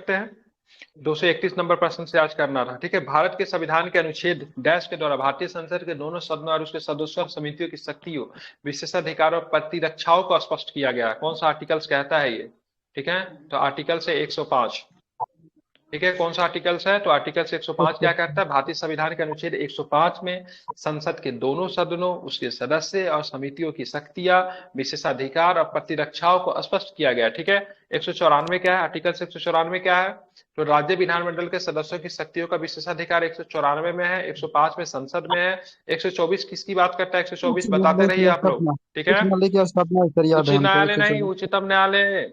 करते हैं। 231 नंबर प्रश्न से आज करना था। ठीक है, भारत के संविधान के अनुच्छेद डैश के द्वारा भारतीय संसद के दोनों सदनों और उसके सदस्यों और समितियों की शक्तियों, विशेषाधिकारों और प्रतिरक्षाओं को स्पष्ट किया गया है। कौन सा आर्टिकल्स कहता है ये? ठीक है, तो आर्टिकल से 105। ठीक है, कौन सा आर्टिकल्स है? तो आर्टिकल 105 क्या कहता है? भारतीय संविधान के अनुच्छेद 105 में संसद के दोनों सदनों, उसके सदस्य और समितियों की शक्तियां, विशेषाधिकार और प्रतिरक्षाओं को स्पष्ट किया गया। ठीक है, 194 क्या है? आर्टिकल 194 क्या है? तो राज्य विधानमंडल के सदस्यों की शक्तियों का विशेषाधिकार 194 में है, 105 में संसद में है। 124 किसकी बात करता है? 124 उच्च बताते न्यायालय रहिए की आप लोग। स्थापना। ठीक उच्च है, न्यायालय की स्थापना सर, याद उच्च है हमको न्यायालय नहीं, 124। उच्चतम न्यायालय।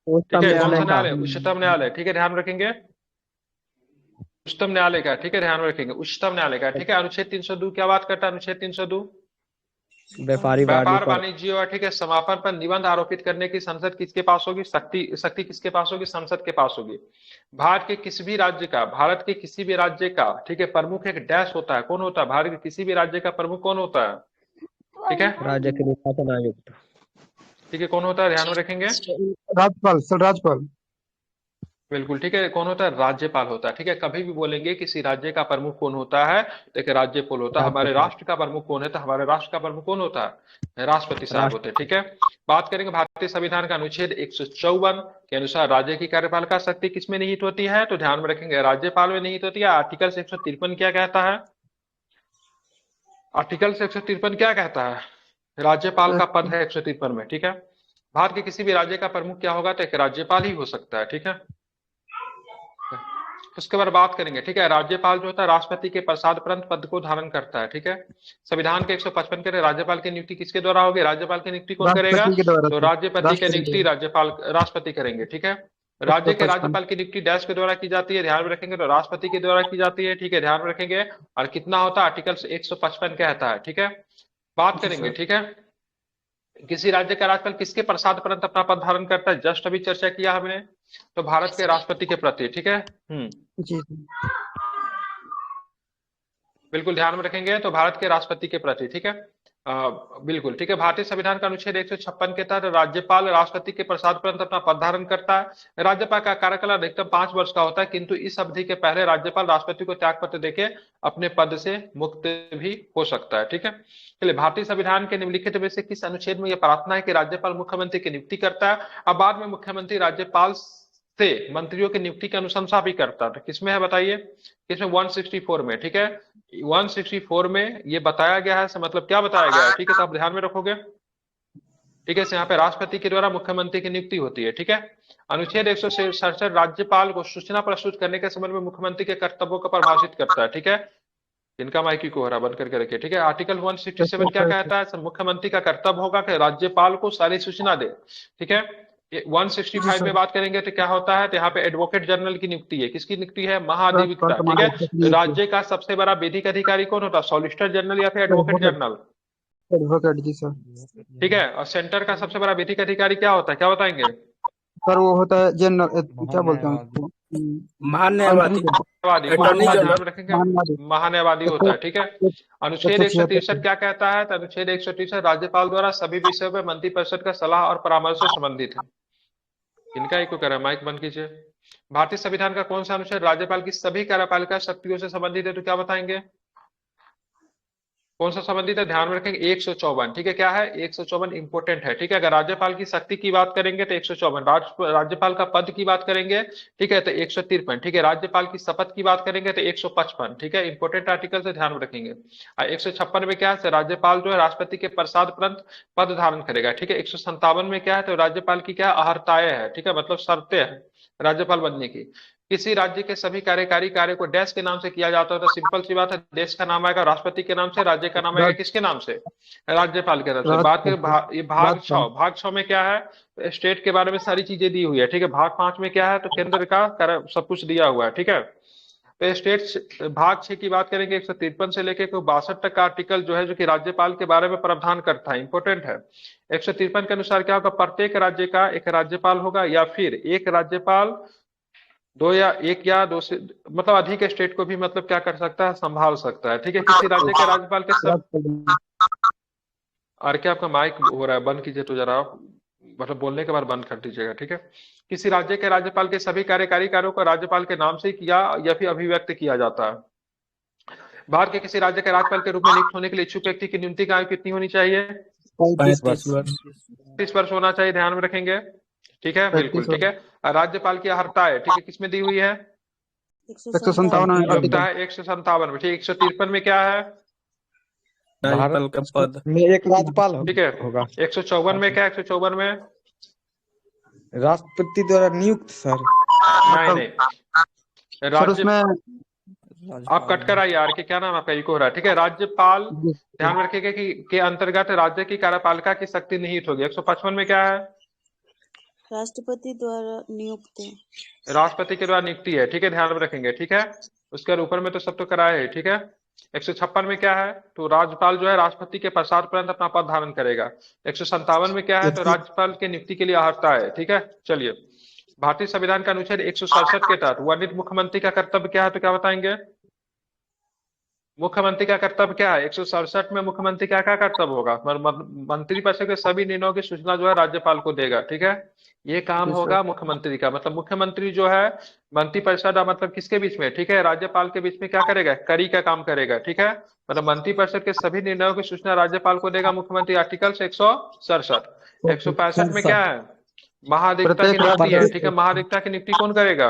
ठीक उच्चतम है, कौन सा न्यायालय का। न्यायालय? उच्चतम न्यायालय। ठीक है, ध्यान रखेंगे, उच्चतम न्यायालय का। ठीक है, ध्यान में रखेंगे, उच्चतम न्यायालय का। ठीक है, अनुच्छेद 302 क्या बात करता है? अनुच्छेद 302 व्यापारी वाणिज्य व्यापार पर। वाणिज्य और ठीक है समापन पर निबंध आरोपित करने की संसद किसके पास होगी? शक्ति किसके पास होगी? संसद के पास होगी। भारत के किसी भी राज्य का ठीक है प्रमुख एक डैश होता है। कौन होता है? भारत के किसी भी राज्य का प्रमुख कौन होता है? ठीक है, राज्य के निर्वाचन आयुक्त। ठीक है, कौन होता है? ध्यान में रखेंगे, राज्यपाल सर, राज्यपाल। बिल्कुल ठीक है। कौन होता है? राज्यपाल होता है। ठीक है, कभी भी बोलेंगे किसी राज्य का प्रमुख कौन होता है, देखिए राज्यपाल होता है। हमारे राज्यपाल। राष्ट्र का प्रमुख कौन है? तो हमारे राष्ट्र का प्रमुख कौन होता है? राष्ट्रपति साहब होते हैं। राष्ट्र। ठीक है, बात करेंगे भारतीय संविधान का अनुच्छेद 154 के अनुसार राज्य की कार्यपालिका शक्ति किसमें निहित होती है? तो ध्यान में रखेंगे राज्यपाल में निहित होती है। आर्टिकल 153 क्या कहता है? आर्टिकल 153 क्या कहता है? राज्यपाल का पद है 153 में। ठीक है, भारत के किसी भी राज्य का प्रमुख क्या होगा? तो एक राज्यपाल ही हो सकता है। ठीक है, उसके बाद बात करेंगे। ठीक है, राज्यपाल जो होता है राष्ट्रपति के प्रसादपरंत पद को धारण करता है। ठीक है, संविधान के 155 के राज्यपाल की नियुक्ति किसके द्वारा होगी? राज्यपाल की नियुक्ति कौन करेगा? राष्ट्रपति के द्वारा तो सर, राज्यपति की राष्ट्रपति के नियुक्ति द्वारा। राष्ट्रपति करेंगे। ठीक है, एक सौ राज्य के पचपन राज्यपाल की नियुक्ति डैश के द्वारा की जाती है। ध्यान में रखेंगे, तो राष्ट्रपति के द्वारा की जाती है। ठीक है, ध्यान में रखेंगे। और कितना होता है? आर्टिकल 155 कहता है। ठीक है, बात जी करेंगे। सर। ठीक है, किसी राज्य का राज्यपाल किसके प्रसाद परंत अपना पद धारण करता है? जस्ट अभी चर्चा किया हमने, तो भारत के राष्ट्रपति के प्रति। ठीक है, जी सर। बिल्कुल ध्यान में रखेंगे, तो भारत के राष्ट्रपति के प्रति। ठीक है, बिल्कुल ठीक है। भारतीय संविधान का अनुच्छेद 156 के तहत राज्यपाल राष्ट्रपति के प्रसाद परंत अपना पद धारण करता है। राज्यपाल का कार्यकाल अधिकतम 5 वर्ष का होता है, किंतु इस अवधि के पहले राज्यपाल राष्ट्रपति को त्याग पत्र देके अपने पद से मुक्त भी हो सकता है। ठीक है, चलिए, भारतीय संविधान के निम्नलिखित में से किस अनुच्छेद में यह प्रार्थना है कि राज्यपाल मुख्यमंत्री की नियुक्ति करता है? अब बाद में मुख्यमंत्री राज्यपाल से मंत्रियों की नियुक्ति की अनुशंसा भी करता है। किसमें है बताइए? किसमें? 164 में। ठीक है, 164 में ये बताया गया है। मतलब क्या बताया गया है? ठीक है, तो आप ध्यान में रखोगे। ठीक है, यहाँ पे राष्ट्रपति के द्वारा मुख्यमंत्री की नियुक्ति होती है। ठीक है, अनुच्छेद 167 राज्यपाल को सूचना प्रस्तुत करने के संबंध में मुख्यमंत्री के कर्तव्यों को परिभाषित करता है। ठीक है, इनका माइक को हो रहा बंद करके रखिए। ठीक है, आर्टिकल 167 क्या कहता है? मुख्यमंत्री का कर्तव्य होगा कि राज्यपाल को सारी सूचना दे। ठीक है, जी 165 में सर। बात करेंगे तो क्या होता है? तो यहाँ पे एडवोकेट जनरल की नियुक्ति है। किसकी नियुक्ति है? राज्यपाल महाधिवक्ता। का ठीक है, तो माननीय राज्य का सबसे बड़ा विधिक अधिकारी कौन होता है? सॉलिसिटर जनरल या फिर एडवोकेट एडवोकेट। जनरल? एडवोकेट जी सर। ठीक है, और सेंटर का सबसे बड़ा विधिक अधिकारी क्या होता है? क्या बताएंगे? सर वो होता है जनरल, क्या बोलते हैं उसको? महान्यायवादी। न्यायवादी। अटॉर्नी ध्यान जनरल। में रखेंगे, महान्यायवादी। महान्यायवादी होता है। ठीक है, अनुच्छेद 163 176। क्या कहता है? तो अनुच्छेद 163 राज्यपाल द्वारा सभी विषयों में मंत्रिपरिषद का सलाह और परामर्श से संबंधित है। इनका ही को कह रहा है, माइक बंद कीजिए। भारतीय संविधान का कौन सा अनुच्छेद राज्यपाल की सभी कार्यपालिका शक्तियों से संबंधित है? तो क्या बताएंगे? कौन सा संबंधित है? ध्यान में रखेंगे 154। ठीक है, क्या है? 154 इंपोर्टेंट है। ठीक है, अगर राज्यपाल की शक्ति की बात करेंगे तो 154, राज्यपाल का पद की बात करेंगे ठीक है तो 153। ठीक है, राज्यपाल की शपथ की बात करेंगे तो 155। ठीक है, इंपोर्टेंट आर्टिकल से ध्यान में रखेंगे। और 156 में क्या है? राज्यपाल जो है राष्ट्रपति के प्रसाद परंत पद धारण करेगा। ठीक है, 157 में क्या है? तो राज्यपाल की क्या अहर्ताएं है। ठीक है, मतलब शर्तें हैं राज्यपाल बनने की। किसी राज्य के सभी कार्यकारी कार्य को डैश के नाम से किया जाता है, तो सिंपल सी बात है, देश का नाम आएगा राष्ट्रपति के नाम से, राज्य का नाम आएगा राज किसके नाम से? राज्यपाल के नाम से। बात राज्यपाल करें सर। ये भाग राज्यपाल। 6, भाग 6 में क्या है? स्टेट के बारे में सारी चीजें दी हुई है। ठीक है, भाग 5 में क्या है? तो केंद्र का सब कुछ दिया हुआ है। ठीक है, तो स्टेट भाग 6 की बात करेंगे 153 से लेकर 162 तक का आर्टिकल जो है, जो कि राज्यपाल के बारे में प्रावधान करता है, इंपोर्टेंट है। 153 के अनुसार क्या होगा? प्रत्येक राज्य का एक राज्यपाल होगा, या फिर एक राज्यपाल दो या एक या दो से मतलब अधिक स्टेट को भी मतलब क्या कर सकता है? संभाल सकता है। ठीक है, किसी राज्य के राज्यपाल के सब। राज्यपाल। और क्या आपका माइक हो रहा है? बंद कीजिए तो जरा। मतलब बोलने के बाद बंद कर दीजिएगा, ठीक है। किसी राज्य के राज्यपाल के सभी कार्यकारी कार्यों को राज्यपाल के नाम से ही किया या फिर अभिव्यक्त किया जाता है। भारत के किसी राज्य के राज्यपाल के रूप में नियुक्त होने के लिए इच्छुक व्यक्ति की नियुक्ति की आयु कितनी होनी चाहिए? 35 वर्ष। 30 वर्ष होना चाहिए, ध्यान में रखेंगे, ठीक है, बिल्कुल 35 ठीक है। राज्यपाल की अर्हता है, ठीक है, किसमें दी हुई है? 157 योग्यता आर्टिकल है 157 में, ठीक। 153 में क्या है? राज्यपाल का पद। में एक राज्यपाल ठीक है। होगा। 154 में क्या है? 154 में राष्ट्रपति द्वारा नियुक्त सर। नहीं नहीं, सर राज्य उसमें आप कट कर आइए यार, कि क्या नाम आपका, इको हो रहा है, ठीक है। राज्यपाल ध्यान में रखिएगा कि के अंतर्गत राज्य की कार्यपालिका की शक्ति निहित होगी। 155 में क्या है? राष्ट्रपति द्वारा नियुक्त है। राष्ट्रपति के द्वारा नियुक्ति है, ठीक है, ध्यान में रखेंगे, ठीक है। उसके बाद ऊपर में तो सब तो कराए है, ठीक है। 156 में क्या है? तो राज्यपाल जो है राष्ट्रपति के पश्चात अपना पद धारण करेगा। 157 में क्या है? तो राज्यपाल के नियुक्ति के लिए अर्हता है, ठीक है। चलिए, भारतीय संविधान का अनुच्छेद 167 के तहत वर्णित मुख्यमंत्री का कर्तव्य क्या है, तो क्या बताएंगे? मुख्यमंत्री का कर्तव्य क्या है? 167 में मुख्यमंत्री क्या क्या कर्तव्य होगा? मंत्रिपरिषद के सभी निर्णयों की सूचना जो है राज्यपाल को देगा, ठीक है। ये काम होगा मुख्यमंत्री का, मतलब मुख्यमंत्री जो है मंत्रिपरिषद मतलब किसके बीच में, ठीक है, राज्यपाल के बीच में क्या करेगा? करी का काम करेगा, ठीक है। मतलब मंत्रिपरिषद के सभी निर्णयों की सूचना राज्यपाल को देगा मुख्यमंत्री। आर्टिकल 167। 165 में क्या है? महाधिवक्ता की नियुक्ति है, ठीक है। महाधिवक्ता की नियुक्ति कौन करेगा?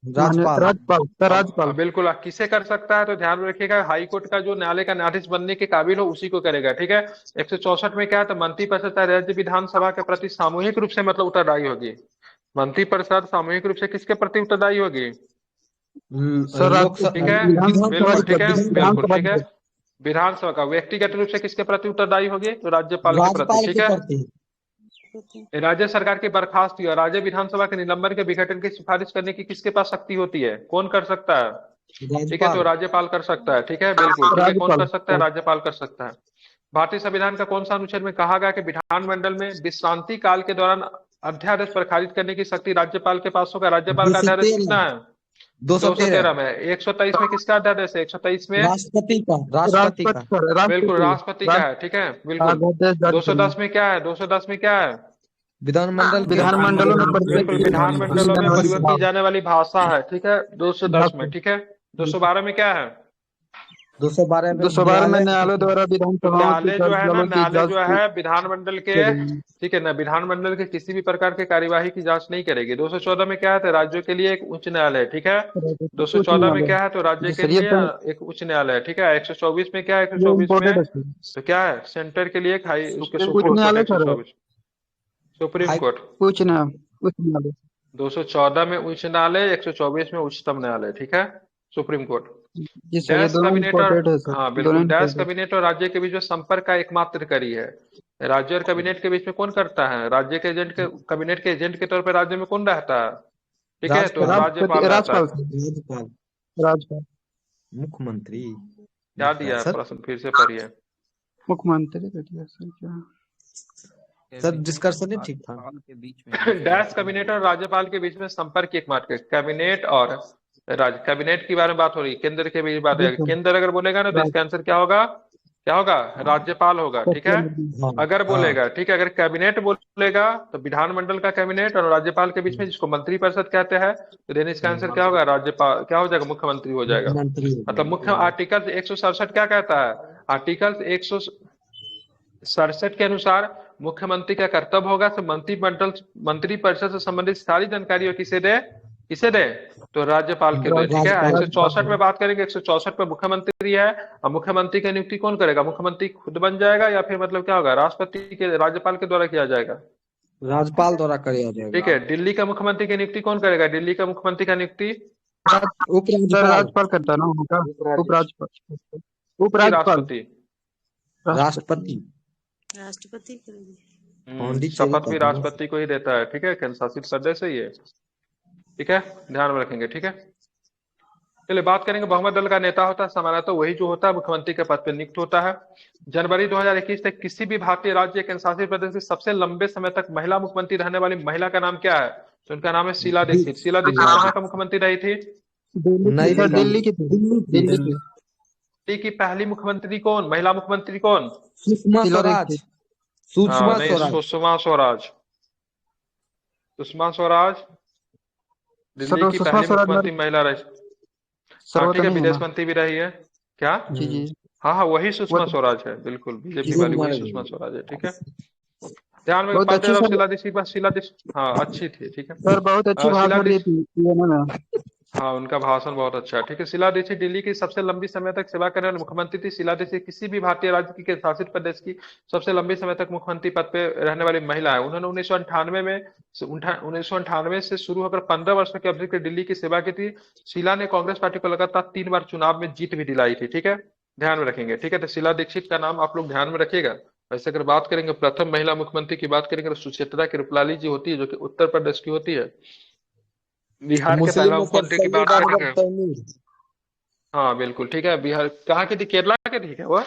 राज्यपाल बिल्कुल। किसे कर सकता है? तो ध्यान में रखिएगा, हाई कोर्ट का जो न्यायालय का न्यायाधीश बनने के काबिल हो उसी को करेगा, ठीक है। 164 में क्या है? तो मंत्रिपरिषद राज्य विधानसभा के प्रति सामूहिक रूप से मतलब उत्तरदायी होगी। मंत्रिपरिषद सामूहिक रूप से किसके प्रति उत्तरदायी होगी? ठीक है, बिल्कुल ठीक है, बिल्कुल ठीक है। विधानसभा का व्यक्तिगत रूप से किसके प्रति उत्तरदायी होगी? तो राज्यपाल के प्रति, ठीक है। राज्य सरकार की बर्खास्ती और राज्य विधानसभा के निलंबन के विघटन की सिफारिश करने की किसके पास शक्ति होती है? कौन कर सकता है? ठीक है, तो राज्यपाल कर सकता है, ठीक है, बिल्कुल ठीक है। कौन कर सकता है? राज्यपाल कर सकता है। भारतीय संविधान का कौन सा अनुच्छेद में कहा गया कि विधानमंडल में विश्रांति काल के दौरान अध्यादेश पर खारिज करने की शक्ति राज्यपाल के पास होगा? राज्यपाल का अध्यादेश कितना है? 213 में। 123 में किसका अध्यादेश है? 123 में राष्ट्रपति का बिल्कुल राष्ट्रपति का है, ठीक है, बिल्कुल। 210 में क्या है? 210 में क्या है? विधानमंडलों में बिल्कुल, विधानमंडलों में प्रयोग की जाने वाली भाषा है, ठीक है, 210 में, ठीक है। 212 में क्या है? 212 में न्यायालय द्वारा विधानसभा न्यायालय जो है ना, न्यायालय जो है विधानमंडल के, ठीक है ना, विधानमंडल के किसी भी प्रकार के कार्यवाही की जांच नहीं करेगी। 214 में क्या है? तो राज्यों के लिए एक उच्च न्यायालय है, ठीक है। 214 में क्या है? तो राज्य के लिए एक उच्च न्यायालय है, ठीक है। 124 में क्या है? 124 में तो क्या है? सेंटर के लिए एक हाई उसके सुप्रीम कोर्ट। 124 supreme court. उच्च न्यायालय 214 में उच्च न्यायालय, 124 में उच्चतम न्यायालय, ठीक है, सुप्रीम कोर्ट। जी सर, ये डैश दोनों कैबिनेट और इम्पोर्टेंट है सर, हाँ दोनों बिल्कुल, डैश important है। कैबिनेट और राज्य के बीच में संपर्क का एकमात्र कड़ी है। राज्य और कैबिनेट के बीच में कौन करता है? राज्य के एजेंट के, कैबिनेट के एजेंट के तौर पर राज्य में कौन रहता है? ठीक है, तो राज्यपाल रहता है। राज्यपाल मुख्यमंत्री क्या दिया है प्रश्न? फिर से पढ़िए। मुख्यमंत्री कर दिया सर, क्या सर डिस्कशन ही ठीक था। डैश कैबिनेट और राज्यपाल के बीच में संपर्क की एकमात्र कैबिनेट और राज्य, कैबिनेट की बारे में बात हो रही है, केंद्र के बीच बात है। केंद्र अगर बोलेगा ना तो इसका आंसर क्या होगा? क्या होगा? राज्यपाल होगा, ठीक है, अगर बोलेगा, ठीक है। अगर कैबिनेट बोलेगा तो विधानमंडल का कैबिनेट और राज्यपाल के बीच में, जिसको मंत्रिपरिषद कहते हैं, तो देने इसका आंसर क्या होगा? राज्यपाल क्या हो जाएगा? मुख्यमंत्री हो जाएगा। मतलब मुख्य आर्टिकल 167 क्या कहता है? आर्टिकल 167 के अनुसार मुख्यमंत्री का कर्तव्य होगा तो मंत्रिपरिषद से संबंधित सारी जानकारी किसे दे? किसे दे? तो राज्यपाल के दे, ठीक है। 164 में बात करेंगे, 164 में मुख्यमंत्री है, और मुख्यमंत्री की नियुक्ति कौन करेगा? मुख्यमंत्री खुद बन जाएगा या फिर मतलब क्या होगा? राष्ट्रपति के, राज्यपाल के द्वारा किया जाएगा, राज्यपाल द्वारा किया जाएगा, ठीक है। दिल्ली का मुख्यमंत्री की नियुक्ति कौन करेगा? दिल्ली का मुख्यमंत्री का नियुक्ति राज्यपाल करता है ना, राष्ट्रपति राष्ट्रपति करेंगे। शपथ भी राष्ट्रपति को ही देता है, ठीक है, केंद्र शासित प्रदेश है ये, ठीक है, ध्यान में रखेंगे, ठीक है। चलिए बात करेंगे, बहुमत दल का नेता होता है सामान्यतः वही जो होता है मुख्यमंत्री के पद पर नियुक्त होता है। जनवरी 2021 तक किसी भी भारतीय राज्य केंद्र शासित प्रदेश की सबसे लंबे समय तक महिला मुख्यमंत्री रहने वाली महिला का नाम क्या है? तो उनका नाम है शीला दीक्षित। शीला दीक्षित कहाँ का मुख्यमंत्री रही थी? दिल्ली दिल्ली की पहली मुख्यमंत्री कौन? महिला मुख्यमंत्री कौन? सुषमा स्वराज। सुषमा नहीं, स्वराज। सुषमा स्वराज। सुषमा स्वराज दिल्ली सर की सुषमा पहली स्वराज मुख्यमंत्री महिला रही। हाँ सर वो ठीक तो है, नहीं है विदेश ना। मंत्री भी रही है। क्या? जी जी हाँ हाँ, वही वो सुषमा तो स्वराज है, बिल्कुल बीजेपी जी वो वाली मर वही सुषमा गई। स्वराज है। ठीक है, ध्यान में बहुत पाते अच्छी रहो। सर। शीला दीक्षित बस, शीला दीक्षित हाँ अच्छी थी। ठीक है, सर बहुत अच्छी शीला भाषण दी दीक्षित, थी पीएनए में। हाँ उनका भाषण बहुत अच्छा है। ठीक है, शीला दीक्षित दिल्ली की सबसे लंबी समय तक सेवा करने वाली मुख्यमंत्री थी। शीला दीक्षित किसी भी भारतीय राज्य की के शासित प्रदेश की सबसे लंबी समय तक मुख्यमंत्री पद पे रहने वाली महिला है। उन्होंने 1998 में 1998 से शुरू होकर 15 वर्ष की अवधि के दिल्ली की सेवा की थी। शीला ने कांग्रेस पार्टी को लगातार 3 बार चुनाव में जीत भी दिलाई थी। ठीक है, ध्यान में रखेंगे। ठीक है, तो शीला दीक्षित का नाम आप लोग ध्यान में रखिएगा। वैसे अगर बात करेंगे प्रथम महिला मुख्यमंत्री की बात करेंगे तो सुचेतरा कृपलानी जी होती है, जो कि उत्तर प्रदेश की होती है। बिहार के मुस्लिम पहला में सर मुख्यमंत्री की सैयद बात अनवर करेंगे। तैमूर। हाँ बिल्कुल ठीक है, बिहार कहाँ की थी? केरला की थी क्या वो?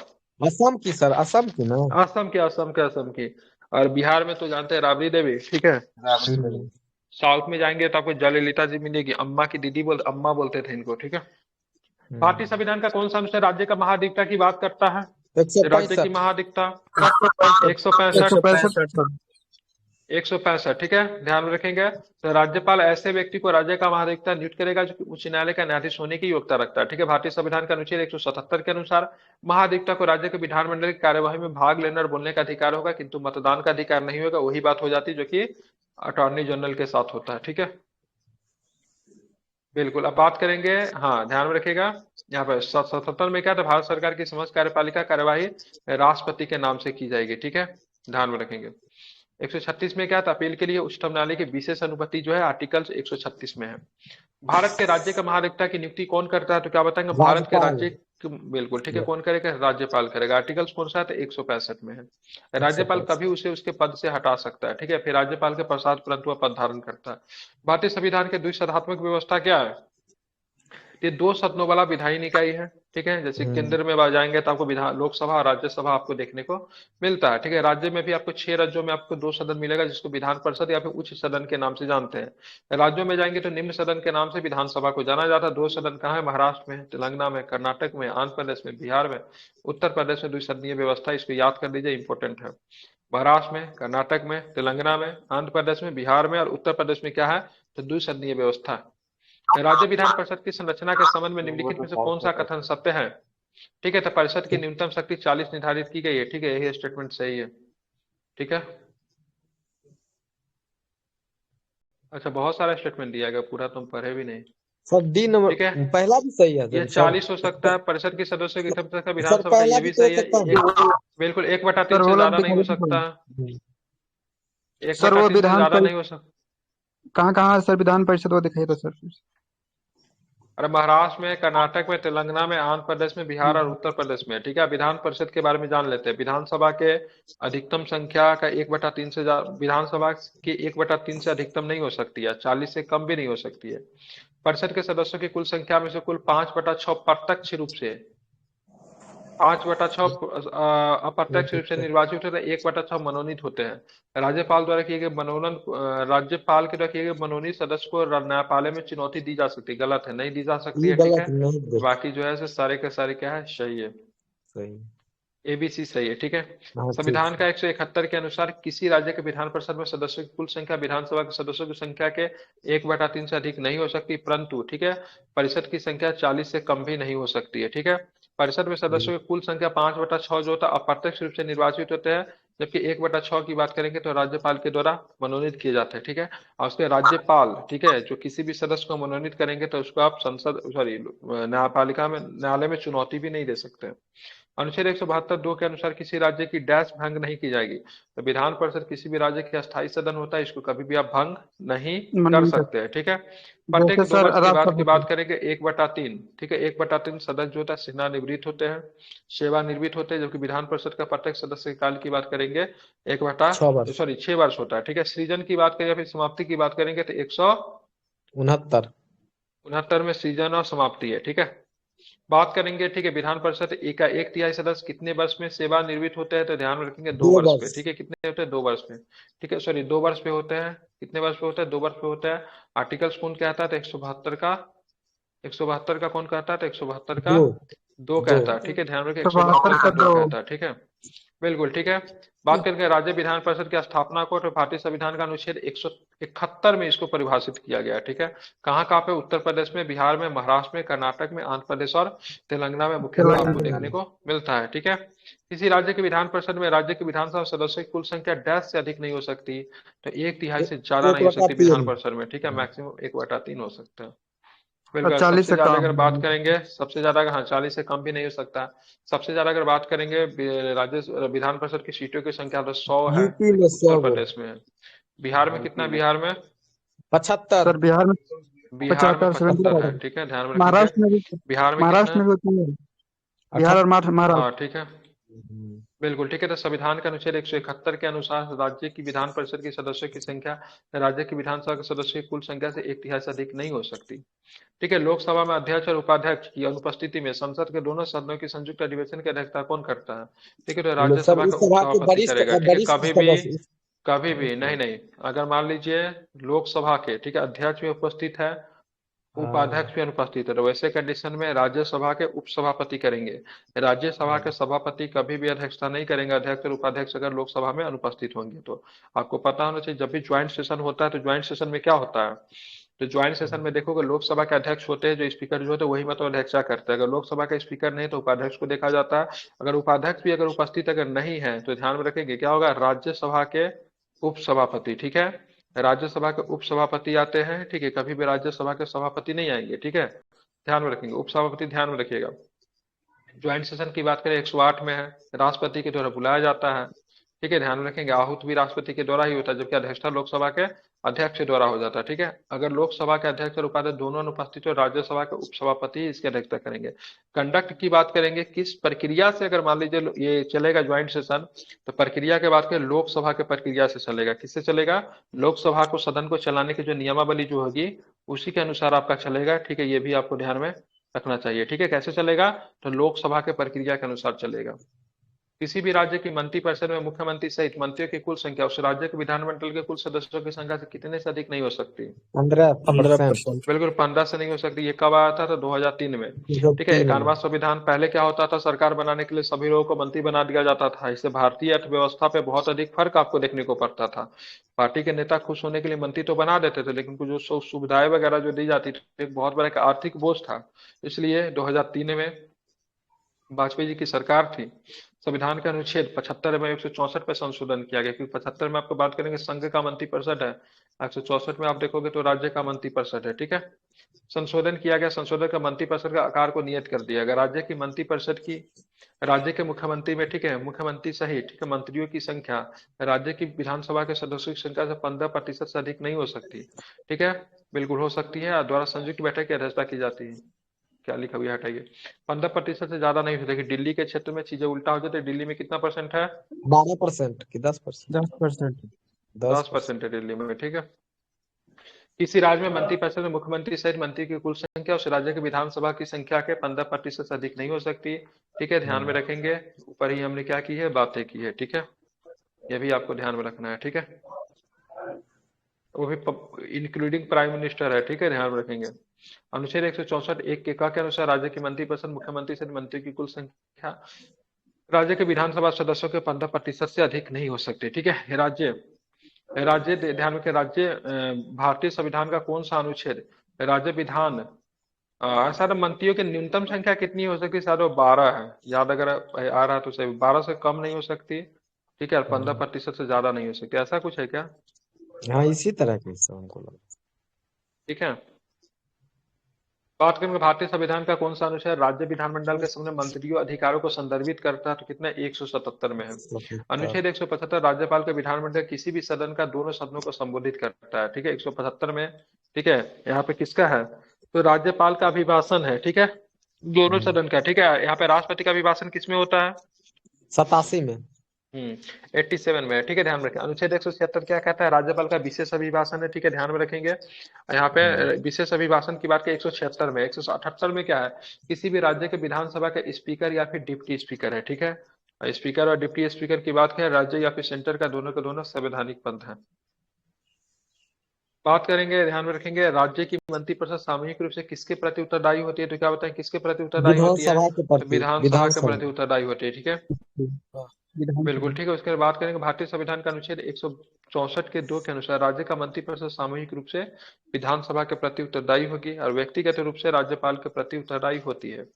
असम की सर, असम की ना। असम की, असम के, असम की। और बिहार में तो जानते हैं राबड़ी देवी। ठीक है, राबड़ी देवी। हम्म। साउथ में जाएंगे तो आपको जयललिता जी मिलेगी, अम्मा की दीदी अम्मा बोलते थे इनको। ठीक है, भारतीय संविधान का कौन सा अनुच्छेद राज्य का महाधिकता की बात करता है? एक सौ राज्य की पैंसठ महाधिकता 165 165। 165 165, ठीक है, ध्यान में रखेंगे। तो राज्यपाल ऐसे व्यक्ति को राज्य का महाधिवक्ता नियुक्त करेगा जो कि उच्च न्यायालय का न्यायाधीश होने की योग्यता रखता है। ठीक है, भारतीय संविधान का अनुच्छेद 177 के अनुसार महाधिवक्ता को राज्य के विधानमंडल की कार्यवाही में भाग लेने और बोलने का अधिकार होगा, किंतु मतदान का अधिकार नहीं होगा। वही बात हो जाती है जो कि अटॉर्नी जनरल के साथ होता है। ठीक है, बिल्कुल। अब बात करेंगे, हाँ ध्यान में रखिएगा, यहाँ पर 77 में क्या था? भारत सरकार की समस्त कार्यपालिका कार्यवाही राष्ट्रपति के नाम से की जाएगी। ठीक है, ध्यान में रखेंगे। 136 में क्या था? अपील के लिए उच्चतम न्यायालय की विशेष अनुमति जो है आर्टिकल 136 में है। भारत के राज्य का महाधिवक्ता की नियुक्ति कौन करता है? तो क्या बताएंगे? भारत के राज्यपाल। राज्य बिल्कुल ठीक है, कौन करेगा? राज्यपाल करेगा। आर्टिकल्स कौन सा है? तो 165 में है। एक सौ राज्यपाल कभी पैंसठ उसे उसके पद से हटा सकता है। ठीक है, फिर राज्यपाल के पश्चात परंतु वह पद धारण करता है। भारतीय संविधान के द्विसदनात्मक व्यवस्था क्या है? ये 2 सदनों वाला विधायी निकाय है। ठीक है, जैसे केंद्र में आ जाएंगे तो आपको विधान लोकसभा और राज्यसभा आपको देखने को मिलता है। ठीक है, राज्य में भी आपको 6 राज्यों में आपको 2 सदन मिलेगा, जिसको विधान परिषद या फिर उच्च सदन के नाम से जानते हैं। राज्यों में जाएंगे तो निम्न सदन के नाम से विधानसभा को जाना जाता है। 2 सदन कहाँ है? महाराष्ट्र में, तेलंगाना में, कर्नाटक में, आंध्र प्रदेश में, बिहार में, उत्तर प्रदेश में द्विसदनीय व्यवस्था। इसको याद कर लीजिए, इंपॉर्टेंट है। महाराष्ट्र में, कर्नाटक में, तेलंगाना में, आंध्र प्रदेश में, बिहार में और उत्तर प्रदेश में क्या है? तो द्विसदनीय व्यवस्था है। राज्य विधान परिषद की संरचना के संबंध में निम्नलिखित में से कौन सा कथन सत्य है? ठीक है, तो परिषद की न्यूनतम शक्ति 40 निर्धारित की गई है। ठीक है, यही स्टेटमेंट सही है। ठीक है, अच्छा बहुत सारा स्टेटमेंट दिया गया, पूरा तुम पढ़े भी नहीं। सर डी नंबर ठीक है, पहला भी सही है ये सर। 40 हो सकता है, परिषद के सदस्यों की संख्या का, सर विधानसभा का पहला ये भी भी तो हो सही है। सकता है। बिल्कुल 1/3 सर से वो लोग ज्यादा नहीं दिखाई हो देते सकता। हम्म। एक सर बटा वो तीन से विधान ज्यादा नहीं हो परिषद सकता। कहाँ कहाँ सर विधान परिषद वो दिखाई था सर। अरे महाराष्ट्र में, कर्नाटक में, तेलंगाना में, आंध्र प्रदेश में, बिहार और उत्तर प्रदेश में। ठीक है, विधान परिषद के बारे में जान लेते हैं। विधानसभा के अधिकतम संख्या का 1/3 से विधानसभा की 1/3 से अधिकतम नहीं हो सकती है, 40 से कम भी नहीं हो सकती है। परिषद के सदस्यों की कुल संख्या में से कुल 5/6 प्रत्यक्ष रूप से, 5/6 अप्रत्यक्ष रूप से निर्वाचित होते हैं, 1/6 मनोनीत होते हैं। राज्यपाल द्वारा किए गए राज्यपाल के द्वारा किए गए मनोनीत सदस्य को न्यायपालिका में चुनौती दी जा सकती है। गलत है, नहीं दी जा सकती ये है। ठीक गलत है, नहीं दे बाकी जो है से सारे के सारे क्या है? सही है, सही। एबीसी सही है। ठीक है, हाँ ठीक संविधान है। का 171 के अनुसार किसी राज्य के विधान परिषद में सदस्यों की कुल संख्या विधानसभा के सदस्यों की संख्या के 1/3 से अधिक नहीं हो सकती, परंतु ठीक है, परिषद की संख्या 40 से कम भी नहीं हो सकती है। ठीक है, परिषद में सदस्यों की कुल संख्या 5/6 जो होता है अप्रत्यक्ष रूप से निर्वाचित होते हैं, जबकि 1/6 की बात करेंगे तो राज्यपाल के द्वारा मनोनीत किए जाते हैं। ठीक है, और उसके राज्यपाल ठीक है, जो किसी भी सदस्य को मनोनीत करेंगे तो उसको आप संसद सॉरी न्यायपालिका में, न्यायालय में चुनौती भी नहीं दे सकते। अनुच्छेद 172 के अनुसार किसी राज्य की डैश भंग नहीं की जाएगी। तो विधान परिषद किसी भी राज्य के अस्थायी सदन होता है, इसको कभी भी आप भंग नहीं कर मनोनीत सकते हैं। ठीक है, जैसे प्रत्येक दो सर वर्ष के बाद राष्ट्रपति। करेंगे 1/3। ठीक है, 1/3 सदस्य जो होता है सेवानिवृत्त होते हैं, सेवानिवृत्त होते हैं, जबकि विधान परिषद का प्रत्येक सदस्य के काल की बात करेंगे एक बटा 6 वर्ष। सॉरी 6 वर्ष होता है। ठीक है, सृजन की बात करें या फिर समाप्ति की बात करेंगे तो 69। 169 में सृजन और समाप्ति है। ठीक है, बात करेंगे ठीक है, विधान परिषद एक 1/3 सदस्य कितने वर्ष में सेवानिवृत्त होते हैं? तो ध्यान में रखेंगे 2 वर्ष पे। 2 वर्ष। ठीक है, कितने होते हैं? 2 वर्ष पे। ठीक है, सॉरी 2 वर्ष पे होते हैं। कितने वर्ष पे होते हैं? 2 वर्ष पे होता है। आर्टिकल्स कौन कहता है? तो 172 का, 172 का कौन कहता है? तो 172 का दो दो कहता है, ठीक है, ध्यान रखिए, 72 172 का दो 2। कहता है, ठीक है, बिल्कुल ठीक है। बात करके राज्य विधान परिषद की स्थापना को, तो भारतीय संविधान का अनुच्छेद 171 में इसको परिभाषित किया गया है, ठीक है। कहाँ कहाँ पे? उत्तर प्रदेश में, बिहार में, महाराष्ट्र में, कर्नाटक में, आंध्र प्रदेश और तेलंगाना में मुख्यतः आपको तेलंगाना। देखने को मिलता है, ठीक है। किसी राज्य के विधान परिषद में राज्य के विधानसभा सदस्यों की कुल संख्या डैश से अधिक नहीं हो सकती, तो 1/3 से ज्यादा एक नहीं हो बटा सकती विधान तीन। परिषद में, ठीक है, मैक्सिमम 1/3 हो सकता है। और बिल्कुल। 40 सबसे से ज्यादा अगर कम। बात करेंगे, सबसे ज्यादा, हाँ, 40 से कम भी नहीं हो सकता। सबसे ज्यादा अगर बात करेंगे राज्य विधान परिषद की सीटों की संख्या तो 100 है, यूपी जो में कि उत्तर 100 गो। प्रदेश में है। बिहार में कितना है? बिहार में, 75। सर बिहार में बिहार में 75, 75 है, 75। ठीक है, ध्यान में रखेंगे। महाराष्ट्र में भी, बिहार में कितना महाराष्ट्र है? में भी उतना ही है। बिहार और 78। हाँ, महाराष्ट्र। ठीक है, बिल्कुल ठीक है। तो संविधान के अनुच्छेद 171 के अनुसार राज्य की विधान परिषद के सदस्यों की संख्या राज्य की विधानसभा के सदस्यों की कुल संख्या से 1/3 से अधिक नहीं हो सकती, ठीक है। लोकसभा में अध्यक्ष और उपाध्यक्ष की अनुपस्थिति में संसद के दोनों सदनों की संयुक्त अधिवेशन की अध्यक्षता कौन करता है? ठीक है, तो सर राज्यसभा उस का सभा के उपसभापति वरिष्ठ करेगा, ठीक है। वरिष्ठ कभी भी, सदस्य। कभी भी नहीं, नहीं, अगर मान लीजिए लोकसभा के, ठीक है, अध्यक्ष भी उपस्थित है, हाँ। उपाध्यक्ष भी अनुपस्थित है, तो वैसे कंडीशन में राज्यसभा के उपसभापति करेंगे। राज्यसभा के सभापति कभी भी अध्यक्षता नहीं करेंगे, अध्यक्ष और उपाध्यक्ष अगर लोकसभा में अनुपस्थित होंगे तो। आपको पता होना चाहिए, जब भी ज्वाइंट सेशन होता है तो ज्वाइंट सेशन में क्या होता है? तो ज्वाइंट सेशन में देखोगे लोकसभा के अध्यक्ष होते हैं, जो स्पीकर जो होते हैं वही मतलब अध्यक्षता करते हैं। अगर लोकसभा का स्पीकर नहीं तो उपाध्यक्ष को देखा जाता है। अगर उपाध्यक्ष भी अगर उपस्थित अगर नहीं है तो ध्यान में रखेंगे क्या होगा? राज्यसभा के उपसभापति, ठीक है। राज्यसभा के उपसभापति आते हैं, ठीक है, कभी भी राज्यसभा के सभापति नहीं आएंगे, ठीक है, ध्यान में रखेंगे, उपसभापति ध्यान में रखिएगा। ज्वाइंट सेशन की बात करें 108 में है, राष्ट्रपति के द्वारा बुलाया जाता है, ठीक है, ध्यान में रखेंगे। आहूत भी राष्ट्रपति के द्वारा ही होता है, जबकि अध्यक्षता लोकसभा के अध्यक्ष के द्वारा हो जाता है, ठीक है। अगर लोकसभा के अध्यक्ष और उपाध्यक्ष दोनों अनुपस्थित हो, राज्यसभा के उपसभापति ही इसकी अध्यक्षता करेंगे। कंडक्ट की बात करेंगे, किस प्रक्रिया से अगर मान लीजिए ये चलेगा ज्वाइंट सेशन, तो प्रक्रिया के बात करें लोकसभा के प्रक्रिया से चलेगा। किससे चलेगा? लोकसभा को, सदन को चलाने की जो नियमावली जो होगी उसी के अनुसार आपका चलेगा, ठीक है, ये भी आपको ध्यान में रखना चाहिए, ठीक है। कैसे चलेगा? तो लोकसभा के प्रक्रिया के अनुसार चलेगा। किसी भी राज्य की मंत्रिपरिषद में मुख्यमंत्री सहित मंत्रियों की कुल संख्या उस राज्य के विधानमंडल के कुल सदस्यों की संख्या से कितने से अधिक नहीं हो सकती? 15%। 15%। बिल्कुल, 15 से नहीं हो सकती। ये कब आया था? तो 2003 में, ठीक है। 3 में। 91वां संविधान पहले क्या होता था? सरकार बनाने के लिए सभी लोगों को मंत्री बना दिया जाता था। इससे भारतीय अर्थव्यवस्था पे बहुत अधिक फर्क आपको देखने को पड़ता था। पार्टी के नेता खुश होने के लिए मंत्री तो बना देते थे, लेकिन कुछ जो सुविधाएं वगैरह जो दी जाती थी, एक बहुत बड़ा एक आर्थिक बोझ था। इसलिए 2003 में वाजपेयी जी की सरकार थी, संविधान के अनुच्छेद 75 में 164 पे संशोधन किया गया, क्योंकि 75 में आपको बात करेंगे संघ का मंत्रिपरिषद है, 164 में आप देखोगे तो राज्य का मंत्रिपरिषद है, ठीक है। संशोधन किया गया, संशोधन का मंत्रिपरिषद का आकार को नियत कर दिया गया। राज्य की मंत्रिपरिषद की, राज्य के मुख्यमंत्री में, ठीक है, मुख्यमंत्री सहित, ठीक है, मंत्रियों की संख्या राज्य की विधानसभा के सदस्यों की संख्या से 15% से अधिक नहीं हो सकती, ठीक है। बिल्कुल हो सकती है, द्वारा संयुक्त बैठक की अध्यक्षता की जाती है। क्या लिखा हुआ है? हटाइए। 15% से ज्यादा नहीं हो सकती। दिल्ली के क्षेत्र में चीजें उल्टा हो जाती है। दिल्ली में कितना परसेंट है? 12% कि 10%? 10%। 10%। 10% है दिल्ली में, ठीक है। किसी राज्य में मंत्रिपरिषद में मुख्यमंत्री सहित मंत्री की कुल संख्या उस राज्य के विधानसभा की संख्या के 15% से अधिक नहीं हो सकती, ठीक है, ध्यान में रखेंगे। ऊपर ही हमने क्या की है? बातें की है, ठीक है, ये भी आपको ध्यान में रखना है, ठीक है। वो भी इंक्लूडिंग प्राइम मिनिस्टर है, ठीक है, ध्यान में रखेंगे। अनुच्छेद 164 एक के का के अनुसार राज्य की मंत्रिपरिषद मुख्यमंत्री सहित मंत्री की कुल संख्या राज्य के विधानसभा सदस्यों के 15% से अधिक नहीं हो सकती, ठीक है। राज्य, राज्य ध्यान रखें, राज्य भारतीय संविधान का कौन सा अनुच्छेद? राज्य विधान, सर मंत्रियों की न्यूनतम संख्या कितनी हो सकती है? सर वो 12 है, याद अगर आ रहा है तो सही, 12 से कम नहीं हो सकती, ठीक है, और 15% से ज्यादा नहीं हो सकती, ऐसा कुछ है क्या? हाँ, इसी तरह के हिस्सा हमको लगा। ठीक है। बात करेंगे भारतीय संविधान का कौन सा अनुच्छेद राज्य विधानमंडल के सामने मंत्रियों अधिकारों को संदर्भित करता है? तो कितना? 177 में है। अनुच्छेद 175 राज्यपाल के विधानमंडल किसी भी सदन का दोनों सदनों को संबोधित करता है, ठीक है, 175 में, ठीक है। यहाँ पे किसका है? तो राज्यपाल का अभिभाषण है, ठीक है, दोनों सदन का, ठीक है। यहाँ पे राष्ट्रपति का अभिभाषण किसमें होता है? 87 में। 87 में, ठीक है, ध्यान में रखें। अनुच्छेद 176 क्या कहता है? राज्यपाल का विशेष अभिभाषण है, ठीक है, ध्यान में रखेंगे। यहाँ पे विशेष अभिभाषण की बात करें 176 में। 178 में क्या है? किसी भी राज्य के विधानसभा के स्पीकर या फिर डिप्टी स्पीकर है, ठीक है। स्पीकर और डिप्टी स्पीकर की बात करें, राज्य या फिर सेंटर का दोनों के दोनों संवैधानिक पद है। बात करेंगे, ध्यान में रखेंगे, राज्य की मंत्रिपरिषद सामूहिक रूप से किसके प्रति उत्तरदायी होती है? तो क्या बताएं, किसके प्रति उत्तरदायी होती है? विधानसभा के तो प्रति, विधानसभा के प्रति विधानसभा। उत्तरदायी होती है, ठीक है। बिल्कुल विधानसभा। ठीक है। उसके बाद बात करेंगे भारतीय संविधान का अनुच्छेद 164 के 2 के अनुसार राज्य का मंत्रिपरिषद सामूहिक रूप से विधानसभा के प्रति उत्तरदायी होगी और व्यक्तिगत रूप से राज्यपाल के प्रति उत्तरदायी होती है।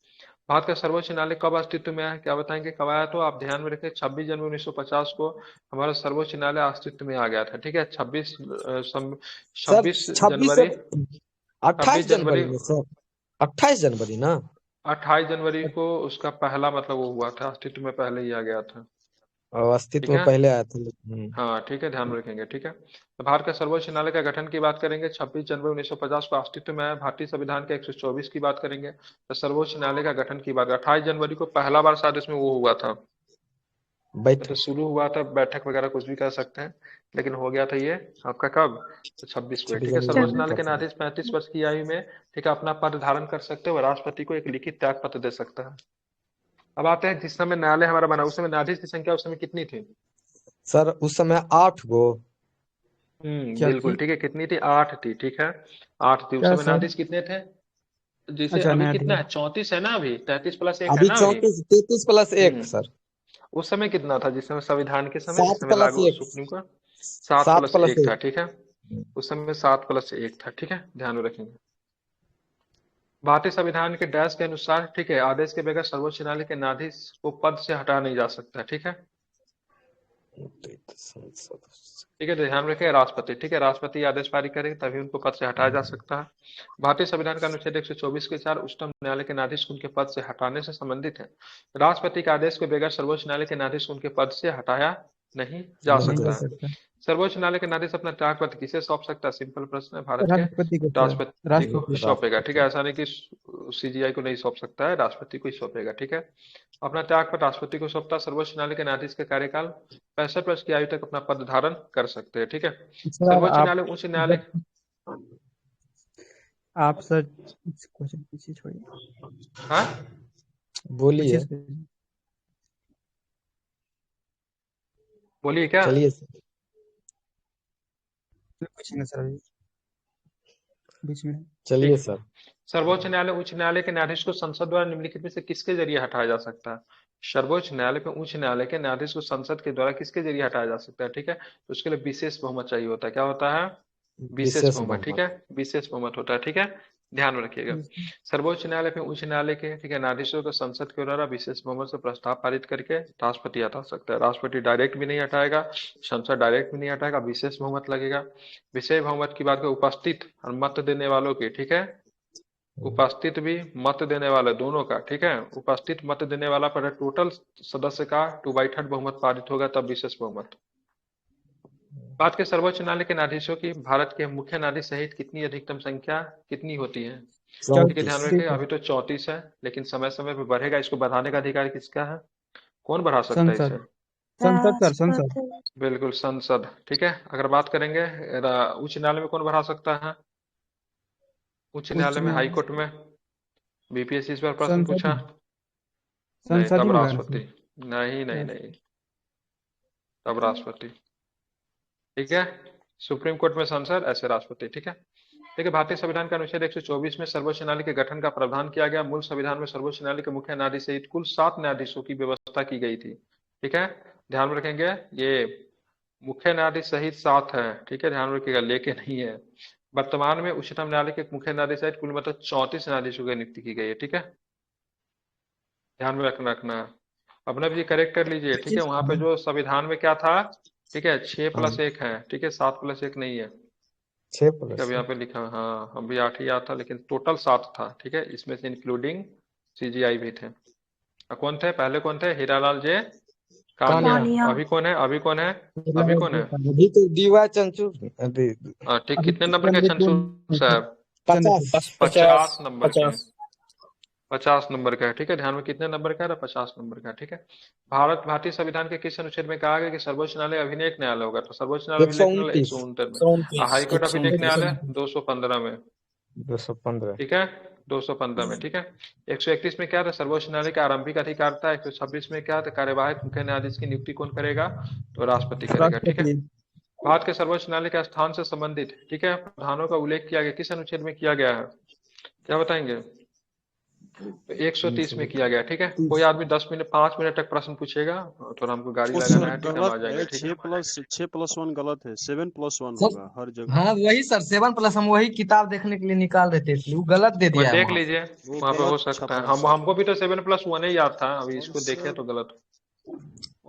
भारत का सर्वोच्च न्यायालय कब अस्तित्व में आया? क्या बताएंगे कब आया? तो आप ध्यान में रखें, 26 जनवरी 1950 को हमारा सर्वोच्च न्यायालय अस्तित्व में आ गया था, ठीक है। 26 सर 26 26 जनवरी 28 26 जनवरी जनवरी में सर, 28 जनवरी ना। 28 जनवरी को उसका पहला मतलब वो हुआ था, अस्तित्व में पहले ही आ गया था, और ठीक अस्तित्व में है। पहले आया था लेकिन। हाँ ठीक है, ध्यान में रखेंगे, ठीक है। तो भारत का सर्वोच्च न्यायालय का गठन की बात करेंगे, 26 जनवरी 1950 को अस्तित्व में आया। भारतीय संविधान के 124 की बात करेंगे, तो सर्वोच्च न्यायालय का गठन की बात 28 जनवरी को पहला बार शायद इसमें वो हुआ था, तो बैठक। शुरू हुआ था, बैठक वगैरह कुछ भी कह सकते हैं, लेकिन हो गया था ये आपका कब? तो 26 को, 26 ठीक है। जनवरी सर्वोच्च चलो न्यायालय के 1950। न्यायाधीश 35 वर्ष की आयु में, ठीक है, अपना पद धारण कर सकते हैं और राष्ट्रपति को एक लिखित त्याग पत्र दे सकता है। अब आते हैं जिस समय न्यायालय हमारा बना, उस समय न्यायाधीश की संख्या उस समय कितनी थी? सर उस समय 8 गो। क्या बिल्कुल थी? ठीक है, कितनी थी? 8 थी, ठीक है। 8 थी उस क्या समय। सर? न्यायाधीश कितने थे? जैसे अच्छा, अभी कितना न्यायाधीश। है, 34 है ना, अभी 33 प्लस 1 है अभी ना अभी। 34, 33 प्लस 1 हम्म सर। उस समय कितना था जिस समय संविधान के समय, जिस 7 समय प्लस लागू 1। Supreme court? 7 7 प्लस प्लस 1 था, 1। ठीक है। उस समय 7 प्लस 1 था, ठीक है, ध्यान में रखेंगे। भारतीय संविधान के डैश के अनुसार, ठीक है, आदेश के बगैर सर्वोच्च न्यायालय के न्यायाधीश को पद से हटा नहीं जा सकता, ठीक है। ठीक है, तो ध्यान रखें, राष्ट्रपति, ठीक है, राष्ट्रपति आदेश पारित करेंगे तभी उनको पद से हटाया जा सकता है। भारतीय संविधान का अनुच्छेद 124 के 4 उच्चतम न्यायालय के न्यायाधीश को उनके पद से हटाने से संबंधित है। राष्ट्रपति के आदेश के बगैर सर्वोच्च न्यायालय के न्यायाधीश को उनके पद से हटाया नहीं जा नहीं नहीं जा जा सकता है। सकता। सर्वोच्च न्यायालय के न्यायाधीश अपना त्यागपत्र किसे सौंप सकता है? सिंपल प्रश्न है, भारत के राष्ट्रपति को सर। राष्ट्रपति को राष्ट्रपति। सौंपेगा, ठीक है। राष्ट्रपति। ऐसा नहीं कि सीजीआई को नहीं सौंप सकता है, राष्ट्रपति को ही सौंपेगा, ठीक है। अपना त्यागपत्र राष्ट्रपति को सौंपता है। सर्वोच्च न्यायालय के न्यायाधीश का कार्यकाल 65 वर्ष की आयु तक अपना पद धारण कर सकते हैं, ठीक है। सर सर्वोच्च आप न्यायालय, उच्च न्यायालय, जब आप सर क्वेश्चन पीछे छोड़िए। हाँ बोलिए। पीछे बोलिए क्या? चलिए सर। पूछेंगे सर अभी बीच में। चलिए ठीक है। सर। सर्वोच्च न्यायालय, उच्च न्यायालय के न्यायाधीश को संसद द्वारा निम्नलिखित में से किसके जरिए हटाया जा सकता है? सर्वोच्च न्यायालय पे उच्च न्यायालय के न्यायाधीश को संसद के द्वारा किसके जरिए हटाया जा सकता है, ठीक है। तो उसके लिए विशेष बहुमत चाहिए होता है। क्या होता है? विशेष विशेष बहुमत, ठीक बहुमत। है, विशेष बहुमत होता है, ठीक है, ध्यान में रखिएगा। सर्वोच्च न्यायालय पे उच्च न्यायालय के, ठीक है, न्यायाधीशों को संसद के द्वारा विशेष बहुमत से प्रस्ताव पारित करके राष्ट्रपति हटा सकता है। राष्ट्रपति डायरेक्ट भी नहीं हटाएगा, संसद डायरेक्ट भी नहीं हटाएगा, विशेष बहुमत लगेगा। विशेष बहुमत की बात करें, उपस्थित और मत देने वालों की, ठीक है, उपस्थित भी मत देने वाले दोनों का, ठीक है, उपस्थित मत देने वाला पर टोटल सदस्य का 2/3 बहुमत पारित होगा तब विशेष बहुमत। बात के सर्वोच्च न्यायालय के न्यायाधीशों की भारत के मुख्य न्यायाधीश सहित कितनी अधिकतम संख्या कितनी होती है? ठीक है, ध्यान 34। रखें, अभी तो 34 है, लेकिन समय समय पर बढ़ेगा। इसको बढ़ाने का अधिकार किसका है? कौन बढ़ा सकता है इसे? संसद। संसद सर, संसद। राष्ट्रपति। बिल्कुल, संसद, ठीक है। अगर बात करेंगे उच्च न्यायालय में कौन बढ़ा सकता है? उच्च उच्च न्यायालय में, हाई न्यायालय कोर्ट में? बीपीएससी इस पर प्रश्न संसद पूछा? ही। नहीं, संसद ही तब में होगा ना राष्ट्रपति। नहीं नहीं सर। नहीं, तब राष्ट्रपति, ठीक है। सुप्रीम कोर्ट में संसद, ऐसे राष्ट्रपति, ठीक है। देखिए, भारतीय संविधान का अनुच्छेद 124 में सर्वोच्च न्यायालय के गठन का प्रावधान किया गया। मूल संविधान में सर्वोच्च न्यायालय के मुख्य न्यायाधीश सहित कुल 7 न्यायाधीशों की व्यवस्था की गई थी, ठीक है, ध्यान में रखेंगे। ये मुख्य न्यायाधीश सहित 7 है, ठीक है, ध्यान में रखिएगा, लेके नहीं है। वर्तमान में उच्चतम न्यायालय के मुख्य न्यायाधीश सहित कुल मतलब 34 न्यायाधीशों की नियुक्ति की गई है, ठीक है, ध्यान में रखना। अपना भी करेक्ट कर लीजिए, ठीक है। वहां पे जो संविधान में क्या था, ठीक है, 6 हाँ, प्लस 1 है, ठीक है, 7 प्लस 1 नहीं है, 6 ठीक है। प्लस अब यहाँ पे लिखा है, हाँ, हम भी 8 ही याद था, लेकिन टोटल 7 था, ठीक है, इसमें से इंक्लूडिंग सीजीआई भी थे। कौन थे पहले? कौन थे? हीरालाल जे कानिया। कानिया। अभी कौन है? अभी कौन है? अभी कौन है? अभी तो डीवाई चंचू। अभी ठीक, अभी कितने नंबर के चंद्रचूड़ चंचू साहब? 50। 50 नंबर के, 50। 50 नंबर का है, ठीक है, ध्यान में, कितने नंबर का है? 50 नंबर का, ठीक है। भारतीय संविधान के किस अनुच्छेद में कहा गया कि सर्वोच्च न्यायालय अभिलेख न्यायालय होगा? तो सर्वोच्च न्यायालय अभिलेख न्यायालय 129। 169 में, हाईकोर्ट अभिलेख न्यायालय 215 में, 215। ठीक है, 215 में, ठीक है। 131 में क्या था? सर्वोच्च न्यायालय का आरंभिक अधिकार था। 126 में क्या था? कार्यवाहक मुख्य न्यायाधीश की नियुक्ति कौन करेगा? तो राष्ट्रपति करेगा, ठीक है। राष्ट्रपति। भारत के सर्वोच्च न्यायालय के स्थान से संबंधित, ठीक है, प्रावधानों का उल्लेख किया गया, किस अनुच्छेद में किया गया है, क्या बताएंगे? 130 में किया गया, ठीक है। कोई आदमी 10 मिनट 5 मिनट तक प्रश्न पूछेगा, थोड़ा हमको गाड़ी वो लगाना सर है, ठीक है, हम आ गलत जाएंगे, है, ठीक है। 6+1 गलत है, 7+1 सर होगा हर जगह। हाँ वही सर 7+, हम वही किताब देखने के लिए निकाल रहे थे इसलिए वो गलत दे वह दिया है देख वहां पे। लीजिए, वो वहां पे हो गलत सकता है, छपा है हम सर। हमको भी तो 7+1 ही याद था, अभी और इसको देखे सर तो गलत।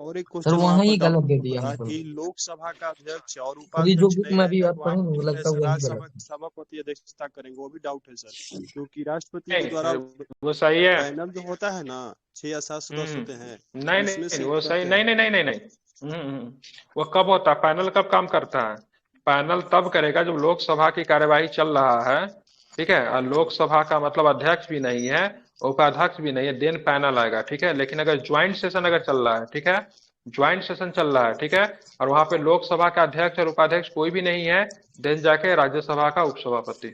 और एक सर क्वेश्चन वहां वहां पर ही गलत डाउट दे हो दिया रहा हमको। कि लोकसभा का अध्यक्ष और सर ये जो उपाध्यक्ष बुक नहीं में अभी रहेगा आप तो पढ़े आप ना वो लगता कैसे है वही राज्यसभा गलत है। सभापति अध्यक्षता करेंगे, वो भी डाउट है सर, क्योंकि राष्ट्रपति के द्वारा नहीं वो सही है। पैनल जो होता है ना 6 या 7 सदस्य होते हैं, नहीं उसमें नहीं से वो सही, कहते नहीं हैं। नहीं नहीं नहीं नहीं। वो कब होता है, पैनल कब काम करता है? पैनल तब करेगा जब लोकसभा की कार्यवाही चल रहा है, ठीक है, और लोकसभा का मतलब अध्यक्ष भी नहीं है, उपाध्यक्ष भी नहीं है, देन पैनल आएगा, ठीक है। लेकिन अगर ज्वाइंट सेशन अगर चल रहा है, ठीक है, ज्वाइंट सेशन चल रहा है, ठीक है, और वहां पे लोकसभा का अध्यक्ष और उपाध्यक्ष कोई भी नहीं है, देन जाके राज्यसभा का उपसभापति।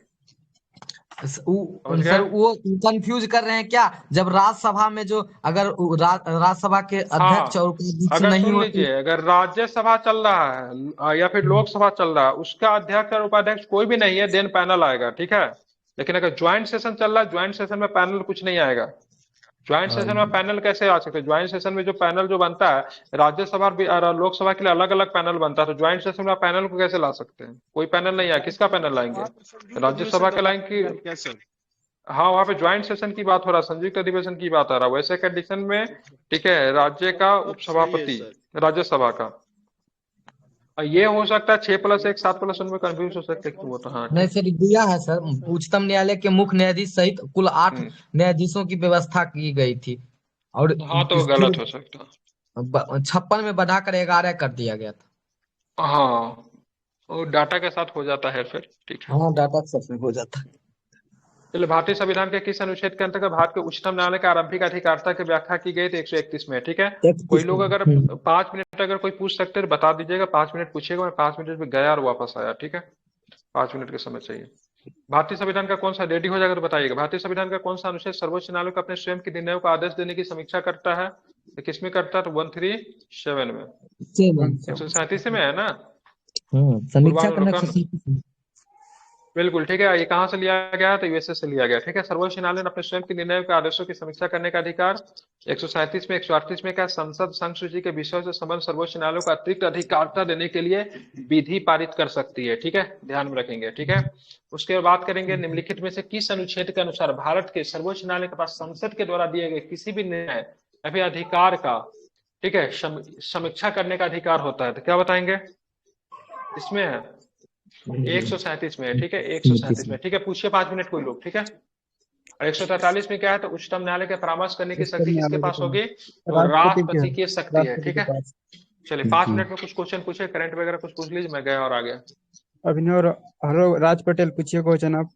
समझ गए? सर वो कंफ्यूज कर रहे हैं क्या, जब राज्यसभा में जो अगर राज्यसभा के अध्यक्ष हाँ, और उपाध्यक्ष अगर नहीं सुन होते। लीजिए, अगर राज्यसभा चल रहा है या फिर लोकसभा चल रहा है, उसका अध्यक्ष और उपाध्यक्ष कोई भी नहीं है, देन पैनल आएगा, ठीक है। लेकिन अगर ज्वाइंट सेशन चल रहा है, ज्वाइंट सेशन में पैनल कुछ नहीं आएगा। ज्वाइंट सेशन में पैनल कैसे आ सकते हैं? ज्वाइंट सेशन में जो पैनल जो बनता है, राज्यसभा और लोकसभा के लिए अलग अलग पैनल बनता है, तो ज्वाइंट सेशन में पैनल को कैसे ला सकते हैं? कोई पैनल नहीं है, किसका पैनल लाएंगे? वहाँ पर संयुक्त राज्यसभा अधिवेशन के का बात लाएंगे है कि क्या सर? हाँ, वहां पे ज्वाइंट सेशन की बात हो रहा है, संयुक्त अधिवेशन की बात आ रहा है, वैसे कंडीशन में, ठीक है, राज्य का तब सही है उपसभापति सर। राज्यसभा का। और ये हो सकता है 6+1 7+1 में कंफ्यूज हो सकते हैं, वो तो हाँ नहीं ठीक। सर दिया है सर, उच्चतम न्यायालय के मुख्य न्यायाधीश सहित कुल 8 हम्म, न्यायाधीशों की व्यवस्था की गई थी और हाँ तो फिर गलत हो सकता है। 56 में बढ़ाकर 11 कर दिया गया था। हाँ, और डाटा के साथ हो जाता है फिर, ठीक है। हाँ डाटा सब में हो जाता है। चलिए, भारतीय संविधान के किस अनुच्छेद के अंतर्गत भारत के उच्चतम न्यायालय का आरंभिक अधिकारिता की व्याख्या की गई थी? 131 में, ठीक है। 31 कोई लोग में। अगर 5 मिनट अगर कोई पूछ सकते हैं बता दीजिएगा, 5 मिनट पूछिएगा, मैं 5 मिनट में गया और वापस आया, ठीक है। 5 मिनट का समय चाहिए। भारतीय संविधान का कौन सा, रेडी हो जाएगा तो बताइएगा, भारतीय संविधान का कौन सा अनुच्छेद सर्वोच्च न्यायालय को अपने स्वयं के निर्णयों का आदेश देने की समीक्षा करता है? तो किसमें करता है? तो 137 में, 137 में है ना, समीक्षा करना पूर्वानुलोकन। बिल्कुल ठीक है, ये कहाँ से लिया गया है? तो यूएसए से लिया गया, ठीक है। सर्वोच्च न्यायालय ने अपने स्वयं के निर्णयों के आदेशों की समीक्षा करने का अधिकार 137 में, 138 में क्या, संसद संघ सूची के विषयों से संबंध सर्वोच्च न्यायालय को अतिरिक्त अधिकारिता देने के लिए विधि पारित कर सकती है, ठीक है, ध्यान में रखेंगे, ठीक है। उसके बाद बात करेंगे, निम्नलिखित में से किस अनुच्छेद के अनुसार भारत के सर्वोच्च न्यायालय के पास संसद के द्वारा दिए गए किसी भी निर्णय या फिर अधिकार का, ठीक है, समीक्षा करने का अधिकार होता है? तो क्या बताएंगे? इसमें है 137 में है, ठीक है, 137 में, ठीक है। पूछिए 5 मिनट कोई लोग, ठीक है। और 143 में क्या है? तो उच्चतम न्यायालय के परामर्श करने की शक्ति किसके पास होगी? तो राष्ट्रपति की शक्ति है, ठीक है। चलिए 5 मिनट में कुछ क्वेश्चन पूछे, करंट वगैरह कुछ पूछ लीजिए, मैं गया और आ गया। अभिनव और हेलो राज पटेल, पूछिए क्वेश्चन आप।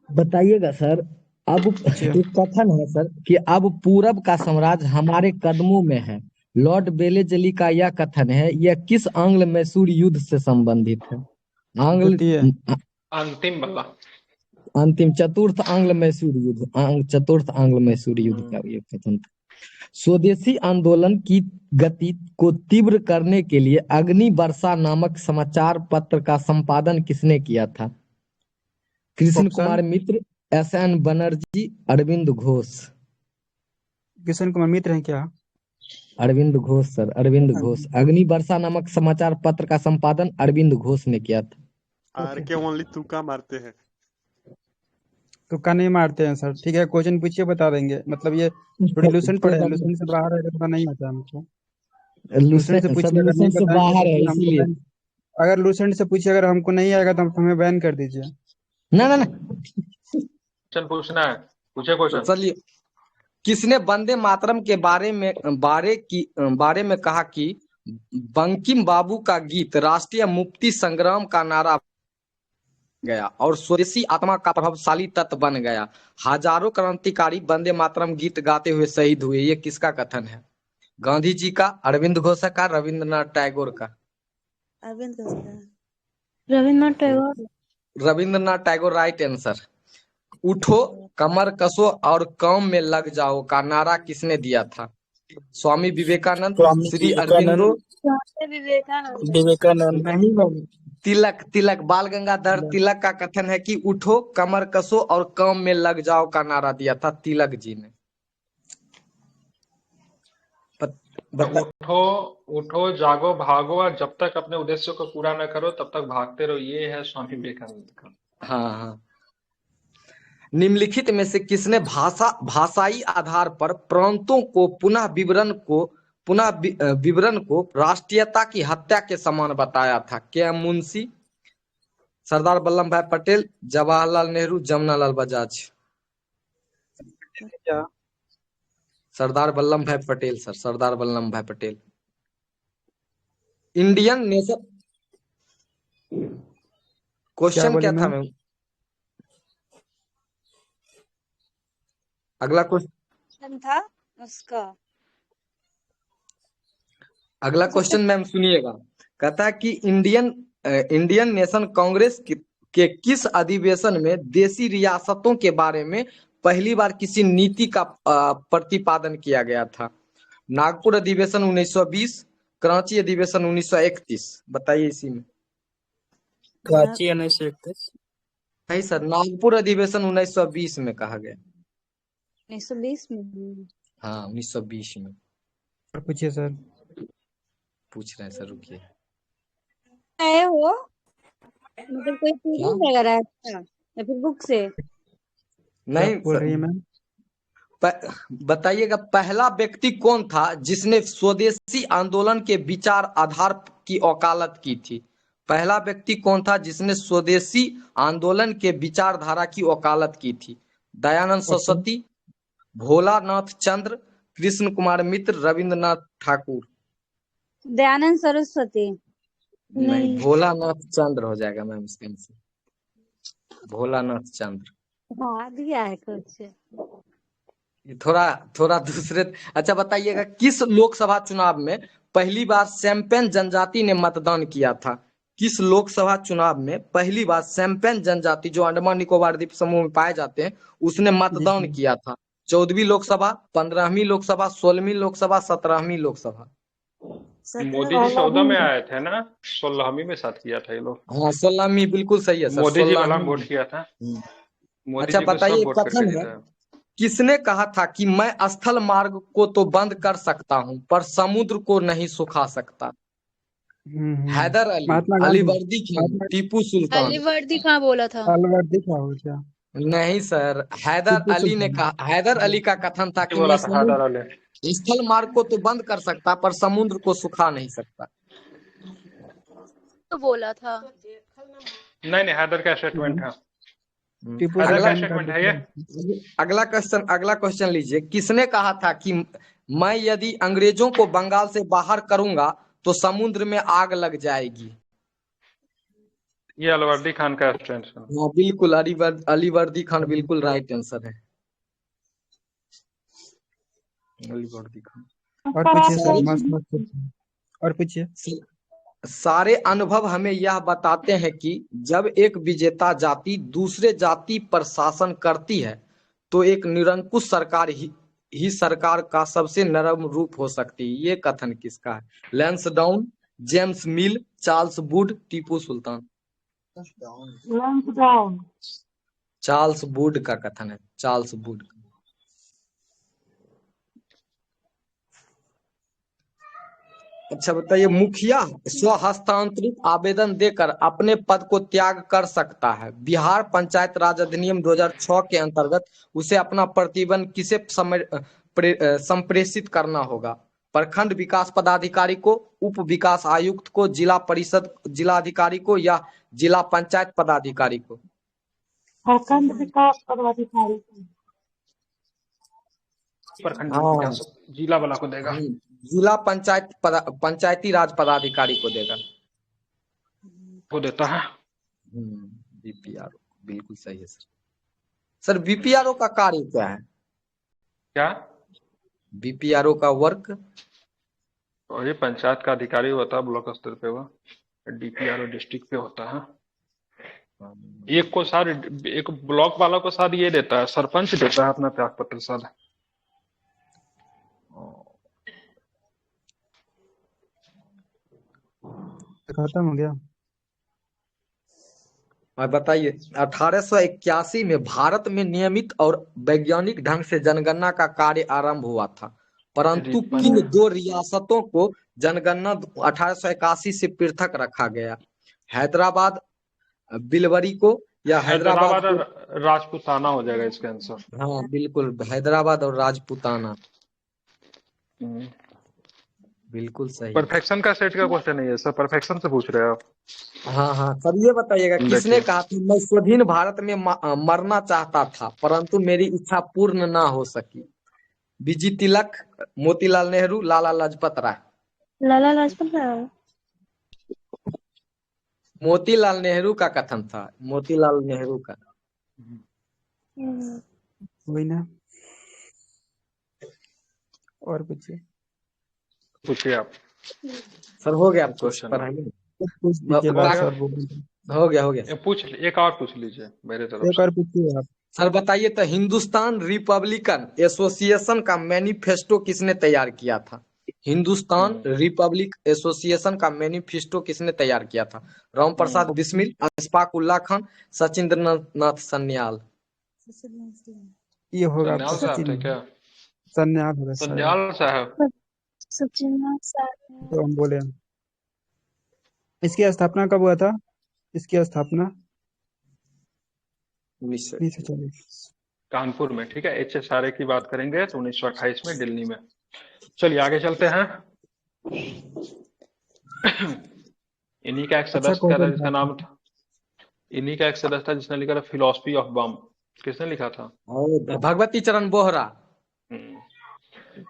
बताइएगा सर। अब एक कथन है सर कि अब पूरब का साम्राज्य हमारे कदमों में है। लॉर्ड बेलेजली का यह कथन है, यह किस आंग्ल मैसूर युद्ध से संबंधित है? अंतिम वाला, अंतिम चतुर्थ आंग्ल मैसूर युद्ध, चतुर्थ आंग्ल मैसूर युद्ध का ये कथन था। स्वदेशी आंदोलन की गति को तीव्र करने के लिए अग्नि वर्षा नामक समाचार पत्र का संपादन किसने किया था? कृष्ण कुमार मित्र, एस.एन. बनर्जी, अरविंद घोष। कृष्ण कुमार मित्र हैं क्या? अरविंद घोष सर, अरविंद घोष। अग्नि वर्षा नामक समाचार पत्र का संपादन अरविंद घोष ने किया था। आर के ओनली तुक्का मारते हैं। तुक्का नहीं मारते हैं सर, ठीक है। क्वेश्चन पूछिए, बता देंगे। मतलब ये थोड़ी लूसेंट पड़े हैं, लूसेंट से बाहर है तो पता नहीं आता हमको। लूसेंट से पूछिए, अगर नहीं से बाहर है इसीलिए। अगर लूसेंट से पूछिए, अगर हमको नहीं आएगा तो हमें बैन कर दीजिए। ना क्वेश्चन पूछना है, पूछे क्वेश्चन। चलिए, किसने वंदे मातरम के बारे में कहा कि बंकिम बाबू का गीत राष्ट्रीय मुक्ति संग्राम का नारा गया और स्वदेशी आत्मा का प्रभावशाली तत्व बन गया? हजारों क्रांतिकारी वंदे मातरम गीत गाते हुए शहीद हुए, ये किसका कथन है? गांधी जी का, अरविंद घोष का, रविंद्रनाथ टैगोर का? रविंद्रनाथ टैगोर। Rabindranath Tagore right answer. उठो, कमर कसो और काम में लग जाओ का नारा किसने दिया था? स्वामी विवेकानंद, स्वामी श्री विवेकानंद, अरबिंदो, स्वामी विवेकानंद। विवेकानंद, नहीं नहीं, तिलक बाल गंगाधर तिलक। तिलक का कथन है कि उठो, कमर कसो और काम में लग जाओ का नारा दिया था तिलक जी ने। बता उठो उठो जागो भागो, और जब तक अपने उद्देश्य को पूरा न करो तब तक भागते रहो, ये है स्वामी विवेकानंद का। हाँ। निम्नलिखित में से किसने भाषाई आधार पर प्रांतों को विवरण को राष्ट्रीयता की हत्या के समान बताया था? के.एम. मुंशी, सरदार वल्लभ भाई पटेल, जवाहरलाल नेहरू, जमनालाल बजाज। क्या? सरदार वल्लभ भाई पटेल सर, सरदार वल्लभ भाई पटेल। इंडियन नेशन, क्या क्वेश्चन बोले क्या था मैम? मैम? अगला क्वेश्चन था उसका। अगला क्वेश्चन मैम सुनिएगा। कहता है कि इंडियन नेशन कांग्रेस के किस अधिवेशन में देशी रियासतों के बारे में पहली बार किसी नीति का प्रतिपादन किया गया था? नागपुर अधिवेशन 1920, कराची अधिवेशन 1931। बताइए इसी में। कराची 1931। सही सर, नागपुर अधिवेशन 1920 में कहा गया। 1920 में। हाँ 1920 में। और पूछिए सर। पूछ रहे हैं सर, रुकिए। आए हो मतलब कोई पीडीएफ वगैरह है क्या? या फिर बुक से? क्या नहीं बोल सर, रही है मैम? बताइएगा पहला व्यक्ति कौन था जिसने स्वदेशी आंदोलन के विचार आधार की वकालत की थी? पहला व्यक्ति कौन था जिसने स्वदेशी आंदोलन के विचारधारा की वकालत की थी? दयानंद सरस्वती, भोलानाथ चंद्र, कृष्ण कुमार मित्र, रविंद्रनाथ ठाकुर। दयानंद सरस्वती। नहीं, भोलानाथ चंद्र हो जाएगा मैम इसका आंसर। भोलानाथ चंद्र। हाँ दिया है कुछ। ये थोड़ा दूसरे। अच्छा बताइएगा, किस लोकसभा चुनाव में पहली बार शैम्पेन जनजाति ने मतदान किया था? किस लोकसभा चुनाव में पहली बार शैम्पेन जनजाति, जो अंडमान निकोबार द्वीप समूह में पाए जाते हैं, उसने मतदान किया था? 14वीं लोकसभा, 15वीं लोकसभा, 16वीं लोकसभा, 17वीं लोकसभा। मोदी जी 14 में आए थे ना, 16वीं में साथ किया था ये लोग। हाँ 16वीं बिल्कुल सही है सर, मोदी जी वाला 16वीं। वोट किया था। मोदी अच्छा जी को सब बताइए, वोट करके कथन है, जीता है। किसने कहा था कि मैं स्थल मार्ग को तो बंद कर सकता हूं पर समुद्र को नहीं सुखा सकता? हैदर अली, महात्मा अली गांधी। वर्दी खान, टीपू सुल्तान। अलीवर्दी कहाँ बोला था? अलवर्दी क्या हो क्या? नहीं सर, हैदर टीपू अली ने सुल्तान। कहा। हैदर अली का कथन था कि बोला मैं था हैदर अली। स्थल मार्ग को तो बंद कर सकता पर समुद्र को सुखा नहीं सकता। तो बोला था। नहीं, हैदर का स्टेटमेंट है। टीपू हैदर का सुल्तान का स्टेटमेंट है ये। अगला क्वेश्चन लीजिए। किसने कहा था कि मैं यदि अंग्रेजों को बंगाल से बाहर करूंगा तो समुद्र में आग लग जाएगी? ये अलवर्दी खान का स्टेटमेंट है। हाँ बिल्कुल, अलीवर्दी खान बिल्कुल राइट आंसर है। अलीवर्दी खान। और पूछिए सर, मस्त मस्त पूछिए। और पूछिए। सारे अनुभव हमें यह बताते हैं कि जब एक विजेता जाति दूसरे जाति पर शासन करती है तो एक निरंकुश सरकार ही सरकार का सबसे नरम रूप हो सकती है। ये कथन किसका है? Lansdowne, James Mill, Charles Wood, Tipu Sultan. Charles Wood का कथन है, चार्ल्स वुड। अच्छा बताइए, मुखिया स्वहस्तांतरित आवेदन देकर अपने पद को त्याग कर सकता है? बिहार पंचायत राज अधिनियम 2006 के अंतर्गत उसे अपना प्रतिबंध किसे संप्रेषित करना होगा? प्रखंड विकास पदाधिकारी को, उप विकास आयुक्त को, जिला परिषद जिलाधिकारी को, या जिला पंचायत पदाधिकारी को? प्रखंड विकास पदाधिकारी। प्रखंड हाँ। विकास जिला वाला को देगा। जिला पंचायती राज पदाधिकारी को देगा। वो देता है। बीपीआरओ बिल्कुल सही है सर। सर बीपीआरओ का कार्य क्या है? क्या? बीपीआरओ का वर्क? और ये पंचायत का अधिकारी होता है, ब्लॉक स्तर पे। वो डीपीआरओ डिस्ट्रिक्ट पे होता है। एक को सार एक ब्लॉक वाला को साथ ये देता है, सरपंच देता है अपना त्याग पत्र साथ। खत्म हो गया। और बताइए 1881 में भारत में नियमित और वैज्ञानिक ढंग से जनगणना का कार्य आरंभ हुआ था, परंतु किन दो रियासतों को जनगणना 1881 से पृथक रखा गया? हैदराबाद बिलवरी को या हैदराबाद हैदराबाद को? और राजपूताना हो जाएगा इसका आंसर। हाँ बिल्कुल, हैदराबाद और राजपूताना, बिल्कुल सही। परफेक्शन का सेट का क्वेश्चन नहीं है सर, परफेक्शन से पूछ रहे हो आप। हाँ हाँ सर, ये बताइएगा किसने देखिए कहा था मैं स्वधीन भारत में मरना चाहता था परंतु मेरी इच्छा पूर्ण ना हो सकी? बीजी तिलक, मोतीलाल नेहरू, लाला लाजपत राय। लाला लाजपत राय। मोतीलाल नेहरू का कथन था, मोतीलाल नेहरू का। वही ना। और पूछिए। पूछिए आप सर हो गया क्वेश्चन। पढ़ाई? पूछ दीजिए हो लास्ट गया? सर बोल। हो गया हो गया। एक और पूछ लीजिए मेरे तरफ एक से। और पूछिए आप। सर बताइए तो हिंदुस्तान रिपब्लिकन एसोसिएशन का मैनिफेस्टो किसने तैयार किया था? हिंदुस्तान रिपब्लिक एसोसिएशन का मैनिफेस्टो किसने तैयार किया था? राम प्रसाद बिस्मिल, अशफाक उल्लाह खान, सचिंद्र नाथ सन्याल। ये होगा आपका सन्याल साहब थे क्या? सन्याल होगा शायद। सन्याल साहब। सचिन तो हम बोले इसकी स्थापना कब हुआ था? इसकी स्थापना 1940। कानपुर में, ठीक है। HSRA की बात करेंगे तो 1928 में दिल्ली में। चलिए आगे चलते हैं। इन्हीं का एक अच्छा सदस्य क्वेश्चन जिसका था। नाम था, इन्हीं का एक सदस्य था जिसने लिखा था फिलोसफी ऑफ बम। किसने लिखा था? भगवती चरण बोहरा।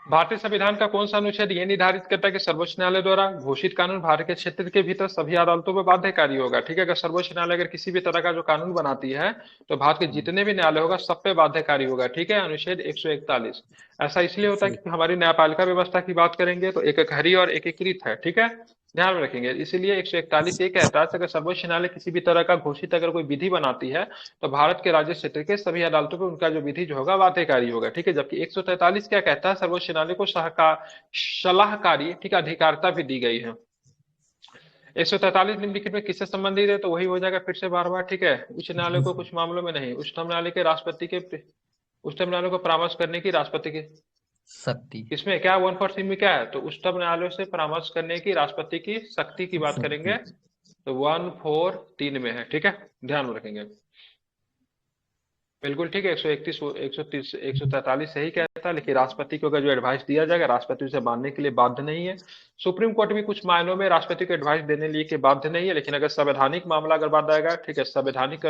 भारतीय संविधान का कौन सा अनुच्छेद ये निर्धारित करता है कि सर्वोच्च न्यायालय द्वारा घोषित कानून भारत के क्षेत्र के भीतर सभी अदालतों में बाध्यकारी होगा? ठीक है, अगर सर्वोच्च न्यायालय अगर किसी भी तरह का जो कानून बनाती है तो भारत के जितने भी न्यायालय होगा सब पे बाध्यकारी होगा। ठीक है, अनुच्छेद 141। ऐसा इसलिए होता है कि हमारी न्यायपालिका व्यवस्था की बात करेंगे तो एक हरी और एकीकृत है। ठीक है, ध्यान में रखेंगे। इसीलिए 141 ये कहता है अगर सर्वोच्च न्यायालय किसी भी तरह का घोषित अगर कोई विधि बनाती है तो भारत के राज्य क्षेत्र के सभी अदालतों पे उनका जो विधि जो होगा बाध्यकारी होगा। ठीक है, जबकि 143 क्या कहता है? सर्वोच्च न्यायालय को सलाहकारी, ठीक है, अधिकारिता भी दी गई है। 143 निम्नलिखित में किससे संबंधित है? तो वही हो जाएगा फिर से बार बार। ठीक है, उच्च न्यायालय को कुछ मामलों में नहीं, उच्चतम न्यायालय के राष्ट्रपति के, उच्चतम न्यायालय को परामर्श करने की राष्ट्रपति की शक्ति। इसमें क्या 143 में क्या है? तो उच्चतम न्यायालय से परामर्श करने की राष्ट्रपति की शक्ति की बात करेंगे तो 143 में है। ठीक है, ध्यान में रखेंगे। बिल्कुल ठीक है, 131 130 143 सही कहता है, लेकिन राष्ट्रपति को अगर जो एडवाइस दिया जाएगा राष्ट्रपति उसे मानने के लिए बाध्य नहीं है। सुप्रीम कोर्ट भी कुछ मायनों में राष्ट्रपति को एडवाइस देने लिए के बाध्य नहीं है, लेकिन अगर संवैधानिक मामला अगर बात आएगा, ठीक है, संवैधानिक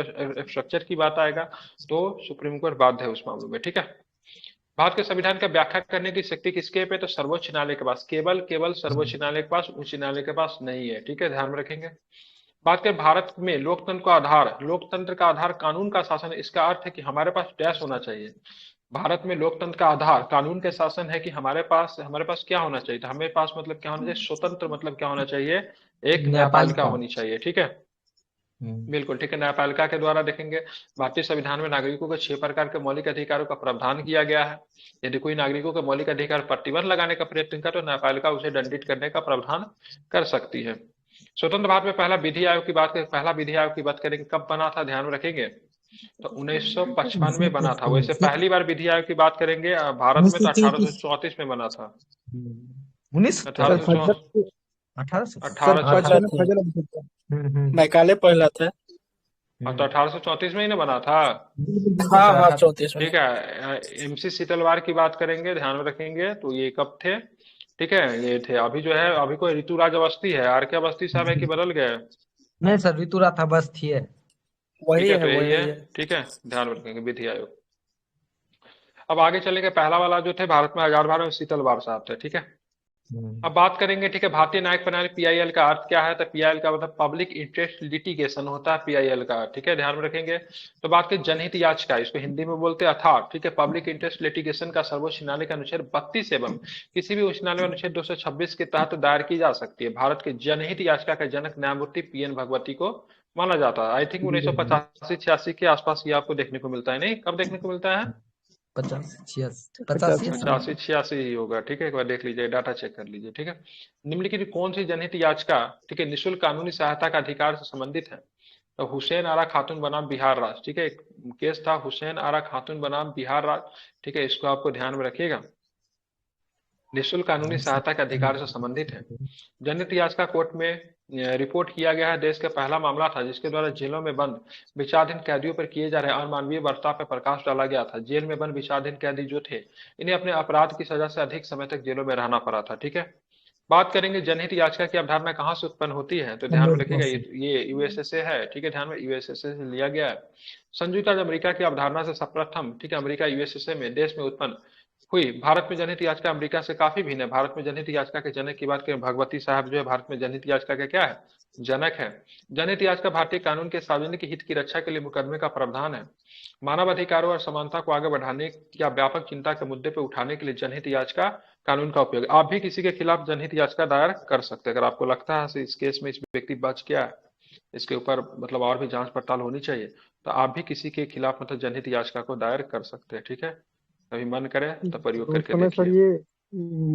स्ट्रक्चर की बात आएगा तो सुप्रीम कोर्ट बाध्य है उस मामले में। ठीक है, भारत के संविधान का व्याख्या करने की शक्ति किसके पे? तो सर्वोच्च न्यायालय के पास, केवल सर्वोच्च न्यायालय के पास, उच्च न्यायालय के पास नहीं है। ठीक है, ध्यान में रखेंगे। बात करें भारत में लोकतंत्र का आधार, लोकतंत्र का आधार कानून का शासन है। इसका अर्थ है कि हमारे पास डैश होना चाहिए। भारत में लोकतंत्र का आधार कानून के शासन है कि हमारे पास क्या होना चाहिए? तो हमारे पास मतलब क्या होना चाहिए? स्वतंत्र मतलब क्या होना चाहिए? एक न्यायपालिका होनी चाहिए। ठीक है, बिल्कुल ठीक है। न्यायपालिका के द्वारा देखेंगे भारतीय संविधान में नागरिकों को 6 प्रकार के मौलिक अधिकारों का प्रावधान किया गया है। यदि कोई नागरिकों के मौलिक अधिकार प्रतिबंध लगाने का प्रयत्न करे तो न्यायपालिका उसे दंडित करने का प्रावधान कर सकती है। स्वतंत्र भारत में पहला विधि आयोग की बात करें, पहला विधि आयोग की बात करेंगे कब बना था? ध्यान में रखेंगे तो 1955 में बना था। वैसे पहली बार विधि आयोग की बात करेंगे भारत में तो 1834 में बना था। 1834 मैकाले पहला था। तो 1834 में ही ना बना था। हाँ 34 में। ठीक है, MC सीतलवार की बात करेंगे, ध्यान में रखेंगे तो ये कब थे? ठीक है, ये थे। अभी जो है अभी कोई ऋतुराज अवस्थी है, RK अवस्थी साहब है कि बदल गए? नहीं सर, ऋतुराज अवस्थी है। वही ठीक है, है तो यही वही है। है। ठीक है, ध्यान में रखेंगे विधि आयोग। अब आगे चलेंगे। पहला वाला जो थे भारत में आजाद भारत में सीतलवार साहब थे। ठीक है, अब बात करेंगे, ठीक है, भारतीय न्यायिक प्रणाली PIL का अर्थ क्या है? तो PIL का मतलब पब्लिक इंटरेस्ट लिटिगेशन होता है PIL का। ठीक है, ध्यान में रखेंगे। तो बात करें जनहित याचिका, इसको हिंदी में बोलते हैं अथार्ट। ठीक है, पब्लिक इंटरेस्ट लिटिगेशन का सर्वोच्च न्यायालय का अनुच्छेद 32 एवं किसी भी उच्च न्यायालय में अनुच्छेद 226 के तहत दायर की जा सकती है। भारत के जनहित याचिका के जनक न्यायमूर्ति PN भगवती को माना जाता है। आई थिंक 1985-86 के आसपास ये आपको देखने को मिलता है। नहीं, कब देखने को मिलता है? 50 86 85 85 86 ही होगा। ठीक है, एक बार देख लीजिए, डाटा चेक कर लीजिए। ठीक है, निम्नलिखित कौन सी जनहित याचिका, ठीक है, निःशुल्क कानूनी सहायता का अधिकार से संबंधित है? तो हुसैन आरा खातून बनाम बिहार राज्य। ठीक है, एक केस था हुसैन आरा खातून बनाम बिहार राज्य। ठीक है, इसको आपको ध्यान में रखिएगा, निःशुल्क कानूनी सहायता के अधिकार से संबंधित है। जनहित याचिका कोर्ट में रिपोर्ट किया गया है, देश का पहला मामला था जिसके द्वारा जेलों में बंद विचाराधीन कैदियों पर किए जा रहे अमानवीय बर्ताव पर प्रकाश डाला गया था। जेल में बंद विचाराधीन कैदी जो थे, इन्हें अपने अपराध की सजा से अधिक समय तक जेलों में रहना पड़ा था। ठीक है, बात करेंगे जनहित याचिका की अवधारणा कहाँ से उत्पन्न होती है, तो ध्यान में रखिएगा, ये यूएसए से है। ठीक है, ध्यान में, यूएसए से लिया गया है। संयुक्त राज्य अमेरिका की अवधारणा से सर्वप्रथम, ठीक है, अमेरिका यूएसए में देश में उत्पन्न हुई। भारत में जनहित याचिका अमेरिका से काफी भिन्न है। भारत में जनहित याचिका के जनक की बात करें, भगवती साहब जो है भारत में जनहित याचिका के क्या है, जनक है। जनहित याचिका भारतीय कानून के सार्वजनिक हित की रक्षा के लिए मुकदमे का प्रावधान है। मानव अधिकारों और समानता को आगे बढ़ाने या व्यापक चिंता के मुद्दे पर उठाने के लिए जनहित याचिका कानून का उपयोग। आप भी किसी के खिलाफ जनहित याचिका दायर कर सकते हैं अगर आपको लगता है इस केस में इस व्यक्ति बच गया है, इसके ऊपर मतलब और भी जांच पड़ताल होनी चाहिए, तो आप भी किसी के खिलाफ मतलब जनहित याचिका को दायर कर सकते हैं। ठीक है, अभी मन करे तो प्रयोग उस करके समय सर देखिए। ये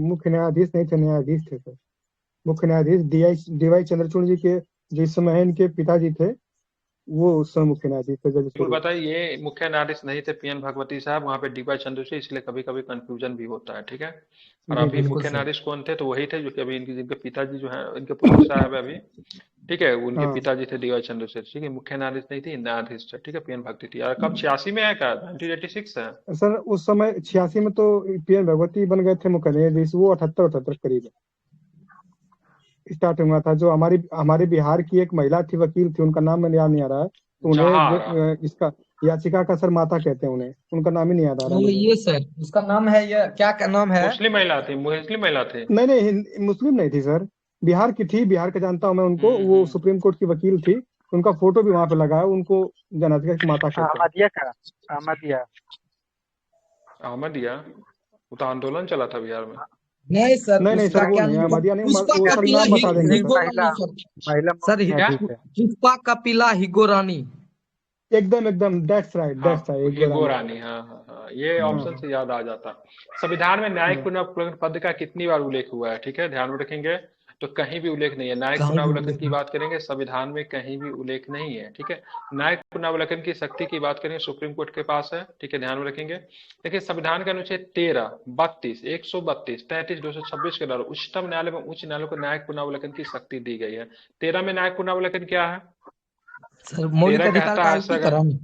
मुख्य न्यायाधीश नहीं थे, न्यायाधीश थे सर। मुख्य न्यायाधीश डीवाई चंद्रचूड़ जी के जिस समय इनके पिताजी थे, वो उस समय मुख्य न्यायाधीश थे। जज बिल्कुल बताइए, ये मुख्य न्यायाधीश नहीं थे पीएन भगवती साहब, वहां पे डीवाई चंद्रचूड़, इसलिए कभी कभी कंफ्यूजन भी होता है। ठीक है, और जी अभी बिल्कुल मुख्य सर। न्यायाधीश कौन थे, तो वही थे जो कि अभी इनके जिनके पिताजी जो हैं, इनके पुत्र साहब है अभी। ठीक है, उनके हाँ पिताजी थे डीवाई चंद्रचूड़। ठीक है, मुख्य न्यायाधीश नहीं थी, न्यायाधीश थे। ठीक है, पीएन भगवती थी। और कब 86 में है क्या, 1986 है? सर, उस समय 86 में तो पीएन भगवती बन गए थे मुख्य न्यायाधीश। वो 78 करीब स्टार्ट हुआ था। जो हमारी हमारे बिहार की एक महिला थी, वकील थी, उनका नाम मैंने याद नहीं आ रहा है, तो उन्हें इसका याचिका का सर माता कहते हैं उन्हें, उनका नाम ही नहीं याद आ रहा मुझे। ये सर उसका नाम है, ये क्या नाम है? मुस्लिम महिला थी, मुस्लिम महिला थी। नहीं नहीं, मुस्लिम नहीं थी सर, बिहार की थी। बिहार का जानता हूँ मैं उनको, वो सुप्रीम कोर्ट की वकील थी। उनका फोटो भी वहां पे लगा है। उनको जनहत्या की माता कहते हैं। अहमदिया का, अहमदिया। अहमदिया, वो तो आंदोलन चला था बिहार में। नहीं सर, नहीं नहीं उसका सर, वो क्या नहीं, नाम है? अहमदिया नहीं। पुष्पा वो सर कपिला नाम बता देंगे सर। हिगोरानी सर। महिला सर न्यायाधीश है। पुष्पा कपिला हिगोरानी। एकदम एकदम, दैट्स राइट, हाँ, दैट्स राइट, हिगोरानी। हाँ हाँ हाँ, ये ऑप्शन से याद आ जाता। संविधान में न्यायिक पुनर्विलोकन पद का कितनी बार उल्लेख हुआ है? ठीक है, ध्यान में रखेंगे, तो कहीं भी उल्लेख नहीं है। न्यायिक कहीं भी पुनर्विलोकन उल्लेख की बात करेंगे, संविधान में कहीं भी उल्लेख नहीं है। ठीक है, न्यायिक पुनर्विलोकन की शक्ति की बात करेंगे, सुप्रीम कोर्ट के पास है। ठीक है, ध्यान में रखेंगे। देखिए, संविधान के अनुच्छेद 13, 32, 132, 33, 226 के द्वारा उच्चतम न्यायालय में उच्च न्यायालय को न्यायिक पुनर्विलोकन की शक्ति दी गई है। 13 में न्यायिक पुनर्विलोकन क्या है? सर मौलिक 13 अधिकार कहता का है अल्पीकरण।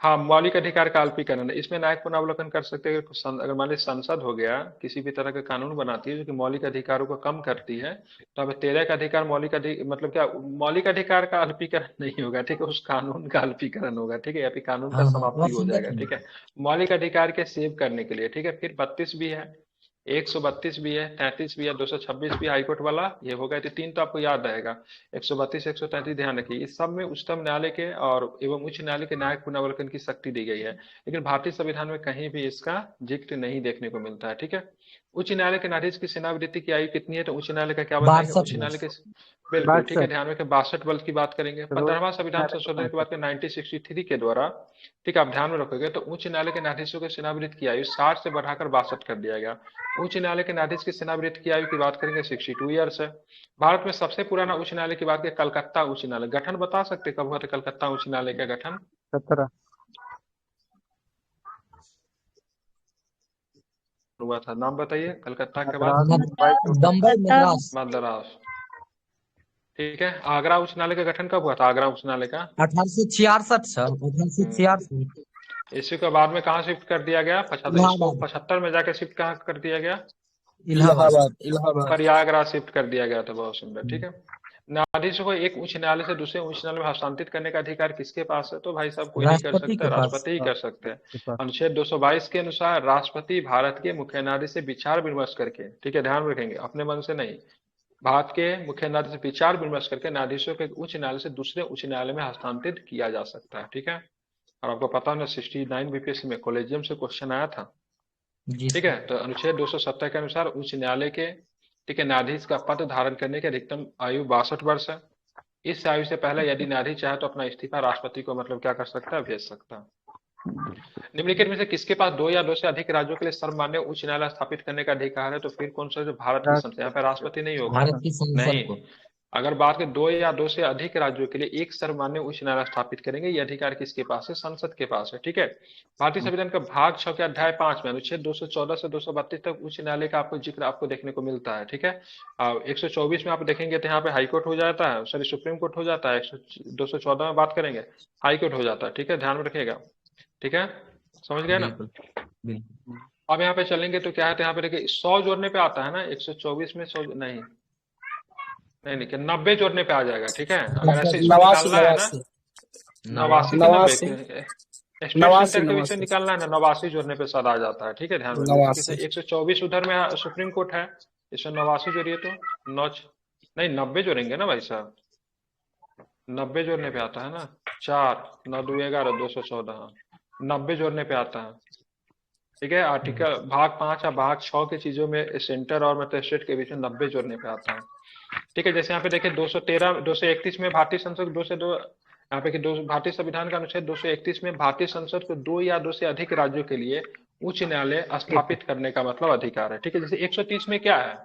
हाँ, मौलिक अधिकार का अल्पीकरण है। इसमें न्यायिक पुनर्विलोकन कर सकते हैं अगर मान लीजिए संसद हो गया, किसी भी तरह का कानून बनाती है जो कि मौलिक अधिकारों को कम करती है, तो अब 13 का अधिकार मौलिक मतलब क्या, मौलिक अधिकार का अल्पीकरण नहीं होगा। ठीक है, उस कानून का अल्पीकरण होगा। ठीक है, या फिर कानून का हाँ समाप्ति बात हो समझ जाएगा। ठीक है, मौलिक अधिकार के सेव करने के लिए। ठीक है, फिर 32 भी है, 132 भी है, 33 भी है, 226 भी हाईकोर्ट वाला, ये हो गया। तो 3 तो आपको याद रहेगा, 132, 133 ध्यान रखिए। इस सब में उच्चतम न्यायालय के और एवं उच्च न्यायालय के न्यायिक पुनर्विलोकन की शक्ति दी गई है, लेकिन भारतीय संविधान में कहीं भी इसका जिक्र नहीं देखने को मिलता है। ठीक है, उच्च न्यायालय के न्यायाधीश की सेवानिवृत्ति की आयु कितनी है, तो उच्च न्यायालय का क्या बताएंगे, 62 उच्च न्यायालय के वर्ष। बिल्कुल। ठीक है, ध्यान रखें, 62 वर्ष की बात करेंगे। 15वां संविधान संशोधन के बाद के 1963 के द्वारा, ठीक है, आप ध्यान में रखोगे, तो उच्च न्यायालय के न्यायाधीशों की सेवानिवृत्ति की आयु 60 से बढ़ाकर 62 कर दिया गया। उच्च न्यायालय के न्यायाधीश की सेवानिवृत्ति की आयु की बात करेंगे 62 ईयर्स है। भारत में सबसे पुराना उच्च न्यायालय की बात करें, कलकत्ता उच्च न्यायालय। गठन बता सकते कब हुआ था कलकत्ता उच्च न्यायालय का गठन? 17 हुआ था, नाम बताइए कलकत्ता के मद्रास, बाद। मुंबई, बम्बई मद्रास। मद्रास। ठीक है, आगरा उच्च न्यायालय का गठन कब हुआ था, आगरा उच्च न्यायालय का? 1866 सर, 1866। इसी को बाद में कहाँ शिफ्ट कर दिया गया, 75, इसको 75 में जाकर शिफ्ट कहाँ कर दिया गया? इलाहाबाद। इलाहाबाद। प्रयागराज शिफ्ट कर दिया गया था। बहुत सुंदर। ठीक है, न्यायाधीशों को एक उच्च न्यायालय से दूसरे उच्च न्यायालय में हस्तांतरित करने का अधिकार किसके पास है, तो भाई साहब कोई नहीं कर राष्ट्रपति सकता, के पास। राष्ट्रपति ही कर सकते हैं। अनुच्छेद 222 के अनुसार राष्ट्रपति भारत के मुख्य न्यायाधीश से विचार विमर्श करके, ठीक है, ध्यान रखेंगे, अपने मन से नहीं, भारत के मुख्य न्यायाधीश से विचार विमर्श करके न्यायाधीशों के उच्च न्यायालय से दूसरे उच्च न्यायालय में हस्तांतरित किया जा सकता है। ठीक है, और आपको पता है 69 बीपीएससी में कॉलेजियम से क्वेश्चन आया था। ठीक है, तो अनुच्छेद 270 के अनुसार उच्च न्यायालय के, ठीक है, न्यायाधीश का पद धारण करने की अधिकतम आयु 62 वर्ष है। इस आयु से पहले यदि न्यायाधीश चाहे तो अपना इस्तीफा राष्ट्रपति को मतलब क्या कर सकता है, भेज सकता है। निम्नलिखित में से किसके पास दो या दो से अधिक राज्यों के लिए सर्वमान्य उच्च न्यायालय स्थापित करने का अधिकार है? तो फिर कौन सा जो भारत की संसद, यहाँ पे राष्ट्रपति नहीं होगा। भारत की संसद नहीं, को। अगर बात करें दो या दो से अधिक राज्यों के लिए एक सर्वमान्य उच्च न्यायालय स्थापित करेंगे, ये अधिकार किसके पास है? संसद के पास है। ठीक है, भारतीय संविधान का भाग 6 के अध्याय 5 में अनुच्छेद 214 से 232 तक उच्च न्यायालय का आपको जिक्र आपको देखने को मिलता है। ठीक है, 124 में आप देखेंगे तो यहाँ पे हाई कोर्ट हो जाता है, सॉरी सुप्रीम कोर्ट हो जाता है। 214 में बात करेंगे हाई कोर्ट हो जाता है। ठीक है, ध्यान में रखिएगा। ठीक है, समझ गए ना। बिल्कुल बिल्कुल। अब यहाँ पे चलेंगे तो क्या है, तो यहाँ पे देखिए 100 जोड़ने पे आता है ना, 124 में 100 नहीं नहीं नहीं, 90 जोड़ने पे आ जाएगा। ठीक है, अगर ऐसे इसको निकालना है ना, 89 नवासी स्टेट सेंटर के बीच में निकालना है ना, 89 जोड़ने पे सादा आ जाता है। ठीक है, ध्यान रखिए। 124 उधर में सुप्रीम कोर्ट है, इसमें 89 जोड़िए तो 9 नहीं 90 जोड़ेंगे ना भाई साहब, 90 जोड़ने पे आता है ना, 4 9 2 11 214, 90 जोड़ने पे आता है। ठीक है, आर्टिकल भाग 5 या भाग 6 की चीजों में सेंटर और मतलब स्टेट के बीच में 90 जोड़ने पे आता है। ठीक है, जैसे यहाँ पे देखिए 213 231 में भारतीय संसद 2 से 2, यहाँ पे कि भारतीय संविधान का अनुच्छेद 231 में भारतीय संसद को 2 या 2 से अधिक राज्यों के लिए उच्च न्यायालय स्थापित करने का मतलब अधिकार है। ठीक है, जैसे 130 में क्या है,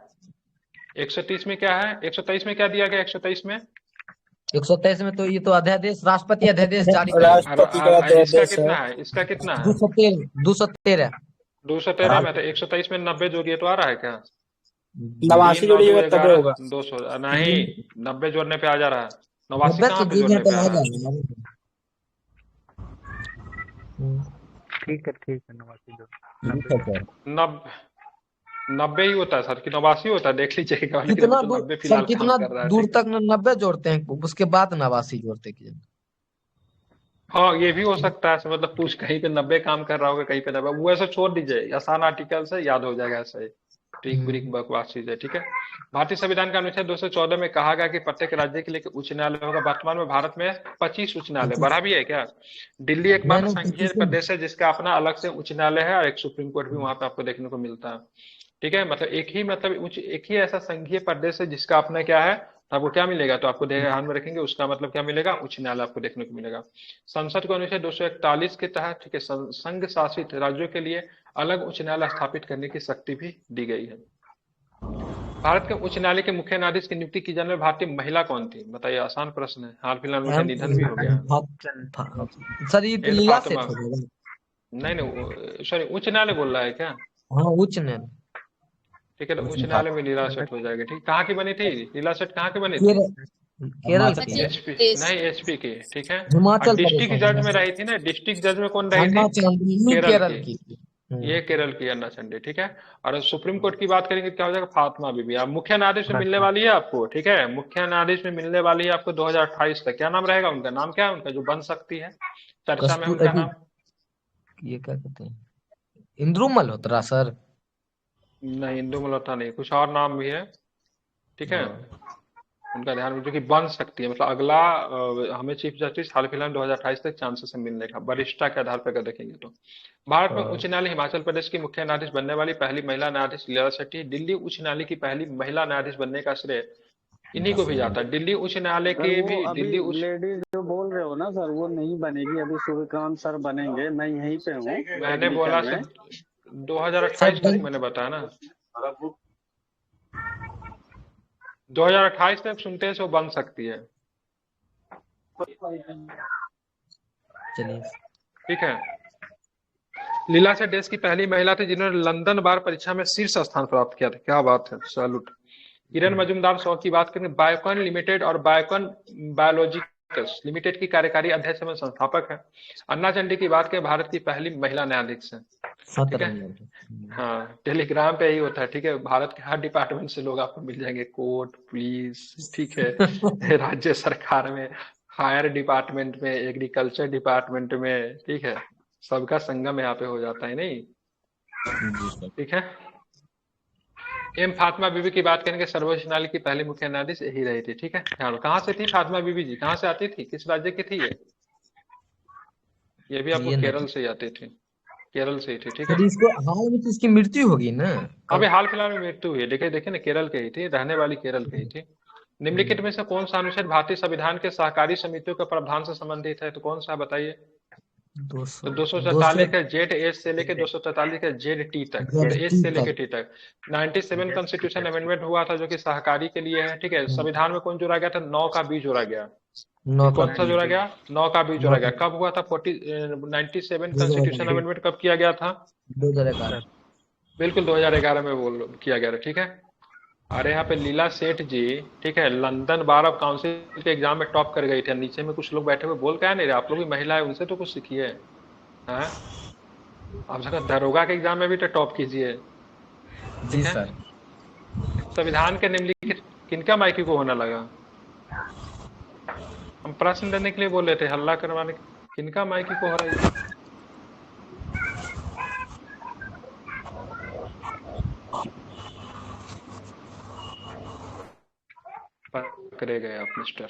130 में क्या है, 123 में क्या दिया गया, 123 में 123 में तो ये तो अध्यादेश, राष्ट्रपति अध्यादेश जारी राष्ट्रपति का इसका अध्यादेश कितना है। है, इसका कितना है, 213 213 में, तो 123 में 90 जोड़िए तो आ रहा है क्या, 89 जोड़िएगा तब होगा। 200 नहीं, 90 जोड़ने पे आ जा रहा है, 89 कहाँ पे जोड़ने पे आ रहा है। ठीक है 89 90 ही होता है सर कि 89 होता है, देख लीजिएगा। लेकिन कितना अभी तो दूर 90 सर, फिलहाल कितना काम कर रहा है। दूर ठीक तक 90 जोड़ते हैं, उसके बाद 89 जोड़ते हैं। हाँ, ये भी हो सकता है, मतलब कुछ कहीं पे 90 काम कर रहा होगा, कहीं पे 90, वो ऐसा छोड़ दीजिए, आसान आर्टिकल से याद हो जाएगा ऐसा ही, ट्रिक ब्रिक बकवास चीज है। ठीक है, भारतीय संविधान का अनुच्छेद 214 में कहा गया कि प्रत्येक राज्य के लिए उच्च न्यायालय होगा। वर्तमान में भारत में 25 उच्च न्यायालय, बढ़ा भी है क्या। दिल्ली एकमात्र संघीय प्रदेश है जिसका अपना अलग से उच्च न्यायालय है, और एक सुप्रीम कोर्ट भी वहां पे आपको देखने को मिलता है। ठीक है, मतलब एक ही ऐसा संघीय प्रदेश है जिसका अपना क्या है, आपको क्या मिलेगा, तो आपको ध्यान में रखेंगे उसका मतलब क्या मिलेगा, उच्च न्यायालय आपको देखने को मिलेगा। संसद को अनुच्छेद 241 के तहत, ठीक है, संघ शासित राज्यों के लिए अलग उच्च न्यायालय स्थापित करने की शक्ति भी दी गई है। भारत के उच्च न्यायालय के मुख्य न्यायाधीश की नियुक्ति की जाने वाली भारतीय महिला कौन थी, बताइए, आसान प्रश्न है, हाल फिलहाल उनका निधन भी हो गया। सर ये लीला से नहीं नहीं, सॉरी, उच्च न्यायालय बोल रहा है क्या। हाँ, उच्च न्यायालय। ठीक है, तो उच्च न्यायालय में लीला सेठ हो जाएगा। ठीक, कहाँ की बनी थी लीला सेठ, कहाँ की बनी थी, केरल की। एचपी नहीं, एचपी की। ठीक है, हिमाचल डिस्ट्रिक्ट जज में रही थी ना, डिस्ट्रिक्ट जज में कौन रही थी, केरल की, ये केरल की अन्ना चंडी। ठीक है, और सुप्रीम कोर्ट की बात करेंगे क्या हो जाएगा, फातिमा बीबी। अब मुख्य न्यायाधीश में मिलने वाली है आपको। ठीक है, मुख्य न्यायाधीश में मिलने वाली है आपको 2028 तक। क्या नाम रहेगा उनका, नाम क्या है उनका जो बन सकती है चर्चा में, उनका नाम, ये क्या कहते हैं, इंद्रू मल्होत्रा सर। नहीं, इंदु मल्होत्रा नहीं, कुछ और नाम भी है। ठीक है, उनका ध्यान में, जो कि बन सकती है, मतलब अगला हमें चीफ जस्टिस हाल फिलहाल 2028 तक चांसेस है मिलने का, वरिष्ठता के आधार पर अगर देखेंगे तो। भारत में उच्च न्यायालय हिमाचल प्रदेश की मुख्य न्यायाधीश बनने वाली पहली महिला न्यायाधीश लीला शेट्टी। दिल्ली उच्च न्यायालय की पहली महिला न्यायाधीश बनने का श्रेय इन्हीं को भी जाता है। दिल्ली उच्च न्यायालय के भी, दिल्ली उच्च लेडीज जो बोल रहे हो ना सर, वो नहीं बनेगी, अभी सूर्यकांत सर बनेंगे, मैं यहीं पे हूँ। मैंने बोला सर 2028 तक, मैंने बताया ना 2028 तक सुनते हैं वो बन सकती है। चलिए, ठीक है, लीला से देश की पहली महिला थी जिन्होंने लंदन बार परीक्षा में शीर्ष स्थान प्राप्त किया था। क्या बात है, सैल्यूट। किरण मजूमदार 100 की बात करें, बायोकॉन लिमिटेड और बायोकॉन बायोलॉजिकल्स लिमिटेड की कार्यकारी अध्यक्ष एवं संस्थापक है। अन्ना चंडी की बात करें, भारत की पहली महिला न्यायाधीश है। ठीक है, हाँ, टेलीग्राम पे ही होता है। ठीक है, भारत के हर डिपार्टमेंट से लोग आपको मिल जाएंगे, कोर्ट, पुलिस, ठीक है, राज्य सरकार में, फायर डिपार्टमेंट में, एग्रीकल्चर डिपार्टमेंट में, ठीक है, सबका संगम यहाँ पे हो जाता है। नहीं, ठीक है, एम फातिमा बीबी की बात करेंगे, सर्वोच्च न्यायालय की पहली मुख्य न्यायाधीश यही रही थी। ठीक है, कहाँ से थी फातिमा बीबी जी, कहाँ से आती थी, किस राज्य की थी ये भी आपको केरल से आती थी, केरल से ही थी। ठीक है, इसको हाल में तो इसकी मृत्यु होगी ना, अभी हाल फिलहाल में मृत्यु हुई है। देखिए देखिए ना, केरल की ही थी, रहने वाली केरल की ही थी। निम्नलिखित में से कौन सा अनुच्छेद भारतीय संविधान के सहकारी समितियों के प्रावधान से संबंधित है, तो कौन सा बताइए। 200 तो 244 का जेड एस से लेके 243 का जेड टी तक, मतलब एस से लेके टी तक 97 कॉन्स्टिट्यूशन अमेंडमेंट हुआ था जो कि सहकारी के लिए है, ठीक है। संविधान में कौन जोड़ा गया था? 9 का बी जोड़ा गया। 9 का कौन सा जोड़ा गया? 9 का बी जोड़ा 9 गया। का कब हुआ था? 97 कॉन्स्टिट्यूशन अमेंडमेंट कब किया गया था? 2011 बिल्कुल 2011 में किया गया था, ठीक है। अरे यहाँ पे लीला सेठ जी, ठीक है, लंदन बार ऑफ काउंसिल के एग्जाम में टॉप कर गई थी। नीचे में कुछ लोग बैठे हुए बोल क्या नहीं रहे? आप लोग भी महिला है, उनसे तो कुछ सीखिए। हाँ, आप जरा दरोगा के एग्जाम में भी तो टॉप कीजिए, जी ठीक है। सर। संविधान के निम्नलिखित किनका माइकी को होना लगा? हम प्रश्न देने के लिए बोल रहे थे, हल्ला करवाने किनका माइकी को हो रहा है? पकड़े गए आप मिस्टर,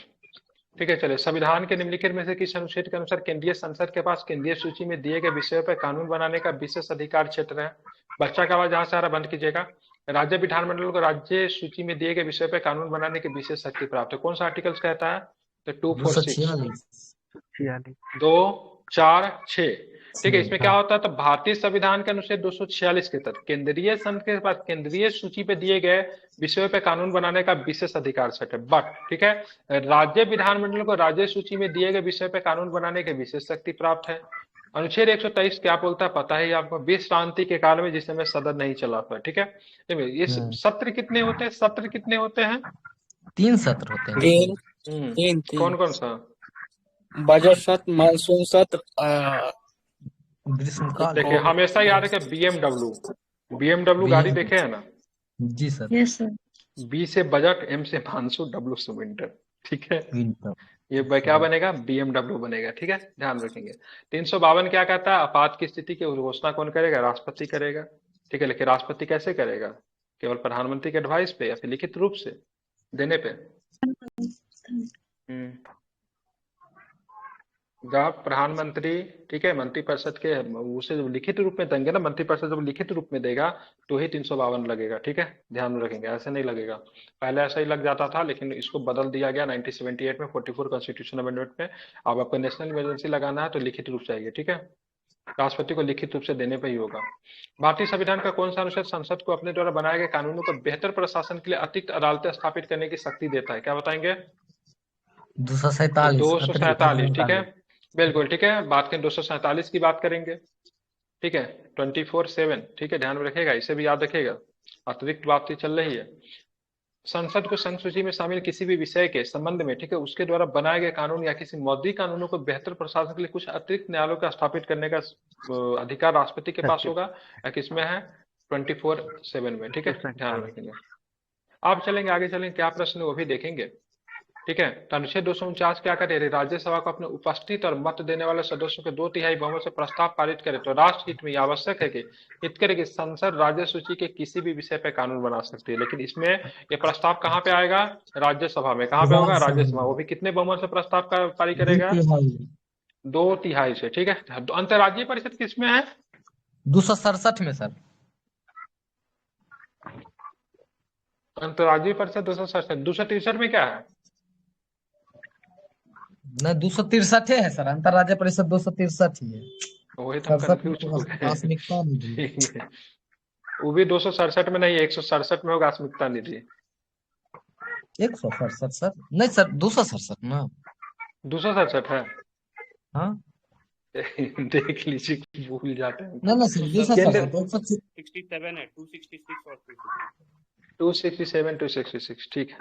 ठीक है। चलिए, संविधान के निम्नलिखित में से किस अनुच्छेद के अनुसार केंद्रीय संसद के पास केंद्रीय सूची में दिए गए विषयों पर कानून बनाने का विशेष अधिकार क्षेत्र है? बच्चा का आवाज जहां से आ रहा बंद कीजिएगा। राज्य विधानमंडल को राज्य सूची में दिए गए विषयों पर कानून बनाने की विशेष शक्ति प्राप्त है। कौन सा आर्टिकल्स कहता है? तो 246, 46 2, 4, 6, ठीक है। इसमें क्या हाँ। होता है? तो भारतीय संविधान के अनुच्छेद 246 के तहत केंद्रीय संघ के पास केंद्रीय सूची पे दिए गए विषयों पे कानून बनाने का विशेष अधिकार सेट है। बट ठीक है, राज्य विधानमंडल को राज्य सूची में दिए गए विषय पे कानून बनाने की विशेष शक्ति प्राप्त है। अनुच्छेद 123 क्या बोलता है पता है आपको? विश्रांति के काल में जिस समय सदन नहीं चला था, ठीक है। ये सत्र कितने होते हैं? सत्र कितने होते हैं? 3 सत्र होते हैं। 3 कौन कौन सा? बजट सत्र, मानसून सत्र, ग्रीष्मकाल। देखिए, हमेशा याद रखें, बीएमडब्ल्यू गाड़ी देखे है ना? जी सर। Yes sir. बी से बजट, एम से मानसून, डब्ल्यू से विंटर, ठीक है। विंटर। ये क्या बनेगा? बीएमडब्ल्यू बनेगा, ठीक है, ध्यान रखेंगे। 352 क्या कहता है? आपात की स्थिति की घोषणा कौन करेगा? राष्ट्रपति करेगा, ठीक है। लेकिन राष्ट्रपति कैसे करेगा? केवल प्रधानमंत्री के एडवाइस पे या फिर लिखित रूप से देने पे? जब प्रधानमंत्री, ठीक है, मंत्रिपरिषद के उसे जब लिखित रूप में देंगे ना, मंत्रिपरिषद जब लिखित रूप में देगा तो ही 352 लगेगा, ठीक है, ध्यान रखेंगे। ऐसे नहीं लगेगा, पहले ऐसा ही लग जाता था, लेकिन इसको बदल दिया गया 1978 में 44 कॉन्स्टिट्यूशन अमेंडमेंट में। अब आपको नेशनल इमरजेंसी लगाना है तो लिखित रूप चाहिए, ठीक है, राष्ट्रपति को लिखित रूप से देने पर ही होगा। भारतीय संविधान का कौन सा अनुच्छेद संसद को अपने द्वारा बनाए गए कानूनों को बेहतर प्रशासन के लिए अतिरिक्त अदालतें स्थापित करने की शक्ति देता है? क्या बताएंगे? 247, ठीक है, बिल्कुल ठीक है। बात करें 247 की बात करेंगे, ठीक है, 24/7, ठीक है, ध्यान में रखेगा, इसे भी याद रखेगा, अतिरिक्त बात चल रही है। संसद को संघ सूची में शामिल किसी भी विषय के संबंध में, ठीक है, उसके द्वारा बनाए गए कानून या किसी मौद्रिक कानूनों को बेहतर प्रशासन के लिए कुछ अतिरिक्त न्यायालयों का स्थापित करने का अधिकार राष्ट्रपति के पास होगा या किसमें है? 24/7 में, ठीक है, ध्यान रखेंगे। आप चलेंगे आगे, चलेंगे, क्या प्रश्न है वो भी देखेंगे, ठीक है। तो अनुच्छेद 249 क्या करे? राज्यसभा को अपने उपस्थित और मत देने वाले सदस्यों के 2/3 बहुमत से प्रस्ताव पारित करे तो राष्ट्र हित में यह आवश्यक है कि हित करे कि संसद राज्य सूची के किसी भी विषय पर कानून बना सकती है। लेकिन इसमें ये प्रस्ताव कहाँ पे आएगा? राज्यसभा में। कहाँ पे होगा? राज्यसभा। वो भी कितने बहुमत से प्रस्ताव का पारित करेगा? 2/3 से, ठीक है। अंतर्राज्यीय परिषद किसमें है? 267 में सर। अंतर्राज्यीय परिषद 267, 263 में क्या है? न 263 है सर, अंतर्राज्यीय परिषद 263 ही है। वही तो कंफ्यूज हो गए, प्राथमिकता निधि। ठीक है, वो भी 267 में नहीं है, 167 में होगा प्राथमिकता निधि। 167 सर, नहीं सर 267 ना। 267 है? हाँ देख लीजिए, भूल जाते हैं। नहीं सर 267 67 है, 266 और 267, 266, ठीक है।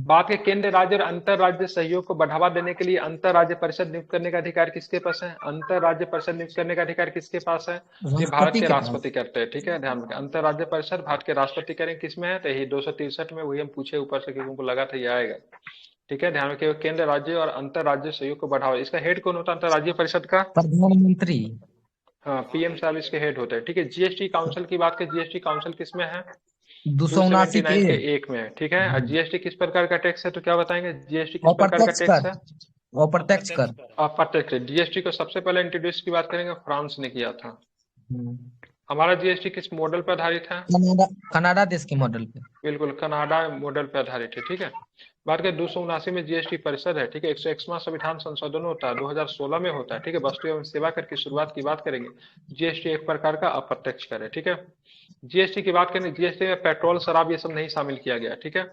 बात के केंद्र राज्य और अंतर राज्य सहयोग को बढ़ावा देने के लिए अंतर राज्य परिषद नियुक्त करने का अधिकार किसके पास है? अंतर राज्य परिषद नियुक्त करने का अधिकार किसके पास है? ये भारत के राष्ट्रपति करते हैं, ठीक है, ध्यान रखें। अंतर राज्य परिषद भारत के राष्ट्रपति करें, किसमें है? तो यही 263 में। वही हम पूछे ऊपर से, क्योंकि उनको लगा था ये आएगा, ठीक है, ध्यान रखिए। केंद्र राज्य और अंतर राज्य सहयोग को बढ़ावा, इसका हेड कौन होता है अंतर राज्य परिषद का? प्रधानमंत्री। हाँ, पीएम साहब इसके हेड होते हैं, ठीक है। जीएसटी काउंसिल की बात करें, जीएसटी काउंसिल किसमें है? 279 के 1 में है, ठीक है। और जीएसटी किस प्रकार का टैक्स है? तो क्या बताएंगे, जीएसटी किस प्रकार का टैक्स है? अप्रत्यक्ष कर। अप्रत्यक्ष। जीएसटी को सबसे पहले इंट्रोड्यूस की बात करेंगे, फ्रांस ने किया था। हमारा जीएसटी किस मॉडल पर आधारित है? कनाडा देश के मॉडल पे। बिल्कुल, कनाडा मॉडल पर आधारित है, ठीक है। बात करें 279 में जीएसटी परिषद है, ठीक है। 101वां संविधान संशोधन होता है 2016 में होता है, ठीक है। वस्तु एवं सेवा कर की शुरुआत की बात करेंगे, जीएसटी एक प्रकार का अप्रत्यक्ष कर है, ठीक है। जीएसटी की बात करें, जीएसटी में पेट्रोल शराब ये सब नहीं शामिल किया गया, ठीक है।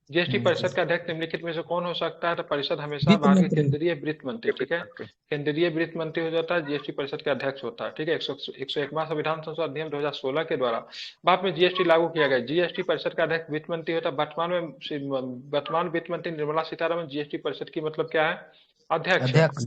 जीएसटी परिषद का अध्यक्ष निम्नलिखित में से कौन हो सकता है? तो परिषद हमेशा वित्त भारत के मंत्री। केंद्रीय वित्त मंत्री, ठीक है, केंद्रीय वित्त मंत्री हो जाता है, जीएसटी परिषद का अध्यक्ष होता है, ठीक है। 101वां संविधान संशोधन अधिनियम 2016 के द्वारा भारत में जीएसटी लागू किया गया। जीएसटी परिषद का अध्यक्ष वित्त मंत्री होता है। वर्तमान वित्त मंत्री निर्मला सीतारमण जीएसटी परिषद की मतलब क्या है? अध्यक्ष है। अध्यक्ष।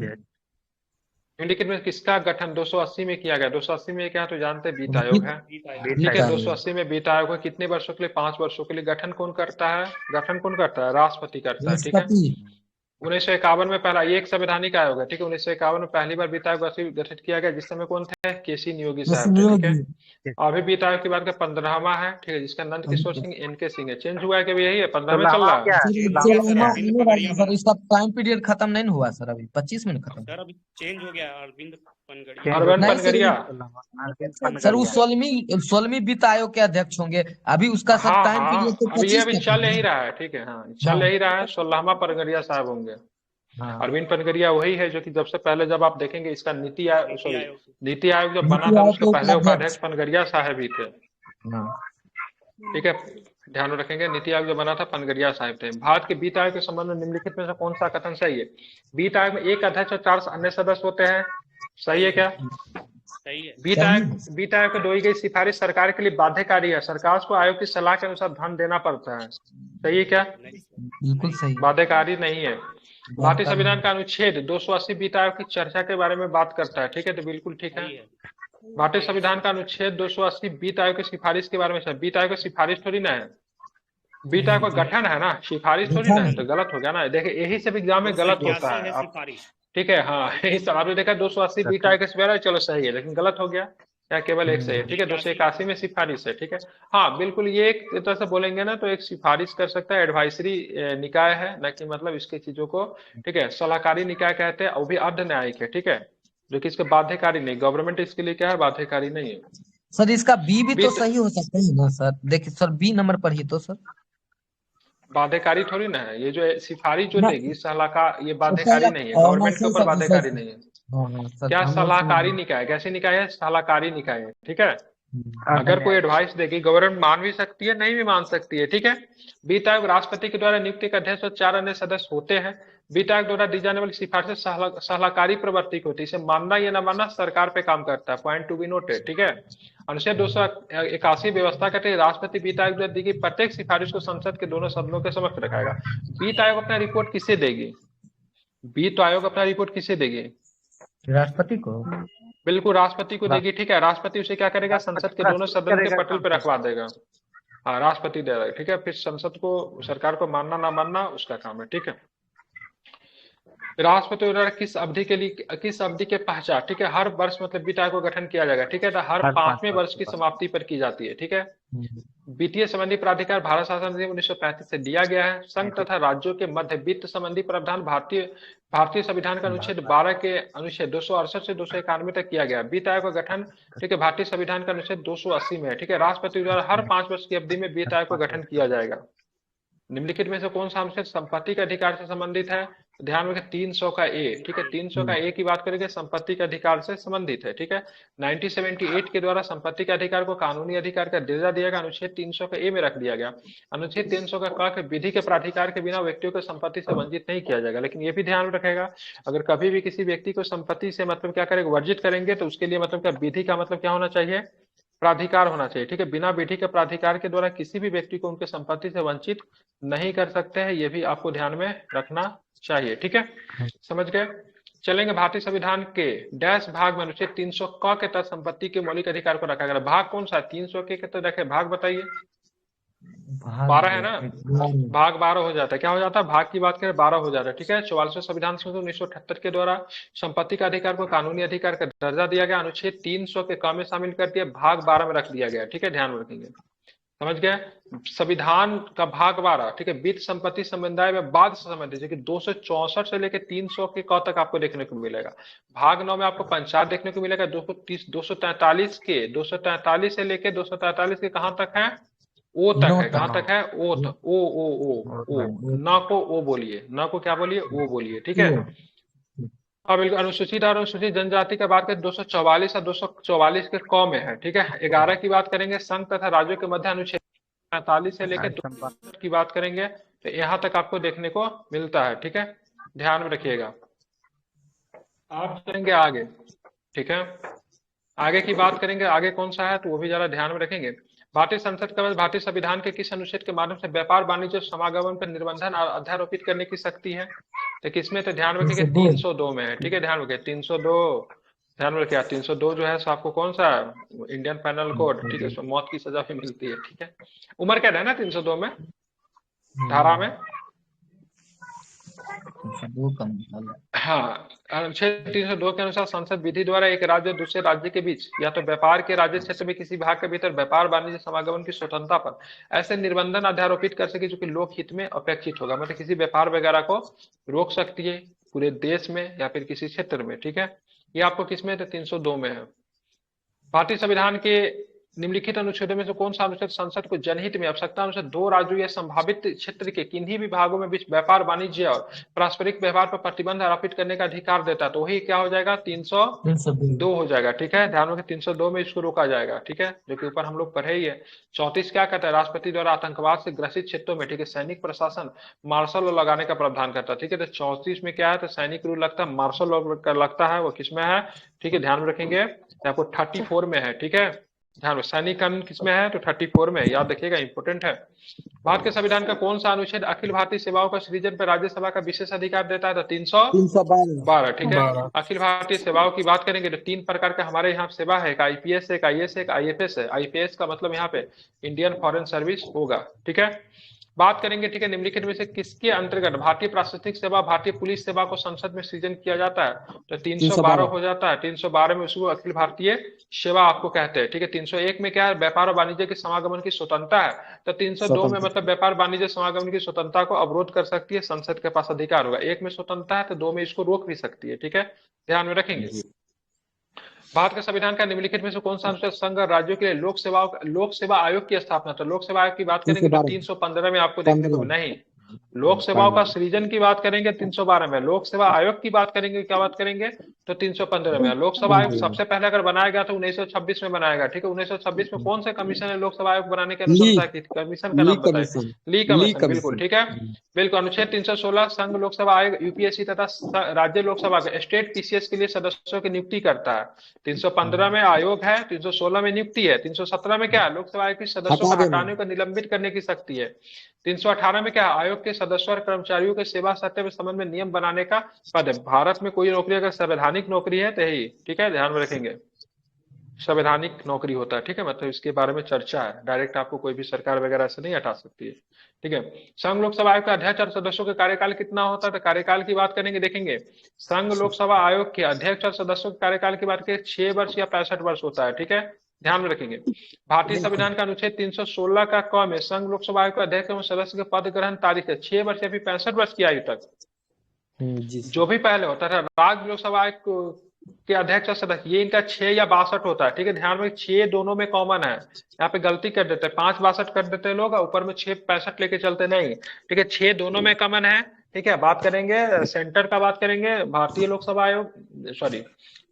निम्नलिखित में किसका गठन 280 में किया गया? 280 में क्या है तो जानते हैं, वित्त आयोग है, ठीक है। 280 में वित्त आयोग है, कितने वर्षों के लिए? 5 वर्षों के लिए। गठन कौन करता है? गठन कौन करता है? राष्ट्रपति करता है, ठीक है। राष्ट्रपति। 1951 में पहला, ये एक संवैधानिक आयोग है, ठीक है। 1951 में पहली बार वित्त आयोग गठित किया गया, जिस समय कौन थे? केसी नियोगी साहब थे, ठीक है। अभी वित्त आयोग की बात करें 15वां है, ठीक है, जिसका नंद किशोर सिंह एनके सिंह है। चेंज हुआ है कि अभी यही है, 15 में चल रहा है। इसका टाइम पीरियड खत्म नहीं हुआ सर, अभी 25 में खत्म। सर अभी चेंज हो गया अरविंद पनगड़िया। अरविंद पनगड़िया, सर वो 16वीं वित्त आयोग के अध्यक्ष होंगे, अभी उसका सर हाँ टाइम हाँ, पीरियड तो अभी ये 25 अभी का चल था। ही रहा है, ठीक है, हाँ चल ही रहा है। 16वां पनगड़िया साहब होंगे। हाँ। अरविंद पनगड़िया वही है जो कि सबसे पहले, जब आप देखेंगे इसका नीति आयोग जब बना नीति था, आयोग उसके के पहले उपाध्यक्ष। उपाध्यक्ष पनगड़िया साहब ही थे, हाँ। ठीक है। ध्यान में रखेंगे, नीति आयोग जो बना था पनगड़िया साहब थे। भारत के वित्त आयोग के संबंध में निम्नलिखित में से कौन सा कथन सही है? वित्त आयोग में एक अध्यक्ष और 4 अन्य सदस्य होते हैं, सही है क्या? सही है। वित्त आयोग को दी गई सिफारिश सरकार के लिए बाध्यकारी है, सरकार को आयोग की सलाह के अनुसार धन देना पड़ता है, सही है क्या? बिल्कुल सही। बाध्यकारी नहीं है। भारतीय संविधान का अनुच्छेद 280 वित्त आयोग की चर्चा के बारे में बात करता है, ठीक है, तो बिल्कुल ठीक है। भारतीय संविधान का अनुच्छेद 280 वित्त आयोग की सिफारिश के बारे में है। वित्त आयोग की सिफारिश थोड़ी ना है, वित्त आयोग का गठन है ना, सिफारिश थोड़ी ना है, तो गलत हो गया ना। देखिए यही सब एग्जाम में गलत होता है आप, ठीक है, हाँ यही सब आपने देखा 280 वित्त आयोग की सिफारिश, चलो सही है, लेकिन गलत हो गया, या केवल एक सही है, ठीक है। 281 में सिफारिश है, ठीक है। हाँ बिल्कुल, ये एक तरह से बोलेंगे ना तो एक सिफारिश कर सकता है, एडवाइजरी निकाय है, न कि मतलब इसके चीजों को, ठीक है, सलाहकारी निकाय कहते हैं, वो भी अर्ध न्यायिक है, ठीक है, जो कि इसके बाध्यकारी नहीं, गवर्नमेंट इसके लिए क्या है, बाध्यकारी नहीं है। सर इसका बी भी तो सही हो सकता है ना सर, देखिए सर बी नंबर पर ही तो सर बाध्यकारी थोड़ी ना है, ये जो सिफारिश जो देगी सलाहकार, ये बाध्यकारी नहीं है, गवर्नमेंट के ऊपर बाध्यकारी नहीं है। क्या सलाहकारी निकाय, कैसी निकाय है? सलाहकारी निकाय है, ठीक है। अगर कोई एडवाइस देगी, गवर्नमेंट मान भी सकती है, नहीं भी मान सकती है, ठीक है। वित्त आयोग राष्ट्रपति के द्वारा नियुक्त एक अध्यक्ष और 4 अन्य सदस्य होते हैं। वित्त आयोग द्वारा दी जाने वाली सिफारिशें सलाहकारी प्रवृत्ति की होती है, इसे मानना या न मानना सरकार पे काम करता है, पॉइंट टू बी नोटेड, ठीक है। अनुच्छेद 281 व्यवस्था कहते हैं राष्ट्रपति वित्त आयोग द्वारा दी गई प्रत्येक सिफारिश को संसद के दोनों सदनों के समक्ष रखाएगा। वित्त आयोग अपना रिपोर्ट किसे देगी? वित्त आयोग अपना रिपोर्ट किसे देगी? राष्ट्रपति को, बिल्कुल राष्ट्रपति को देगी, ठीक है। राष्ट्रपति उसे क्या करेगा? संसद के दोनों सदन के पटल पर रखवा देगा, हाँ राष्ट्रपति दे रहा है, ठीक है। फिर संसद को, सरकार को मानना ना मानना उसका काम है, ठीक है। राष्ट्रपति द्वारा किस अवधि के लिए, किस अवधि के पश्चात, ठीक है, हर वर्ष मतलब वित्त आयोग का गठन किया जाएगा, ठीक है, तो हर 5वें वर्ष की समाप्ति पर की जाती है, ठीक है। वित्तीय संबंधी प्राधिकार भारत शासन अधिनियम 1935 से दिया गया है। संघ तथा राज्यों के मध्य वित्त संबंधी प्रावधान भारतीय संविधान का अनुच्छेद 12 के अनुच्छेद 268 से 291 तक किया गया। वित्त आयोग का गठन, ठीक है, भारतीय संविधान का अनुच्छेद 280 में है, ठीक है। राष्ट्रपति द्वारा हर 5 वर्ष की अवधि में वित्त आयोग का गठन किया जाएगा। निम्नलिखित में से कौन सा अनुच्छेद संपत्ति के अधिकार से संबंधित है? ध्यान रखें 300 का ए, ठीक है, 300 का ए की बात करेंगे, संपत्ति के अधिकार से संबंधित है, ठीक है। 1978 के द्वारा संपत्ति के अधिकार को कानूनी अधिकार का दर्जा दिया गया, अनुच्छेद 300 का ए में रख दिया गया। अनुच्छेद 300 का क विधि के प्राधिकार के बिना व्यक्तियों को संपत्ति से वंचित नहीं किया जाएगा। लेकिन ये भी ध्यान रखेगा, अगर कभी भी किसी व्यक्ति को संपत्ति से मतलब क्या करेंगे, वर्जित करेंगे, तो उसके लिए मतलब क्या, विधि का मतलब क्या होना चाहिए, प्राधिकार होना चाहिए, ठीक है। बिना विधि के प्राधिकार के द्वारा किसी भी व्यक्ति को उनके संपत्ति से वंचित नहीं कर सकते हैं, ये भी आपको ध्यान में रखना चाहिए, ठीक है, समझ गए। चलेंगे भारतीय संविधान के डैश भाग में अनुच्छेद 300 क के तहत संपत्ति के मौलिक अधिकार को रखा गया। भाग कौन सा है? 300 के तो देखे भाग बताइए, 12 है ना, भाग 12 हो जाता है, क्या हो जाता है, भाग की बात करें 12 हो जाता है, ठीक है। 44वें संविधान संशोधन 1978 के द्वारा संपत्ति का अधिकार को कानूनी अधिकार का दर्जा दिया गया, अनुच्छेद 300 के क में शामिल कर दिया, भाग 12 में रख दिया गया, ठीक है, ध्यान रखेंगे, समझ गए। संविधान का भाग 12, ठीक है, वित्त संपत्ति समुदाय में बाद से संबंधित, जो कि 264 से लेकर 300 के क तक आपको देखने को मिलेगा। भाग 9 में आपको पंचायत देखने को मिलेगा, 243 से लेकर 243 के कहां तक है, ओ तक नो है, कहाँ तक है? ओ तक, ओ न को ओ बोलिए, न को क्या बोलिए? ओ बोलिए, ठीक है। अब बिल्कुल अनुसूचित और अनुसूचित जनजाति की बात करें 244 और 244 के क में है, ठीक है। 11 की बात करेंगे संघ तथा राज्यों के मध्य अनुच्छेद 45 से लेकर 2 की बात करेंगे तो यहाँ तक आपको देखने को मिलता है, ठीक है। ध्यान में रखिएगा। आप चलेंगे आगे, ठीक है। आगे की बात करेंगे, आगे कौन सा है तो वो भी जरा ध्यान में रखेंगे। भारतीय संसद का भारतीय संविधान के किस अनुच्छेद के माध्यम से व्यापार वाणिज्य समागमन पर निर्बंधन और अध्यारोपित करने की शक्ति है? तो किसमें? तो ध्यान रखेंगे 302 में है, ठीक है। ध्यान रखिए 302, ध्यान में रखिए 302 जो है सो आपको कौन सा इंडियन पैनल कोड, ठीक है, उसमें मौत की सजा भी मिलती है, ठीक है। उम्र कैद है ना 302 में, धारा में। हाँ, अनुच्छेद 302 के अनुसार संसद विधि द्वारा एक राज्य और दूसरे राज्य के बीच या तो व्यापार के राज्य क्षेत्र में किसी भाग के भीतर व्यापार वाणिज्य समागमन की स्वतंत्रता पर ऐसे निर्बंधन अध्यारोपित कर सके जो कि लोकहित में अपेक्षित होगा। मतलब किसी व्यापार वगैरह को रोक सकती है पूरे देश में या फिर किसी क्षेत्र में, ठीक है। ये आपको किसमें? तो 302 में है। भारतीय संविधान के निम्नलिखित अनुच्छेदों में से कौन सा अनुच्छेद संसद को जनहित में आवश्यकता अनुसार दो राज्यों या संभावित क्षेत्र के किन्हीं भी भागों में बीच व्यापार वाणिज्य और पारस्परिक व्यवहार पर प्रतिबंध आरोपित करने का अधिकार देता है? तो वही क्या हो जाएगा? 302 हो जाएगा, ठीक है। ध्यान रखें 302 में इसको रोका जाएगा, ठीक है, जो कि ऊपर हम लोग पढ़े ही है। 34 क्या कहता है? राष्ट्रपति द्वारा आतंकवाद से ग्रसित क्षेत्रों में, ठीक है, सैनिक प्रशासन मार्शल लॉ लगाने का प्रावधान करता है, ठीक है। तो 34 में क्या है? तो सैनिक रूल लगता है, मार्शल लॉ लगता है, वो किसमें है? ठीक है, ध्यान में रखेंगे आपको 34 में है, ठीक है। ध्यान में सैनिक कानून किसमें है? तो 34 में, याद रखिएगा, इंपोर्टेंट है। भारत के संविधान का कौन सा अनुच्छेद अखिल भारतीय सेवाओं का सृजन पर राज्यसभा का विशेष अधिकार देता है? तो 312, ठीक है। अखिल भारतीय सेवाओं की बात करेंगे तो 3 प्रकार का हमारे यहाँ सेवा है, एक आईपीएस है, एक आईएएस है, एक आईएफएस है। आईपीएस का मतलब यहाँ पे इंडियन फॉरेन सर्विस होगा, ठीक है। बात करेंगे, ठीक है, निम्नलिखित में से किसके अंतर्गत भारतीय प्रशासनिक सेवा, भारतीय पुलिस सेवा को संसद में सृजन किया जाता है? तो 312 हो जाता है। 312 में उसको अखिल भारतीय सेवा आपको कहते हैं, ठीक है। 301 में क्या है? व्यापार और वाणिज्य के समागमन की स्वतंत्रता है। तो 302 में मतलब व्यापार वाणिज्य समागमन की स्वतंत्रता को अवरोध कर सकती है, संसद के पास अधिकार होगा। 1 में स्वतंत्रता है तो 2 में इसको रोक भी सकती है, ठीक है, ध्यान में रखेंगे। भारत के संविधान का निम्नलिखित में से कौन सा अनुच्छेद संघ और राज्यों के लिए लोक सेवा आयोग की स्थापना? तो लोक सेवा आयोग की बात करेंगे तो 315 में आपको देखने को नहीं। लोक सेवाओं का सृजन की बात करेंगे 312 में। लोक सेवा आयोग की बात करेंगे, क्या बात करेंगे? तो 315 में। लोक सेवा आयोग सबसे पहले अगर बनाया गया तो 1926 में बनाया गया, ठीक है। 1926 में कौन सा कमीशन है लोक सेवा आयोग बनाने की अनुशंसा की? कमीशन का नाम बताइए। ली कमीशन, बिल्कुल, ठीक है, बिल्कुल। अनुच्छेद 316 संघ लोक सेवा आयोग यूपीएससी तथा राज्य लोक सेवा स्टेट पीसीएस के लिए सदस्यों की नियुक्ति करता है। 315 में आयोग है, 316 में नियुक्ति है, 317 में क्या है? लोक सेवा आयोग के सदस्यों को हटाने को निलंबित करने की शक्ति है। 318 में क्या है? आयोग के सदस्यों और कर्मचारियों के सेवा सत्य संबंध में नियम बनाने का पद है। भारत में कोई नौकरी अगर संवैधानिक नौकरी है तो यही, ठीक है, ध्यान में रखेंगे, संवैधानिक नौकरी होता है, ठीक है। मतलब इसके बारे में चर्चा है, डायरेक्ट आपको कोई भी सरकार वगैरह से नहीं हटा सकती है, ठीक है। संघ लोकसभा आयोग का अध्यक्ष और सदस्यों के कार्यकाल कितना होता है? तो कार्यकाल की बात करेंगे, देखेंगे संघ लोकसभा आयोग के अध्यक्ष और सदस्यों के कार्यकाल की बात करें 6 वर्ष या 65 वर्ष होता है, ठीक है, ध्यान में रखेंगे। भारतीय संविधान का अनुच्छेद 316 का क में संघ लोकसभा आयोग के अध्यक्ष एवं सदस्य के पद ग्रहण तारीख है 6 वर्ष या फिर 65 वर्ष की आयु तक, जो भी पहले होता था। राज्य लोकसभा आयोग के अध्यक्ष और सदस्य, ये इनका 6 या 62 होता है, ठीक है, ध्यान में 6 दोनों में कॉमन है। यहाँ पे गलती कर देते हैं, 5 62 कर देते हैं लोग, ऊपर में 6 65 लेके चलते नहीं, ठीक है। 6 दोनों में कॉमन है, ठीक है। बात करेंगे सेंटर का, बात करेंगे भारतीय लोकसभा आयोग, सॉरी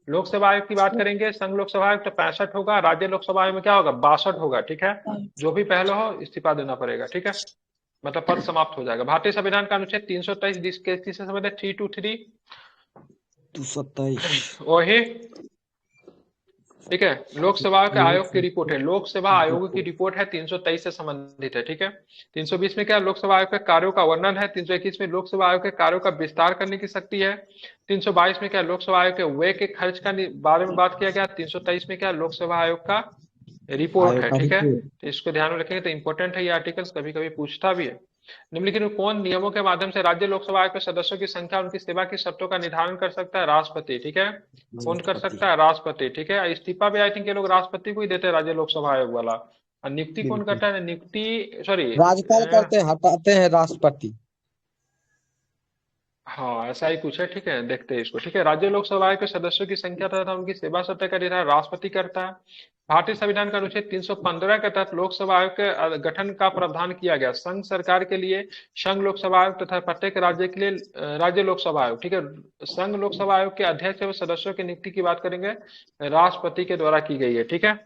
लोक सेवा आयोग की बात करेंगे, संघ लोक सेवा आयोग तो 65 होगा, राज्य लोक सेवा आयोग में क्या होगा? 62 होगा, ठीक है। जो भी पहले हो इस्तीफा देना पड़ेगा, ठीक है, मतलब पद समाप्त हो जाएगा। भारतीय संविधान का अनुच्छेद 323 किससे संबंधित है? 323 227 वही, ठीक है। लोक सेवा के आयोग की रिपोर्ट है, लोक सेवा आयोग की रिपोर्ट है 323 से संबंधित है, ठीक है। 320 में क्या? लोक सेवा आयोग के कार्यों का वर्णन है। 321 में लोक सेवा आयोग के कार्यों का विस्तार करने की शक्ति है। 322 में क्या? लोक सेवा आयोग के व्यय के खर्च का बारे में बात किया गया। 323 में क्या? लोक सेवा आयोग का रिपोर्ट है, ठीक है। तो इसको ध्यान में रखेंगे, तो इंपॉर्टेंट है ये आर्टिकल्स, कभी कभी पूछता भी है। निम्नलिखित में कौन नियमों के माध्यम से राज्य लोकसभा आयोग के सदस्यों की संख्या उनकी सेवा की शर्तों का निर्धारण कर सकता है? राष्ट्रपति, ठीक है। कौन कर सकता है? राष्ट्रपति, ठीक है। इस्तीफा भी आई थिंक ये लोग राष्ट्रपति को ही देते हैं, राज्य लोकसभा आयोग वाला। और नियुक्ति कौन करता है? नियुक्ति सॉरी राज्यपाल करते हैं, हटाते हैं राष्ट्रपति। हाँ ऐसा ही कुछ है, ठीक है, देखते हैं इसको। ठीक है, राज्य लोकसभा आयोग के सदस्यों की संख्या तथा उनकी सेवा सत्ता का निर्धारण राष्ट्रपति करता है। भारतीय संविधान का अनुच्छेद 315 के तहत लोकसभा आयोग के गठन का प्रावधान किया गया। संघ सरकार के लिए संघ लोकसभा आयोग तथा प्रत्येक राज्य के लिए राज्य लोकसभा आयोग। ठीक है, संघ लोकसभा आयोग के अध्यक्ष एवं सदस्यों की नियुक्ति की बात करेंगे, राष्ट्रपति के द्वारा की गई है। ठीक है,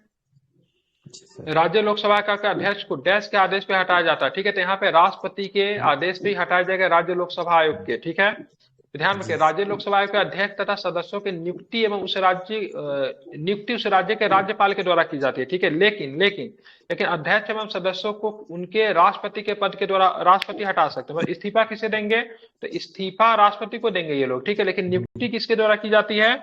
राज्य लोकसभा का अध्यक्ष को डैश के आदेश पे हटाया जाता है। ठीक है, तो यहाँ पे राष्ट्रपति के आदेश पे हटाया जाएगा राज्य लोकसभा आयोग के। ठीक है, ध्यान रखिए, राज्य लोकसभा आयोग के अध्यक्ष तथा सदस्यों की नियुक्ति एवं उस राज्य के राज्यपाल के द्वारा की जाती है। ठीक है, लेकिन अध्यक्ष एवं सदस्यों को उनके राष्ट्रपति के पद के द्वारा राष्ट्रपति हटा सकते हैं। इस्तीफा किसे देंगे, तो इस्तीफा राष्ट्रपति को देंगे ये लोग। ठीक है, लेकिन नियुक्ति किसके द्वारा की जाती है,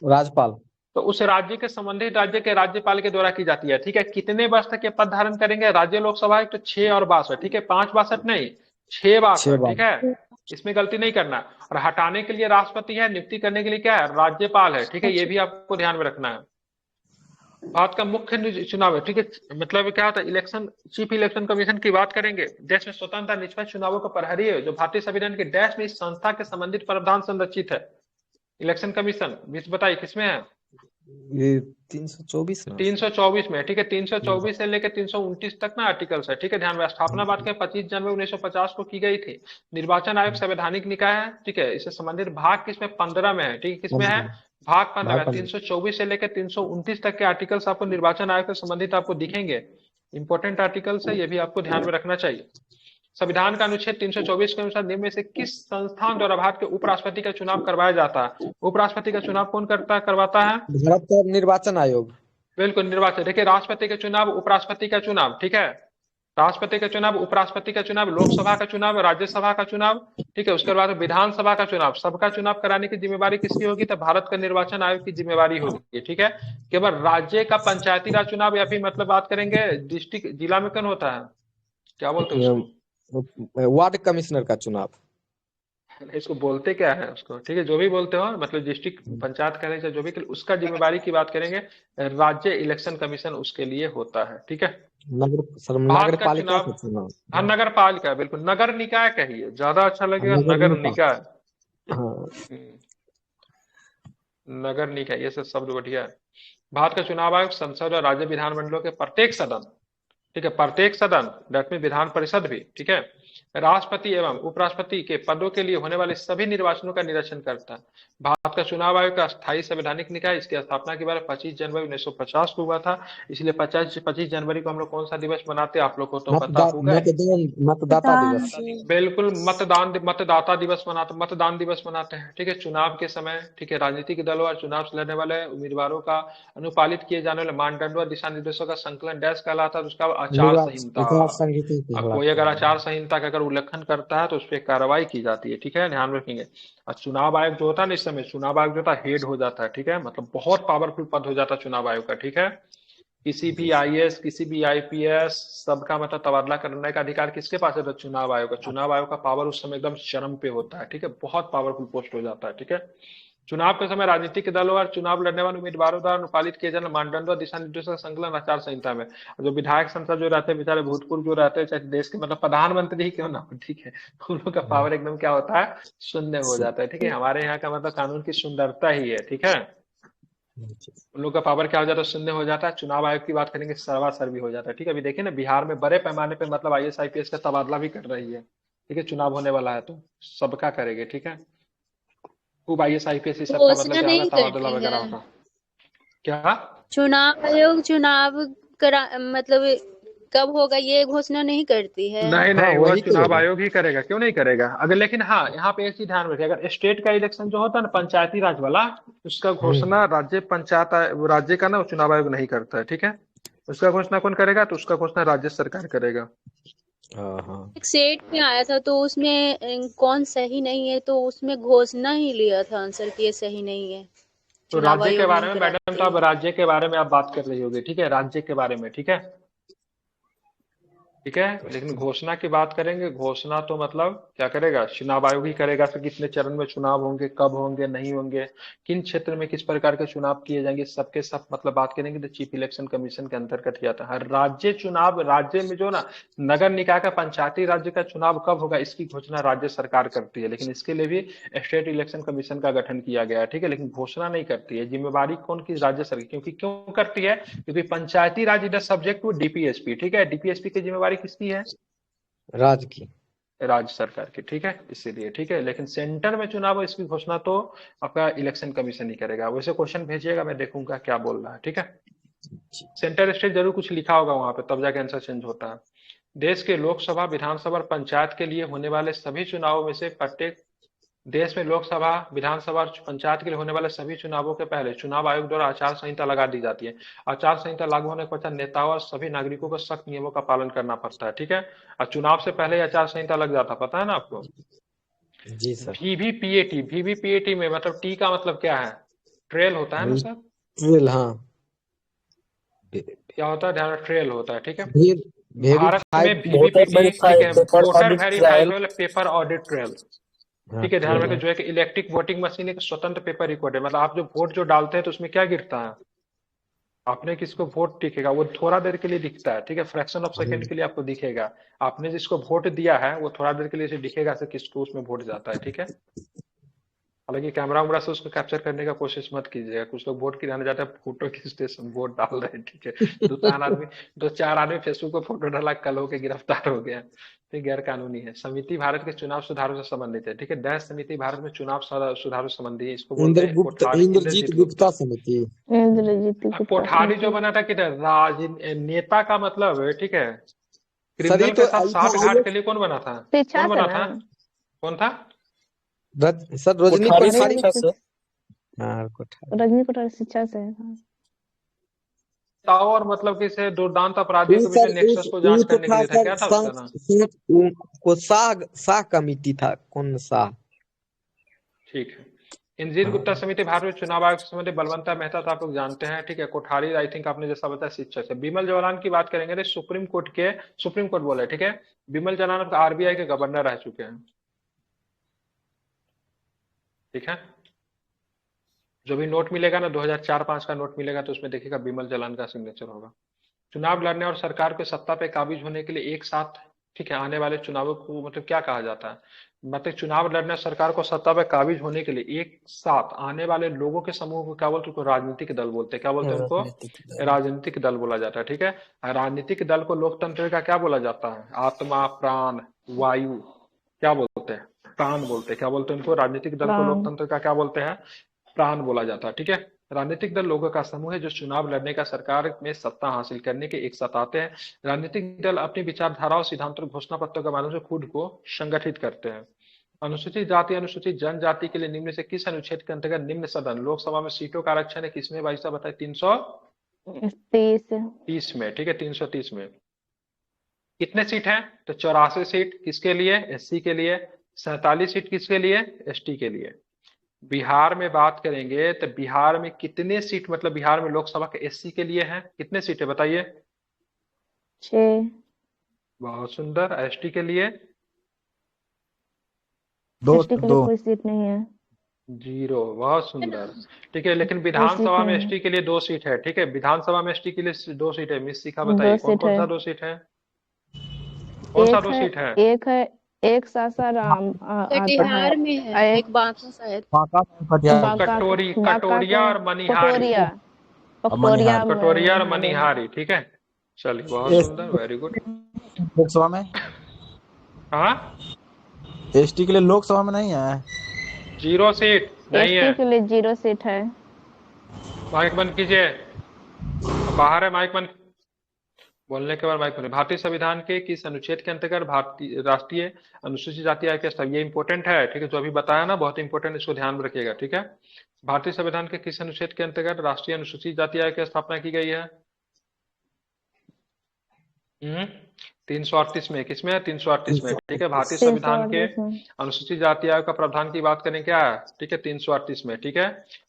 राज्यपाल। तो उस राज्य के संबंधित राज्य के राज्यपाल के द्वारा की जाती है। ठीक है, कितने वर्ष तक ये पद धारण करेंगे राज्य लोकसभा आयोग, तो 6 और 62। ठीक है, 5 62 नहीं, 6 62। ठीक है, इसमें गलती नहीं करना। और हटाने के लिए राष्ट्रपति है, नियुक्ति करने के लिए क्या है, राज्यपाल है। ठीक है, ये भी आपको ध्यान में रखना है। भारत का मुख्य चुनाव है। ठीक है, मतलब क्या होता है, इलेक्शन चीफ इलेक्शन कमीशन की बात करेंगे, देश में स्वतंत्र निष्पक्ष चुनावों का प्रहरी है, जो भारतीय संविधान के डैश में इस संस्था के संबंधित प्रावधान संरचित है। इलेक्शन कमीशन बताइए किसमें है, ये 324 ना, 324 में। ठीक है, 324 से लेकर 329 तक ना आर्टिकल्स है। ठीक है, ध्यान में, स्थापना भारत के 25 जनवरी 1950 को की गई थी। निर्वाचन आयोग संवैधानिक निकाय है। ठीक है, इससे संबंधित भाग किसमें, 15 में है। ठीक है, किसमें है, भाग 15 में। 324 से लेकर 329 तक के आर्टिकल्स आपको निर्वाचन आयोग से संबंधित आपको दिखेंगे। इंपॉर्टेंट आर्टिकल्स है, ये भी आपको ध्यान में रखना चाहिए। संविधान का अनुच्छेद 324 के अनुसार निम्न में से किस संस्थान द्वारा भारत के उपराष्ट्रपति का चुनाव करवाया जाता है। उपराष्ट्रपति का चुनाव कौन करवाता है, भारत का निर्वाचन आयोग। बिल्कुल, निर्वाचन। देखिए, राष्ट्रपति का चुनाव, उपराष्ट्रपति का चुनाव। ठीक है, राष्ट्रपति का चुनाव, उपराष्ट्रपति का चुनाव, लोकसभा का चुनाव, राज्यसभा का चुनाव। ठीक है, उसके बाद विधानसभा का चुनाव, सबका चुनाव कराने की जिम्मेवारी किसकी होगी, तो भारत का निर्वाचन आयोग की जिम्मेवारी होगी। ठीक है, केवल राज्य का पंचायती राज चुनाव या फिर मतलब बात करेंगे डिस्ट्रिक्ट जिला में कौन होता है, क्या बोलते हैं उसको, वार्ड कमिश्नर का चुनाव, इसको बोलते क्या है उसको। ठीक है, जो भी बोलते हो, मतलब डिस्ट्रिक्ट पंचायत करें चाहे जो भी करें, उसका जिम्मेवारी की बात करेंगे, राज्य इलेक्शन कमीशन उसके लिए होता है। ठीक है, नगर पालिका का चुनाव, हाँ नगर पालिका, बिल्कुल, नगर निकाय कहिए, ज्यादा अच्छा लगेगा, नगर निकाय। नगर निकाय, ये सब शब्द बढ़िया है। भारत का चुनाव आयोग संसद और राज्य विधानमंडलों के प्रत्येक सदन, ठीक है, प्रत्येक सदन, दैट मीन विधान परिषद भी, ठीक है, राष्ट्रपति एवं उपराष्ट्रपति के पदों के लिए होने वाले सभी निर्वाचनों का निरीक्षण करता है। भारत का चुनाव आयोग का स्थायी संवैधानिक निकाय, इसकी स्थापना के बारे 25 जनवरी 1950 को हुआ था। इसलिए 25 जनवरी को हम लोग कौन सा दिवस मनाते हैं, आप लोग को तो पता होगा, मतदाता दिवस। बिल्कुल, मतदाता दिवस मतदान दिवस मनाते हैं। ठीक है, चुनाव के समय, ठीक है, राजनीतिक दलों और चुनाव से लड़ने वाले उम्मीदवारों का अनुपालित किए जाने वाले मानदंडों और दिशा निर्देशों का संकलन डैश कहलाता है, उसका आचार संहिता। कोई अगर आचार संहिता का अगर उल्लंघन करता है तो उस पर कार्रवाई की जाती है। ठीक है, ध्यान रखेंगे। और चुनाव आयोग जो होता है ना, इस समय चुनाव आयोग जो होता है हेड हो जाता है। ठीक है, मतलब बहुत पावरफुल पद हो जाता है चुनाव आयोग का। ठीक है, किसी भी आईएएस, किसी भी आईपीएस, सबका मतलब तबादला करने का अधिकार किसके पास है, तो चुनाव आयोग का। चुनाव आयोग का पावर उस समय एकदम चरम पे होता है। ठीक है, बहुत पावरफुल पोस्ट हो जाता है। ठीक है, चुनाव के समय राजनीतिक दलों और चुनाव लड़ने वाले उम्मीदवारों द्वारा अनुपालित किए जाने मानदंडों और दिशा निर्देशों का संकलन आचार संहिता में। जो विधायक संसद जो रहते हैं बेचारे भूतपूर्व जो रहते हैं, चाहे देश के मतलब प्रधानमंत्री ही क्यों ना हो, ठीक है, उन लोग का पावर एकदम क्या होता है, शून्य हो जाता है। ठीक है, हमारे यहाँ का मतलब कानून की सुंदरता ही है। ठीक है, उन लोग का पावर क्या हो जाता है, शून्य हो जाता है। चुनाव आयोग की बात करेंगे, सर्वासर्वी हो जाता है। ठीक है, अभी देखिए ना, बिहार में बड़े पैमाने पे मतलब आईएएस आईपीएस का तबादला भी कर रही है। ठीक है, चुनाव होने वाला है तो सबका करेंगे। ठीक है, खूब आईएएस आईपीएस इस सबका मतलब क्या होगा, तबादला वगैरह होगा। क्या चुनाव आयोग चुनाव मतलब कब होगा ये घोषणा नहीं करती है। नहीं, वो चुनाव आयोग ही करेगा, क्यों नहीं करेगा। अगर लेकिन हाँ, यहाँ पे एक चीज ध्यान रखिए, अगर स्टेट का इलेक्शन जो होता है ना, पंचायती राज वाला, उसका घोषणा राज्य पंचायत राज्य का ना चुनाव आयोग नहीं करता है। ठीक है, उसका घोषणा कौन करेगा, तो उसका घोषणा राज्य सरकार करेगा। एक सेट में आया था तो उसमें कौन सही नहीं है, तो उसमें घोषणा ही लिया था आंसर कि ये सही नहीं है। तो राज्य के बारे में मैडम, तो अब राज्य के बारे में आप बात कर रही होगी। ठीक है, राज्य के बारे में। ठीक है, ठीक है। लेकिन घोषणा की बात करेंगे, घोषणा तो मतलब क्या करेगा, चुनाव आयोग ही करेगा। फिर कितने चरण में चुनाव होंगे, कब होंगे, नहीं होंगे, किन क्षेत्र में किस प्रकार के चुनाव किए जाएंगे, सबके सब मतलब बात करेंगे तो चीफ इलेक्शन कमीशन के अंतर्गत ही आता है। हर राज्य चुनाव, राज्य में जो ना नगर निकाय का पंचायती राज्य का चुनाव कब होगा, इसकी घोषणा राज्य सरकार करती है। लेकिन इसके लिए भी स्टेट इलेक्शन कमीशन का गठन किया गया है, ठीक है। लेकिन घोषणा नहीं करती है। जिम्मेवारी कौन की, राज्य सरकार। क्योंकि क्यों करती है, क्योंकि पंचायती राज इज सब्जेक्ट टू डीपीएसपी, ठीक है। डीपीएसपी की जिम्मेवारी किसकी है, राज्य की, राज्य सरकार की, ठीक है, इसीलिए, ठीक है। लेकिन सेंटर में चुनाव है, इसकी घोषणा तो आपका इलेक्शन कमीशन ही करेगा। वैसे क्वेश्चन भेजिएगा, मैं देखूंगा क्या बोल रहा है, ठीक है। सेंटर स्टेट जरूर कुछ लिखा होगा वहां पे, तब जाके आंसर चेंज होता है। देश के लोकसभा, विधानसभा और पंचायत के लिए होने वाले सभी चुनावों में से प्रत्येक, देश में लोकसभा, विधानसभा और पंचायत के लिए होने वाले सभी चुनावों के पहले चुनाव आयोग द्वारा आचार संहिता लगा दी जाती है। आचार संहिता लागू होने के पश्चात नेताओं और सभी नागरिकों को सख्त नियमों का पालन करना पड़ता है, ठीक है। और चुनाव से पहले आचार संहिता लग जाता, पता है ना आपको। जी सर। वीवीपीएटी, वीवीपीएटी में मतलब टी का मतलब क्या है, ट्रेल होता है ना सर। ट्रेल, हाँ, क्या होता है, ध्यान, ट्रेल होता है, ठीक है। भारत में वेरीफाइड वीवीपीटी, ठीक है, paper voter audit verified trial. Paper audit trail, ठीक है। ध्यान रखें, जो है कि इलेक्ट्रिक वोटिंग मशीन एक स्वतंत्र पेपर रिकॉर्ड है। मतलब आप जो वोट जो डालते हैं तो उसमें क्या गिरता है, आपने किसको वोट दिखेगा, वो थोड़ा देर के लिए दिखता है, ठीक है, फ्रैक्शन ऑफ सेकंड के लिए आपको दिखेगा। आपने जिसको वोट दिया है वो थोड़ा देर के लिए दिखेगा से किसको उसमें वोट जाता है, ठीक है। हालांकि कैमरा वैमरा से उसको कैप्चर करने का कोशिश मत कीजिएगा। कुछ लोग वोट गिराने जाते हैं, फोटो खींचते समय वोट डाल रहे हैं, ठीक है। दो चार आदमी फेसबुक पर फोटो डाला, कल होके गिरफ्तार हो गया, तो गैर कानूनी है। समिति भारत के चुनाव सुधारों से संबंधित है, ठीक है। दैश समिति भारत में चुनाव सुधारों से संबंधी है। इसको बोलते हैं कोठारी, इंद्रजीत गुप्ता समिति। इंद्रजीत गुप्ता कोठारी जो समिति। बना था किधर, नेता का मतलब है, ठीक है। सर क्रिमिनल ये के तो साथ साठ घाट के लिए कौन बना था, शिक्षा कौन से बना ना, था, कौन था, सर रजनी कोठारी कोठारी शिक्षा से। हाँ, कोठारी। रजनी कोठारी शिक्षा से है, हाँ। नेताओं और मतलब किसे दुर्दांत अपराधियों के बीच सर में नेक्सस को जांच तो करने के था लिए था, सर, क्या था उसका नाम, को शाह कमिटी था, कौन शाह। ठीक है। इंद्रजीत गुप्ता समिति भारत में चुनाव आयोग से संबंधित बलवंता मेहता तो आप लोग जानते हैं, ठीक है। कोठारी आई थिंक आपने जैसा बताया शिक्षक से। बिमल जलान की बात करेंगे तो सुप्रीम कोर्ट बोले, ठीक है। बिमल जलान आरबीआई के गवर्नर रह चुके हैं, ठीक है। जो भी नोट मिलेगा ना 2004-5 का नोट मिलेगा तो उसमें देखिएगा बिमल जलान का सिग्नेचर होगा। चुनाव लड़ने और सरकार को सत्ता पे काबिज होने के लिए एक साथ, ठीक है, आने वाले चुनावों को मतलब क्या कहा जाता है, मतलब चुनाव लड़ने सरकार को सत्ता पे काबिज होने के लिए एक साथ आने वाले लोगों के समूह को क्या बोलते हैं, उनको राजनीतिक दल बोलते हैं। क्या बोलते हैं उनको, राजनीतिक दल बोला जाता है, ठीक है। राजनीतिक दल को लोकतंत्र का क्या बोला जाता है, आत्मा, प्राण, वायु, क्या बोलते हैं, प्राण बोलते हैं। क्या बोलते हैं उनको, राजनीतिक दल को लोकतंत्र का क्या बोलते हैं, प्राण बोला जाता है, ठीक है। राजनीतिक दल लोगों का समूह है जो चुनाव लड़ने का सरकार में सत्ता हासिल करने के एक साथ आते हैं। राजनीतिक दल अपनी विचारधाराओं, सिद्धांतों, घोषणा पत्रों के माध्यम से खुद को संगठित करते हैं। अनुसूचित जाति, अनुसूचित जनजाति के लिए निम्न से किस अनुच्छेद के अंतर्गत निम्न सदन लोकसभा में सीटों का आरक्षण है, किसमें भाई साहब बताए, 330 में, ठीक है, 330 में। कितने सीट है, तो 84 सीट किसके लिए, एससी के लिए, 47 सीट किसके लिए, एसटी के लिए। बिहार में बात करेंगे तो बिहार में कितने सीट, मतलब बिहार में लोकसभा के एससी के लिए है, कितने सीट है बताइए, 6। बहुत सुंदर। एसटी के लिए एसटी के लिए कोई सीट नहीं है, 0, बहुत सुंदर, ठीक है। लेकिन विधानसभा में एसटी के लिए 2 सीट है, ठीक है। विधानसभा में एसटी के लिए 2 सीट है। मिस शिखा बताइए कौन कौन सा 2 सीट है, कौन सा 2 सीट है, एक सासाराम कटिहार में है, एक बांका शायद, कटोरिया और मनिहारी, कटोरिया और मनिहारी, ठीक है। चलिए बहुत सुंदर, वेरी गुड। लोकसभा में, हाँ, एसटी के लिए लोकसभा में नहीं है, 0 सीट नहीं है, एसटी के लिए 0 सीट है। माइक बंद कीजिए, बाहर है माइक बंद, बोलने के बाद माइक बंद। भारतीय संविधान के किस अनुच्छेद के अंतर्गत भारतीय राष्ट्रीय अनुसूचित जाति आयोग के स्थापना, ये इंपॉर्टेंट है, ठीक है, जो अभी बताया ना बहुत इंपॉर्टेंट, इसको ध्यान में रखिएगा, ठीक है। भारतीय संविधान के किस अनुच्छेद के अंतर्गत राष्ट्रीय अनुसूचित जाति आयोग की स्थापना की गई है, 338 में, किसमें है, 338 में, ठीक है। भारतीय संविधान के अनुसूचित जाति आयोग का प्रावधान की बात करें क्या है, ठीक है, 338 में, ठीक है।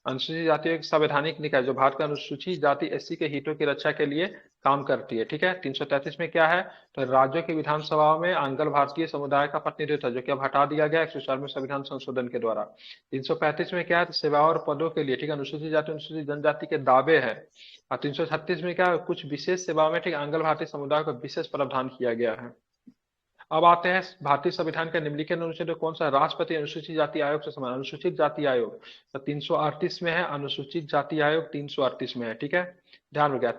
अनुसूचित जाति आयोग संवैधानिक निकाय जो भारत का अनुसूचित जाति एससी के हितों की रक्षा के लिए काम करती है, ठीक है। 333 में क्या है, तो राज्यों की विधानसभाओं में आंग्ल भारतीय समुदाय का प्रतिनिधित्व, जो कि अब हटा दिया गया 104वें संविधान संशोधन के द्वारा। 335 में क्या है, तो सेवाओं और पदों के लिए, ठीक है, अनुसूचित जाति अनुसूचित जनजाति के दावे हैं। और 336 में क्या है, कुछ विशेष सेवाओं में, ठीक, आंग्ल भारतीय समुदाय को विशेष प्रावधान किया गया है। अब आते हैं भारतीय संविधान के निम्नलिखित अनुच्छेद कौन सा राष्ट्रपति अनुसूचित जाति आयोग से समान, अनुसूचित जाति आयोग तो 338 में है, अनुसूचित जाति आयोग 338 में है, ठीक है। ध्यान रखिएगा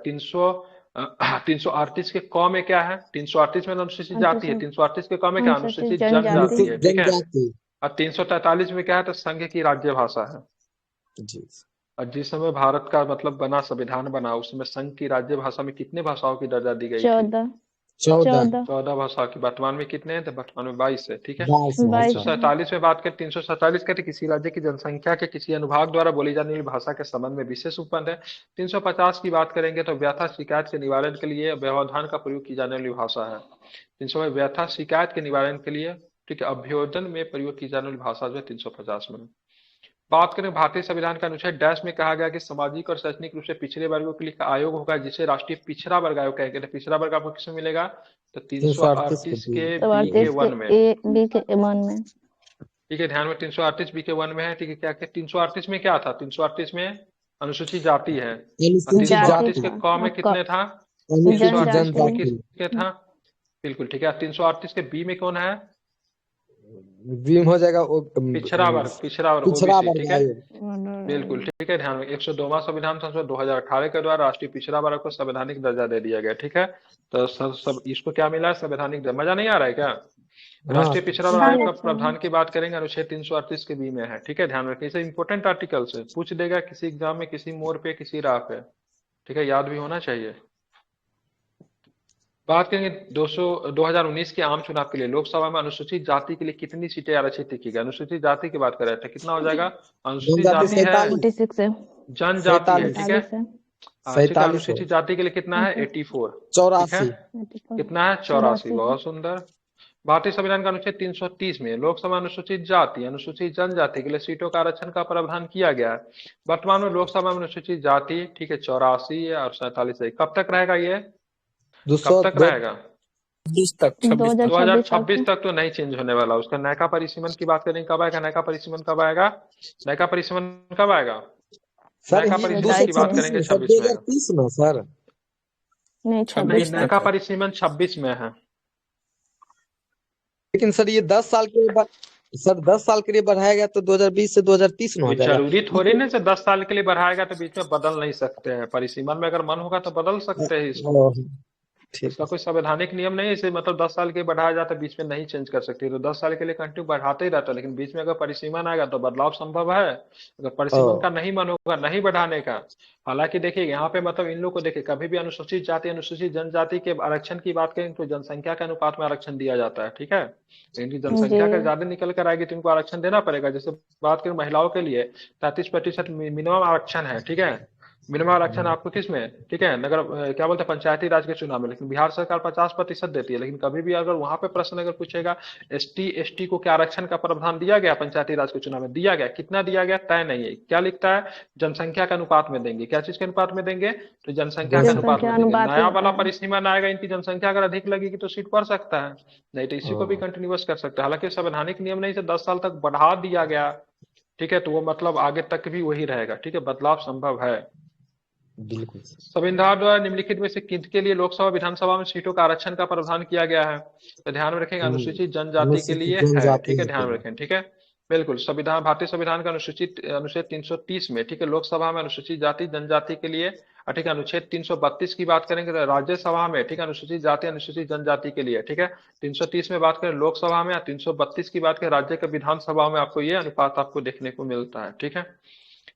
338 के क में क्या है, 338 में अनुसूचित जाति है, 338 के क में क्या, अनुसूचित जनजाति है, ठीक है। और 343 में क्या है, तो संघ की राज्य भाषा है जी। और जिस समय भारत का मतलब बना, संविधान बना, उस समय संघ की राज्य भाषा में कितने भाषाओं की दर्जा दी गई थी? 14 भाषाओं की। वर्तमान में कितने हैं, तो वर्तमान में 22 है, ठीक है। 347 में बात करें, 347 कहते किसी राज्य की जनसंख्या के किसी अनुभाग द्वारा बोली जाने वाली भाषा के संबंध में विशेष उपबंध है। 350 की बात करेंगे तो व्यथा शिकायत के निवारण के लिए व्यवधान का प्रयोग की जाने वाली भाषा है। 300 में व्यथा शिकायत के निवारण के लिए, ठीक है, अभ्योदन में प्रयोग की जाने वाली भाषा जो है 350 में। बात करें भारतीय संविधान का अनुच्छेद डैश में कहा गया कि सामाजिक और शैक्षणिक रूप से पिछड़े वर्गों के लिए आयोग होगा, जिसे राष्ट्रीय पिछड़ा वर्ग आयोग कहेंगे। तो पिछड़ा वर्ग आपको किसमें मिलेगा, तो 338 के BK1 में, ठीक है। ध्यान में 338 BK1 में है, ठीक है। क्या 338 में क्या था, 338 में अनुसूचित जाति है, 338 के क में कितने था, 338 के था, बिल्कुल ठीक है। 338 के बी में कौन है, बीम हो जाएगा पिछड़ा वर्ग OBC, ठीक है, बिल्कुल ठीक है। ध्यान में 102वां संविधान संशोधन 2018 के द्वारा राष्ट्रीय पिछड़ा वर्ग को संवैधानिक दर्जा दे दिया गया, ठीक है। तो सब इसको क्या मिला है, संवैधानिक दर्जा। मजा नहीं आ रहा है क्या? राष्ट्रीय पिछड़ा वर्ग आयोग का प्रावधान की बात करेंगे, अनुच्छेद 338 के बी में है, ठीक है। ध्यान रखिए, इसे इंपोर्टेंट आर्टिकल से पूछ देगा किसी एग्जाम में, किसी मोड़ पे, किसी राह पे, ठीक है, याद भी होना चाहिए। बात करेंगे 2019 के आम चुनाव के लिए लोकसभा में अनुसूचित जाति के लिए कितनी सीटें आरक्षित की गई। अनुसूचित जाति की बात कर रहे थे, कितना हो जाएगा, अनुसूचित जाति है, जनजाति है, ठीक है। ठीक है, अनुसूचित जाति के लिए कितना है, 84, कितना है, 84, बहुत सुंदर। भारतीय संविधान का अनुच्छेद 330 में लोकसभा अनुसूचित जाति अनुसूचित जनजाति के लिए सीटों का आरक्षण का प्रावधान किया गया है। वर्तमान में लोकसभा में अनुसूचित जाति, ठीक है, 84 है और 47 है। कब तक रहेगा ये, कब तक रहेगा, 2026 तक तो नहीं चेंज होने वाला। उसका नयका परिसीमन की बात करेंगे, कब आएगा नयका परिसीमन, कब आएगा नयका परिसीमन, कब आएगा नयका परिसीमन की बात करेंगे 26 में सर, नहीं नयका परिसीमन 26 में है। लेकिन सर ये 10 साल के बाद, सर 10 साल के लिए बढ़ाया गया तो 2020 से 2030 में हो जाएगा। जरूरी थोड़ी ना से 10 साल के लिए बढ़ाएगा तो बीच में बदल नहीं सकते हैं। परिसीमन में अगर मन होगा तो बदल सकते हैं इसको, इसका कोई संवैधानिक नियम नहीं है। इसे मतलब 10 साल के बढ़ाया जाता है, बीच में नहीं चेंज कर सकते, तो 10 साल के लिए कंटिन्यू बढ़ाते ही रहता है। लेकिन बीच में अगर परिसीमन आएगा तो बदलाव संभव है। अगर परिसीमन का नहीं मन होगा नहीं बढ़ाने का, हालांकि देखिए यहाँ पे मतलब इन लोग को देखिए, कभी भी अनुसूचित जाति अनुसूचित जनजाति के आरक्षण की बात करें तो जनसंख्या के अनुपात में आरक्षण दिया जाता है, ठीक है। इनकी जनसंख्या का ज्यादा निकल कर आएगी तो इनको आरक्षण देना पड़ेगा। जैसे बात करें महिलाओं के लिए 33% मिनिमम आरक्षण है, ठीक है। मिनिमम आरक्षण आपको किसमें, ठीक है, नगर क्या बोलते हैं पंचायती राज के चुनाव में। लेकिन बिहार सरकार 50% देती है। लेकिन कभी भी अगर वहां पे प्रश्न अगर पूछेगा ST को क्या आरक्षण का प्रावधान दिया गया पंचायती राज के चुनाव में, दिया गया, कितना दिया गया तय नहीं है। क्या लिखता है, जनसंख्या के अनुपात में देंगे। क्या चीज के अनुपात में देंगे, तो जनसंख्या के अनुपात में देंगे। नया वाला परिसीमन आएगा, इनकी जनसंख्या अगर अधिक लगेगी तो सीट बढ़ सकता है, नहीं तो इसी को भी कंटिन्यूअस कर सकता है। हालांकि संवैधानिक नियम नहीं से 10 साल तक बढ़ा दिया गया, ठीक है, तो वो मतलब आगे तक भी वही रहेगा, ठीक है, बदलाव संभव है। बिल्कुल। संविधान द्वारा निम्नलिखित में से किसके लिए लोकसभा विधानसभा में सीटों का आरक्षण का प्रावधान किया गया है, तो ध्यान में रखेंगे अनुसूचित जनजाति के लिए है, ठीक है, ध्यान रखें, ठीक है, बिल्कुल। संविधान भारतीय संविधान का अनुच्छेद 330 में, ठीक है, लोकसभा में अनुसूचित जाति जनजाति के लिए, ठीक है। अनुच्छेद 332 की बात करेंगे तो राज्यसभा में, ठीक है, अनुसूचित जाति अनुसूचित जनजाति के लिए, ठीक है। 330 में बात करें लोकसभा में, 332 की बात करें राज्य के विधानसभा में, आपको ये अनुपात आपको देखने को मिलता है, ठीक है।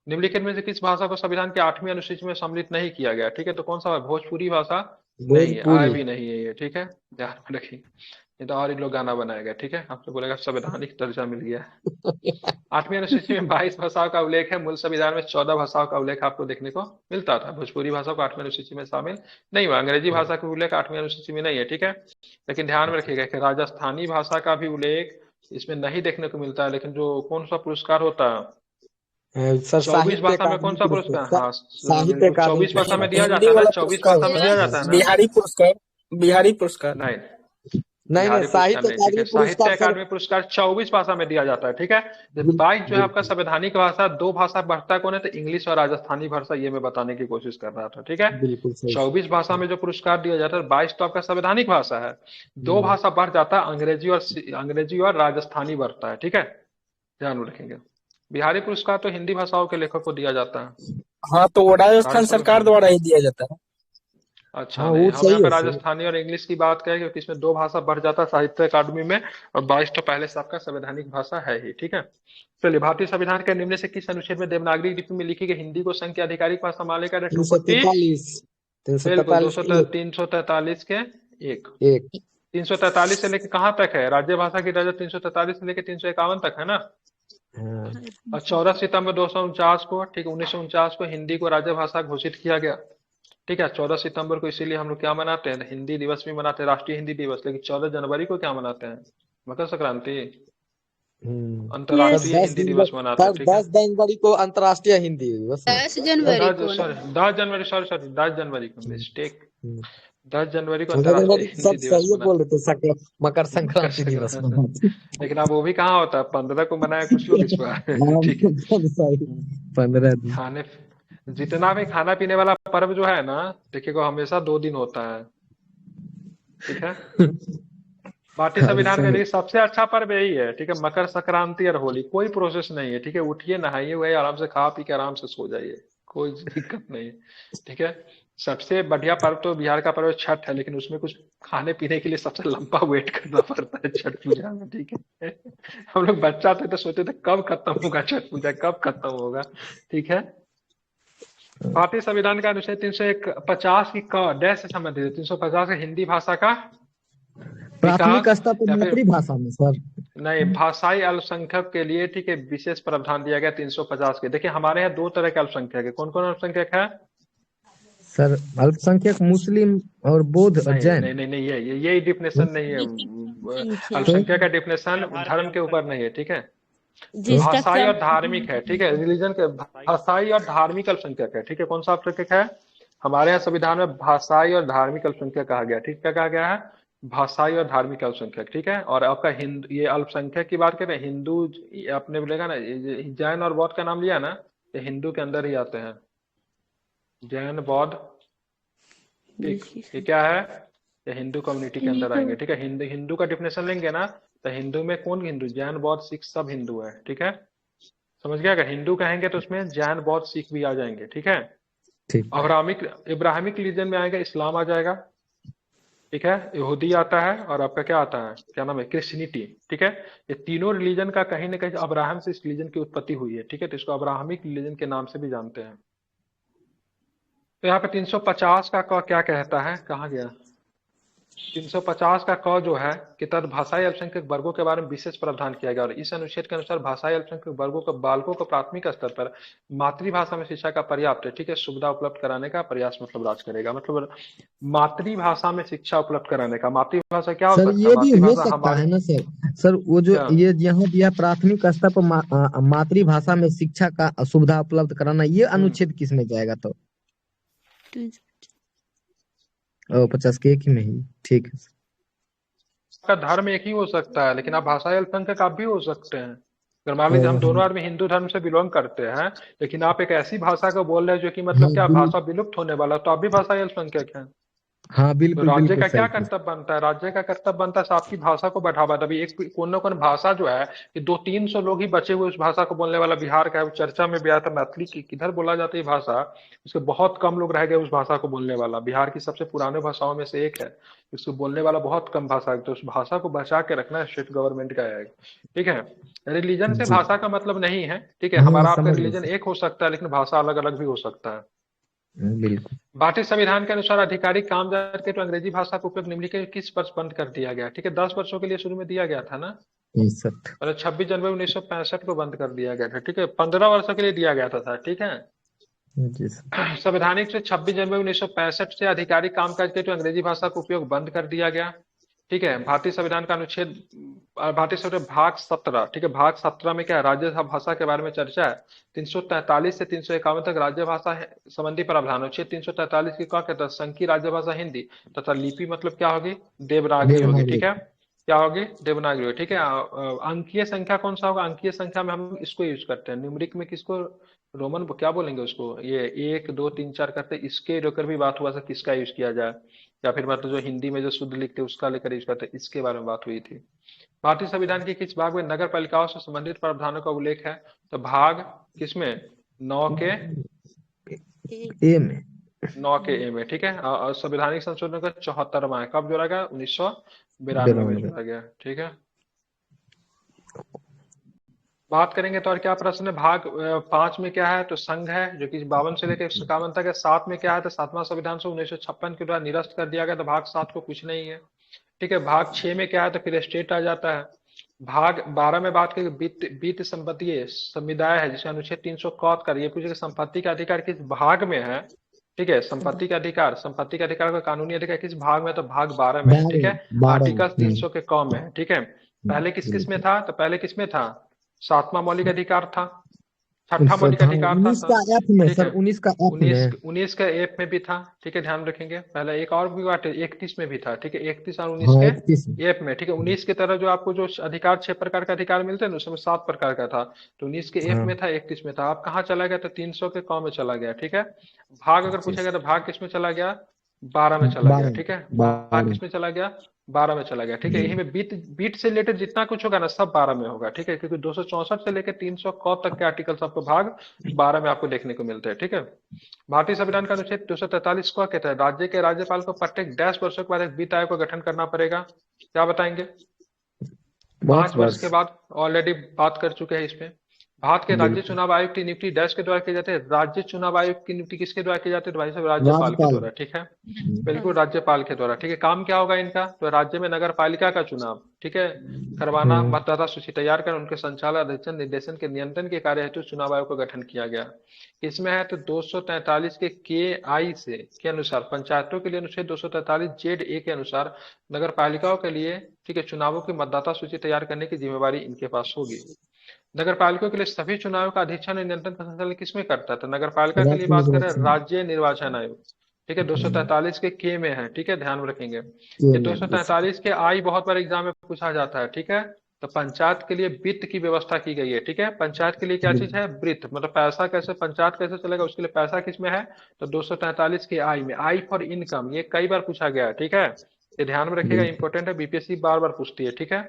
निम्नलिखित में से किस भाषा को संविधान के 8वीं अनुसूची में सम्मिलित नहीं किया गया, ठीक है, तो कौन सा है, भोजपुरी भाषा नहीं है, आय भी नहीं है ये, ठीक है, ध्यान में रखिए। ये तो और इन लोग गाना बनाएगा, ठीक है, आपसे बोलेगा संवैधानिक दर्जा मिल गया। 8वीं अनुसूची में 22 भाषाओं का उल्लेख है, मूल संविधान में 14 भाषाओं का उल्लेख आपको देखने को मिलता था। भोजपुरी भाषा को 8वीं अनुसूची में शामिल नहीं हुआ, अंग्रेजी भाषा का उल्लेख 8वीं अनुसूची में नहीं है, ठीक है। लेकिन ध्यान में रखिएगा कि राजस्थानी भाषा का भी उल्लेख इसमें नहीं देखने को मिलता है। लेकिन जो कौन सा पुरस्कार होता है, सर 24 साहित्य भाषा में अकादमी कौन सा पुरस्कार पुरस्कार? हाँ साहित्य बिल्कुल अकादमी 24 भाषा में पुरस्कार दिया हिंदी जाता है ना, वाला 24 पुरस्कार भाषा में होता दिया है जाता है ना। बिहारी पुरस्कार, बिहारी पुरस्कार। नहीं, नहीं बिहारी पुरस्कार साहित्य नहीं, ठीक है। अकादमी पुरस्कार साहित्य सर अकादमी पुरस्कार 24 भाषा में दिया जाता है, ठीक है। 22 जो है आपका बिल्कुल संवैधानिक भाषा, 2 भाषा बढ़ता है कौन है, तो इंग्लिश और राजस्थानी भाषा, ये मैं बताने की कोशिश कर रहा था, ठीक है। बिल्कुल सही 24 भाषा में जो पुरस्कार दिया जाता है, 22 तो आपका संवैधानिक भाषा है, 2 हम्म। भाषा बढ़ जाता है, अंग्रेजी और राजस्थानी बढ़ता है, ठीक है। ध्यान में रखेंगे। बिहारी पुरस्कार तो हिंदी भाषाओं के लेखक को दिया जाता है। हाँ तो वो राजस्थान राजस्थान सरकार द्वारा ही दिया जाता है। अच्छा, हाँ नहीं, वो हम यहाँ सही पे है सर। राजस्थानी और इंग्लिश की बात करें क्योंकि इसमें 2 भाषा बढ़ जाता है साहित्य अकादमी में, और 22 तो पहले से आपका संवैधानिक भाषा है ही, ठीक है। चलिए, भारतीय संविधान के निम्न से किस अनुच्छेद में देवनागरी लिपि में लिखी गई हिंदी को संघ की आधिकारिक भाषा मान्यता है? 243, 343 बिल्कुल, 343 343 के एक। एक 343 से लेके कहाँ तक है? राज्य भाषा की दर्जा 343 से लेके 351 तक है ना। हाँ। और 14 सितंबर 249 को, ठीक है, 1949 को हिंदी को राज्य भाषा घोषित किया गया, ठीक है। 14 सितंबर को इसीलिए हम लोग क्या मनाते हैं, हिंदी दिवस भी मनाते हैं, राष्ट्रीय हिंदी दिवस। लेकिन 14 जनवरी को क्या मनाते हैं? मकर संक्रांति, सर अंतर्राष्ट्रीय 10 हिंदी जनवरी दिवस मनाते हैं, सर ठीक है। 10 जनवरी को अंतर्राष्ट्रीय हिंदी दिवस है। 10 जनवरी को 10 जनवरी, सॉरी 10 जनवरी को, मिस्टेक, 10 जनवरी को 14 अंतर्राष्ट्रीय जनवरी हिंदी सब दिवस सही बोल मनाते रहे थे मकर हैं। मकर संक्रांति दिवस संक्रांति, मनाते लेकिन अब वो भी कहाँ होता है, 15 को मनाए कुछ लोग इस बार। हाँ ठीक है। मतलब सही 15 दिन खाने जितना भी खाना पीने वाला पर्व जो है ना, देखिएगा हमेशा 2 दिन होता है, ठीक है। भारतीय हाँ, संविधान का सही देखिए सबसे अच्छा पर्व यही है, ठीक है, मकर संक्रांति और होली। कोई प्रोसेस नहीं है, ठीक है। उठिए, नहाइए, वही आराम से खा पी के आराम से सो जाइए, कोई दिक्कत नहीं है, ठीक है। सबसे बढ़िया पर्व तो बिहार का पर्व छठ है, लेकिन उसमें कुछ खाने पीने के लिए सबसे लंबा वेट करना पड़ता है छठ पूजा में, ठीक है। हम लोग बच्चा थे तो सोचते थे कब खत्म होगा छठ पूजा, कब खत्म होगा, ठीक है। भारतीय संविधान का अनुच्छेद 350 की क डैश से संबंधित है। 350 है हिंदी भाषा का प्राथमिक विकास, स्तर पर या फिर मातृभाषा में सर। नहीं, भाषाई अल्पसंख्यक के लिए, ठीक है, विशेष प्रावधान दिया गया 350 के। देखिए हमारे यहाँ 2 तरह के अल्पसंख्यक है। कौन कौन अल्पसंख्यक है? सर अल्पसंख्यक मुस्लिम और बौद्ध और नहीं जैन। नहीं नहीं नहीं, यही डिफिनेशन नहीं है। संख्या अल्पसंख्यक का डिफिनेशन धर्म के ऊपर नहीं है, ठीक है। जिसका भाषाई और क्रम धार्मिक है, ठीक है, रिलीजन के भाषाई और धार्मिक अल्पसंख्यक है, ठीक है। कौन सा अल्पसंख्यक है? हमारे यहाँ संविधान में भाषाई और धार्मिक अल्पसंख्यक कहा गया, ठीक, क्या कहा गया है? भाषाई और धार्मिक अल्पसंख्यक, ठीक है। और आपका हिंदू, ये अल्पसंख्यक की बात करें, हिंदू, आपने बोलेगा ना, जैन और बौद्ध का नाम लिया ना, ये हिंदू के अंदर ही आते हैं, जैन बौद्ध, ठीक, ये क्या है, ये हिंदू कम्युनिटी के अंदर आएंगे, ठीक है। हिंदू का डिफिनेशन लेंगे ना, तो हिंदू में कौन हिंदू? जैन बौद्ध सिख सब हिंदू है, ठीक है। समझ गया? अगर हिंदू कहेंगे तो उसमें जैन बौद्ध सिख भी आ जाएंगे, ठीक है। ठीक इब्राहिमिक रिलीजन में आएगा, इस्लाम आ जाएगा, ठीक है। यहूदी आता है, और आपका क्या आता है, क्या नाम है, क्रिश्चियनिटी, ठीक है। ये तीनों रिलीजन का कहीं ना कहीं अब्राहम से इस रिलीजन की उत्पत्ति हुई है, ठीक है। तो इसको अब्राहमिक रिलीजन के नाम से भी जानते हैं। तो यहाँ पे 350 का क क्या कहता है, कहाँ गया? 350 का क जो है कि तद भाषाई अल्पसंख्यक वर्गों के बारे में विशेष प्रावधान किया गया, और इस अनुच्छेद के अनुसार भाषाई अल्पसंख्यक वर्गों को बालकों को प्राथमिक स्तर पर मातृभाषा में शिक्षा का पर्याप्त, ठीक है, सुविधा उपलब्ध कराने का प्रयास मतलब राज करेगा। मतलब मातृभाषा में शिक्षा उपलब्ध कराने का। मातृभाषा क्या हो सर सकता ये है? भी हो मातृभाषा सकता हमारे है ना सर। सर वो जो क्या? ये यहाँ दिया प्राथमिक स्तर पर मातृभाषा में शिक्षा का सुविधा उपलब्ध कराना, ये अनुच्छेद किस में जाएगा तो? 50 के एक ही में ही, ठीक है। का धर्म एक ही हो सकता है, लेकिन आप भाषाई अल्पसंख्यक आप भी हो सकते हैं। अगर मान लीजिए हम दोनों आदमी हिंदू धर्म से बिलोंग करते हैं, लेकिन आप एक ऐसी भाषा को बोल रहे हैं जो कि मतलब क्या, भाषा विलुप्त होने वाला, तो आप भी भाषाई अल्पसंख्यक हैं। हाँ तो बिल्कुल राज्य बिल्कुल का क्या सही। कर्तव्य बनता है? राज्य का कर्तव्य बनता है आपकी भाषा को बढ़ावा। तभी एक कौन न कौन भाषा जो है कि 200-300 लोग ही बचे हुए उस भाषा को बोलने वाला बिहार का है। वो चर्चा में भी आया था, मैथिली की किधर बोला जाती है भाषा, उसके बहुत कम लोग रह गए उस भाषा को बोलने वाला। बिहार की सबसे पुराने भाषाओं में से एक है, इसको बोलने वाला बहुत कम भाषा है। तो उस भाषा को बचा के रखना स्टेट गवर्नमेंट का है, ठीक है। रिलीजन से जी भाषा का मतलब नहीं है, ठीक है। हाँ हमारा आपका समझ गए रिलीजन सर। एक हो सकता है, लेकिन भाषा अलग अलग भी हो सकता है। बिल्कुल। भारतीय संविधान के अनुसार आधिकारिक कामकाज के तो अंग्रेजी भाषा का उपयोग निम्नलिखित किस वर्ष बंद कर दिया गया? ठीक है, 10 वर्षों के लिए शुरू में दिया गया था ना, 63 और 26 जनवरी 1965 को बंद कर दिया गया था, ठीक है। 15 वर्षों के लिए दिया गया था, ठीक है। जी सर। संवैधानिक से 26 जनवरी 1965 से आधिकारिक कामकाज के तो अंग्रेजी भाषा का उपयोग बंद कर दिया गया, ठीक है। भारतीय संविधान का अनुच्छेद भारतीय संविधान भाग 17, ठीक है, भाग 17 में क्या है, राज्य भाषा के बारे में चर्चा है। 343 से 351 तक राज्य भाषा संबंधी प्रावधान। अनुच्छेद 343 की क्या कहता है, संघीय राज्य भाषा हिंदी तथा लिपि मतलब क्या होगी, देवनागरी होगी, ठीक है, क्या होगी, देवनागरी होगी, ठीक है। अंकीय संख्या कौन सा होगा, अंकीय संख्या में हम इसको यूज करते हैं, न्यूमरिक में किसको, रोमन क्या बोलेंगे उसको, ये 1 2 3 4 करते, इसके लेकर भी बात हुआ था किसका यूज किया जाए, या फिर मतलब जो हिंदी में जो शुद्ध लिखते उसका लेकर यूज करते, इसके बारे में बात हुई थी। भारतीय संविधान के किस भाग में नगर पालिकाओं से संबंधित प्रावधानों का उल्लेख है, तो भाग किसमें, 9 के ए में 9 के ए में, ठीक है। और संवैधानिक संशोधन का 74वां है, कब जोड़ा गया, 1992 में जोड़ा गया, ठीक है। बात करेंगे तो और क्या प्रश्न है, भाग 5 में क्या है, तो संघ है जो कि 52 से लेकर 51 तक है। 7 में क्या है, तो 7वां संविधान से 1956 के द्वारा निरस्त कर दिया गया, तो भाग 7 को कुछ नहीं है, ठीक है। भाग 6 में क्या है, तो फिर स्टेट आ जाता है। भाग 12 में बात करेंगे वित्त संपत्ति समुदाय है, जिसका अनुच्छेद 371 कर, ये पूछेगा संपत्ति का अधिकार किस भाग में है, ठीक है। संपत्ति का अधिकार का कानूनी अधिकार किस भाग में, तो भाग 12 में है, ठीक है। आर्टिकल 300 के क में है, ठीक है। पहले किस किस में था, तो पहले किस में था, 7वां मौलिक अधिकार था, 6ठा मौलिक अधिकार था, 19 का एफ में ठीक सर, है। 19 का एफ में 19 का एफ में भी था, ठीक है, ध्यान रखेंगे। पहले एक और भी बात है, 31 में भी था, ठीक है, 31 और 19 हाँ, के 31 एफ में, ठीक है। 19 की तरह जो आपको जो अधिकार 6 प्रकार का अधिकार मिलते हैं ना, उसमें 7 प्रकार का था, तो 19 के एफ हाँ। में था, 31 में था। आप कहाँ चला गया, तो 300 के क में चला गया, ठीक है। भाग अगर पूछेगा तो भाग किस में चला गया, 12 में चला गया, ठीक है। भाग किस में चला गया, 12 में चला गया, ठीक है। यही में बीट से रिलेटेड जितना कुछ होगा ना, सब 12 में होगा, ठीक है, क्योंकि 264 से लेकर 300 क तक के आर्टिकल आपको भाग 12 में आपको देखने को मिलते हैं, ठीक है। भारतीय संविधान का अनुच्छेद 243 को कहता है, राज्य के राज्यपाल को प्रत्येक 10 वर्षों के बाद एक वित्त आयोग का गठन करना पड़ेगा, क्या बताएंगे, 5 वर्ष के बाद, ऑलरेडी बात कर चुके हैं इसमें। भारत के राज्य चुनाव आयोग की नियुक्ति डैश के द्वारा की जाती है, राज्य चुनाव आयोग की नियुक्ति किसके द्वारा की जाती है, तो भाई साहब राज्यपाल के द्वारा, ठीक है, बिल्कुल राज्यपाल के द्वारा, ठीक है। काम क्या होगा इनका, तो राज्य में नगर पालिका का चुनाव, ठीक है, करवाना, मतदाता सूची तैयार कर उनके संचालन अधिक्षण निर्देशन के नियंत्रण के कार्य हेतु चुनाव आयोग का गठन किया गया। इसमें है तो 243 के आई से के अनुसार पंचायतों के लिए अनुच्छेद 243 जेड ए के अनुसार नगर पालिकाओं के लिए, ठीक है, चुनावों की मतदाता सूची तैयार करने की जिम्मेवारी इनके पास होगी। नगर पालिका के लिए सभी चुनावों का अधीक्षण और नियंत्रण का संचालन किसमें करता है, तो नगर पालिका के लिए बात करें राज्य निर्वाचन आयोग, ठीक है, 243 के में है, ठीक है, ध्यान रखेंगे। ये 243 के आई बहुत बार एग्जाम में पूछा जाता है, ठीक है। तो पंचायत के लिए वित्त की व्यवस्था की गई है, ठीक है। पंचायत के लिए क्या चीज है, वित्त, मतलब पैसा कैसे पंचायत कैसे चलेगा, उसके लिए पैसा किस में है, तो 243 के आई में। आई फॉर इनकम, ये कई बार पूछा गया है, ठीक है, ये ध्यान में रखिएगा, इंपॉर्टेंट है, बीपीएससी बार बार पूछती है, ठीक है।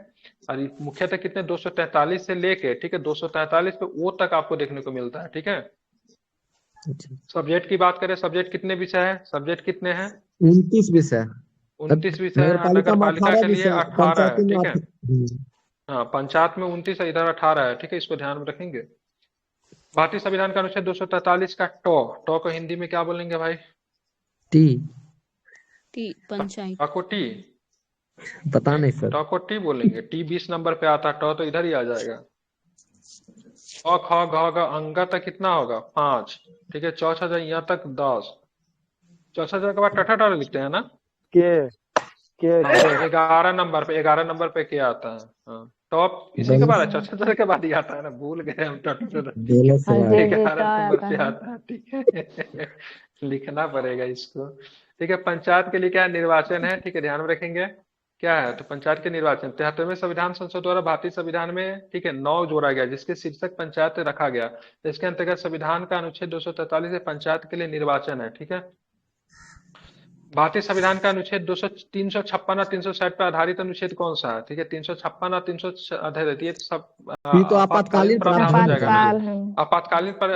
और मुख्यतः कितने 243 से लेके, ठीक है, 243 पे ओ तक आपको देखने को मिलता है, ठीक है। सब्जेक्ट की बात करें, सब्जेक्ट कितने विषय है, सब्जेक्ट कितने हैं, 29 विषय 29 विषय है। नगर पालिका के लिए 18 है, ठीक है, हाँ, पंचायत में 29 है, इधर 18 है, ठीक है, इसको ध्यान में रखेंगे। भारतीय संविधान का अनुच्छेद 243 का टॉ को हिंदी में क्या बोलेंगे भाई, टी पंचायत, को टी, पता नहीं सर, टॉ को टी बोलेंगे, टी 20 नंबर पे आता है, टॉ तो इधर ही आ जाएगा। ख ख ग घ अंगा तक कितना होगा, 5, ठीक है। चौथा जो यहाँ तक 10, चौथा के बाद टठा लिखते हैं ना, के 11 नंबर पे, 11 नंबर पे क्या आता है, हाँ, टॉप इसी के बाद, चौथा के बाद ही आता है ना, भूल गए हम, 11 नंबर पे आता है, ठीक है, लिखना पड़ेगा इसको, ठीक है। पंचायत के लिए क्या निर्वाचन है, ठीक है, ध्यान में रखेंगे क्या है, तो पंचायत के निर्वाचन 73वें संविधान संसद द्वारा भारतीय संविधान में, ठीक है, 9 जोड़ा गया, जिसके शीर्षक पंचायत रखा गया। तो इसके अंतर्गत संविधान का अनुच्छेद 243 पंचायत के लिए निर्वाचन है, ठीक है। भारतीय संविधान का अनुच्छेद 356 और 360 पर आधारित अनुच्छेद कौन सा है, ठीक है, 356 और 300 आधारित, ये सब ये तो आपातकालीन प्रावधान हो जाएगा ना। आपातकालीन पर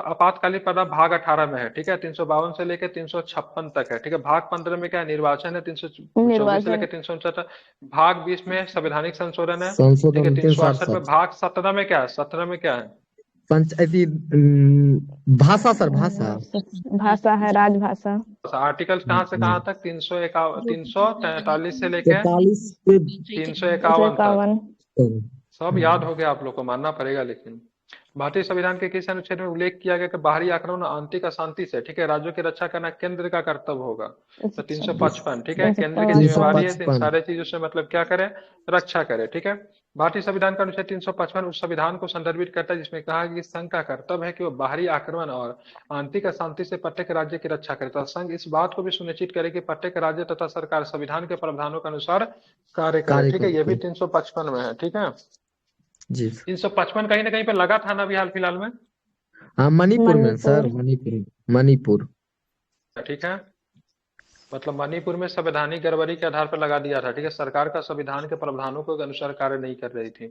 आपातकालीन प्रावधान भाग 18 में है, ठीक है, 352 से लेकर 356 तक है, ठीक है। भाग 15 में क्या है, निर्वाचन है, 324 से लेकर 369, भाग 20 में संवैधानिक संशोधन है, ठीक है, 368 में। भाग 17 में क्या है, 17 में क्या है, पंचायती भाषा सर, भाषा है, राजभाषा। आर्टिकल कहाँ से कहाँ तक, 343 से लेकर 351 तक, सब याद हो गया आप लोग को, मानना पड़ेगा। लेकिन भारतीय संविधान के किस अनुच्छेद में उल्लेख किया गया कि बाहरी आक्रमण और आंतरिक अशांति से, ठीक है, राज्यों की रक्षा करना केंद्र का कर्तव्य होगा? तो 355, ठीक है, केंद्र की जिम्मेवारी है इन 355 सारे चीजों से मतलब क्या करे, रक्षा करे, ठीक है। भारतीय संविधान का अनुच्छेद 355 उस संविधान को संदर्भित करता है जिसमें कहा कि संघ का कर्तव्य है कि वो बाहरी आक्रमण और आंतरिक अशांति से प्रत्येक राज्य की रक्षा करे, तथा संघ इस बात को भी सुनिश्चित करे कि प्रत्येक राज्य तथा सरकार संविधान के प्रावधानों के अनुसार कार्य करे, ठीक है। ये भी 355 में है, ठीक है। जी 355 कहीं ना कहीं पे लगा था ना अभी हाल फिलहाल में, हाँ मणिपुर में सर, मणिपुर ठीक है। मतलब मणिपुर में संवैधानिक गड़बड़ी के आधार पर लगा दिया था, ठीक है। सरकार का संविधान के प्रावधानों के अनुसार कार्य नहीं कर रही थी।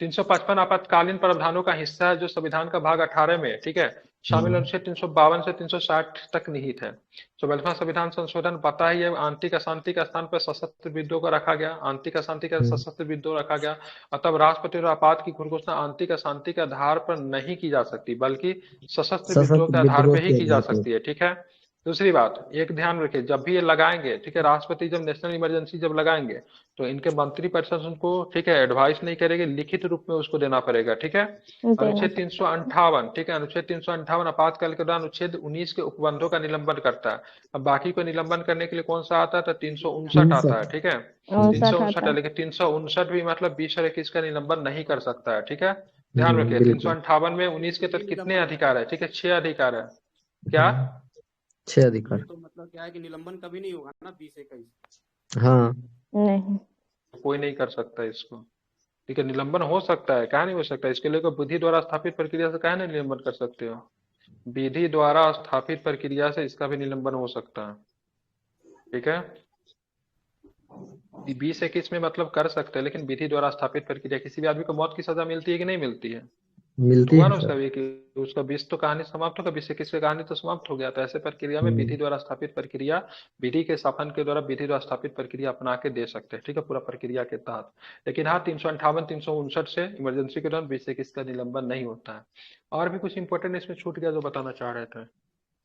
355 आपातकालीन प्रावधानों का हिस्सा है जो संविधान का भाग 18 में, ठीक है, शामिल अनुच्छेद 352 से 360 तक निहित है। 44वां संविधान संशोधन पता ही है, आंतरिक अशांति के स्थान पर सशस्त्र विद्रोह को रखा गया, आंतरिक अशांति का सशस्त्र विद्रोह रखा गया, और तब राष्ट्रपति और आपात की घोषणा आंतरिक अशांति के आधार पर नहीं की जा सकती बल्कि सशस्त्र विद्रोह के आधार पर ही की जा सकती है, ठीक है। दूसरी बात, एक ध्यान रखिए, जब भी ये लगाएंगे, ठीक है, राष्ट्रपति जब नेशनल इमरजेंसी जब लगाएंगे तो इनके मंत्रिपरिषद उनको, ठीक है, एडवाइस नहीं करेगी, लिखित रूप में उसको देना पड़ेगा, ठीक है। अनुच्छेद 358, ठीक है, अनुच्छेद 358 आपातकाल के दौरान अनुच्छेद 19 के उपबंधों का निलंबन करता है। अब बाकी को निलंबन करने के लिए कौन सा आता है, तो 359 आता है, ठीक है, 359 है, लेकिन 359 भी मतलब 20 और 21 का निलंबन नहीं कर सकता है, ठीक है। ध्यान रखिए, 358 में 19 के तहत कितने अधिकार है, ठीक है, 6 अधिकार है, क्या 6 अधिकार। तो मतलब क्या है कि निलंबन कभी नहीं होगा ना 20-21? हाँ नहीं, कोई नहीं कर सकता इसको, ठीक है। निलंबन हो सकता है, कहा नहीं हो सकता, इसके लिए कोई विधि द्वारा स्थापित प्रक्रिया से कहा नहीं निलंबन कर सकते हो, विधि द्वारा स्थापित प्रक्रिया से इसका भी निलंबन हो सकता है, ठीक है। 20-21 में मतलब कर सकते हैं, लेकिन विधि द्वारा स्थापित प्रक्रिया, किसी भी आदमी को मौत की सजा मिलती है कि नहीं मिलती है, मिलती हुआ है ना उसका सर। भी कि उसका 20 तो कहानी समाप्त होगा, 20-21 की कहानी तो समाप्त हो गया। तो ऐसे प्रक्रिया में विधि द्वारा स्थापित प्रक्रिया, विधि के शासन के द्वारा विधि द्वारा स्थापित प्रक्रिया अपना के दे सकते हैं, ठीक है, पूरा प्रक्रिया के तहत। लेकिन हाँ, 358 359 से इमरजेंसी के दौरान 20-21 का निलंबन नहीं होता है। और भी कुछ इंपॉर्टेंट इसमें छूट गया जो बताना चाह रहे थे।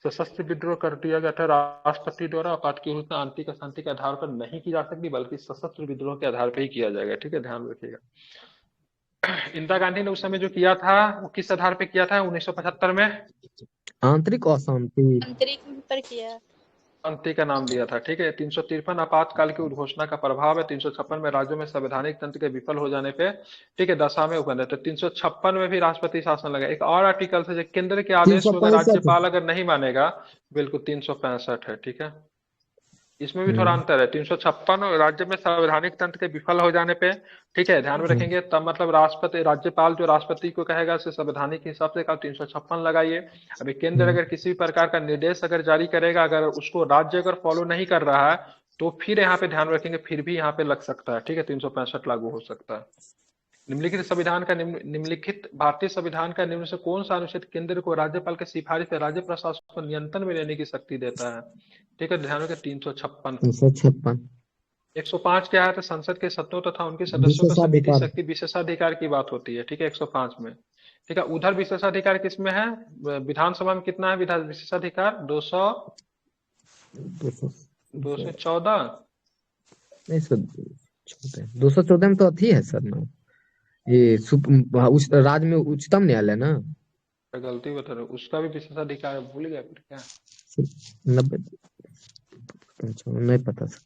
सशस्त्र विद्रोह कर दिया गया था राष्ट्रपति द्वारा, आपात की घोषणा आंतरिक अशांति के आधार पर नहीं की जा सकती बल्कि सशस्त्र विद्रोह के आधार पर ही किया जाएगा, ठीक है, ध्यान रखिएगा। इंदिरा गांधी ने उस समय जो किया था वो किस आधार पे किया था 1975 में? आंतरिक अशांति, आंतरिक पर किया। शांति का नाम दिया था, ठीक है। 353 आपातकाल की उद्घोषणा का प्रभाव है। 356 में राज्यों में संवैधानिक तंत्र के विफल हो जाने पे, ठीक है, दशा में उपबंध है। तो 356 में भी राष्ट्रपति शासन लगा। एक और आर्टिकल से केंद्र के आदेश को अगर 365 राज्यपाल अगर नहीं मानेगा, बिल्कुल 365 है, ठीक है। इसमें भी थोड़ा अंतर है। 356 राज्य में संवैधानिक तंत्र के विफल हो जाने पे, ठीक है, ध्यान में रखेंगे, तब मतलब राष्ट्रपति, राज्यपाल जो राष्ट्रपति को कहेगा उसे संवैधानिक हिसाब से 356 लगाइए। अभी केंद्र अगर किसी भी प्रकार का निर्देश अगर जारी करेगा, अगर उसको राज्य अगर फॉलो नहीं कर रहा है तो फिर यहाँ पे ध्यान रखेंगे, फिर भी यहाँ पे लग सकता है, ठीक है, 365 लागू हो सकता है। निम्नलिखित संविधान का निम्नलिखित भारतीय संविधान का निम्न से कौन सा अनुच्छेद केंद्र को राज्यपाल के सिफारिश पर राज्य प्रशासन को नियंत्रण में लेने की शक्ति देता है? ठीक है, ध्यान रखें, 356। 105 क्या है, तो संसद के सदस्यों तथा उनके सदस्यों का समिति शक्ति विशेषाधिकार की बात होती है, ठीक है, 105 में, ठीक है। उधर विशेषाधिकार किसमें है? विधानसभा में कितना है विधान विशेषाधिकार? 214 214 में तो अथी है सर ना, ये राज्य में उच्चतम न्यायालय ना, गलती बता रहे, उसका भी विशेषाधिकार भूल गया फिर क्या? 90 नहीं पता सर,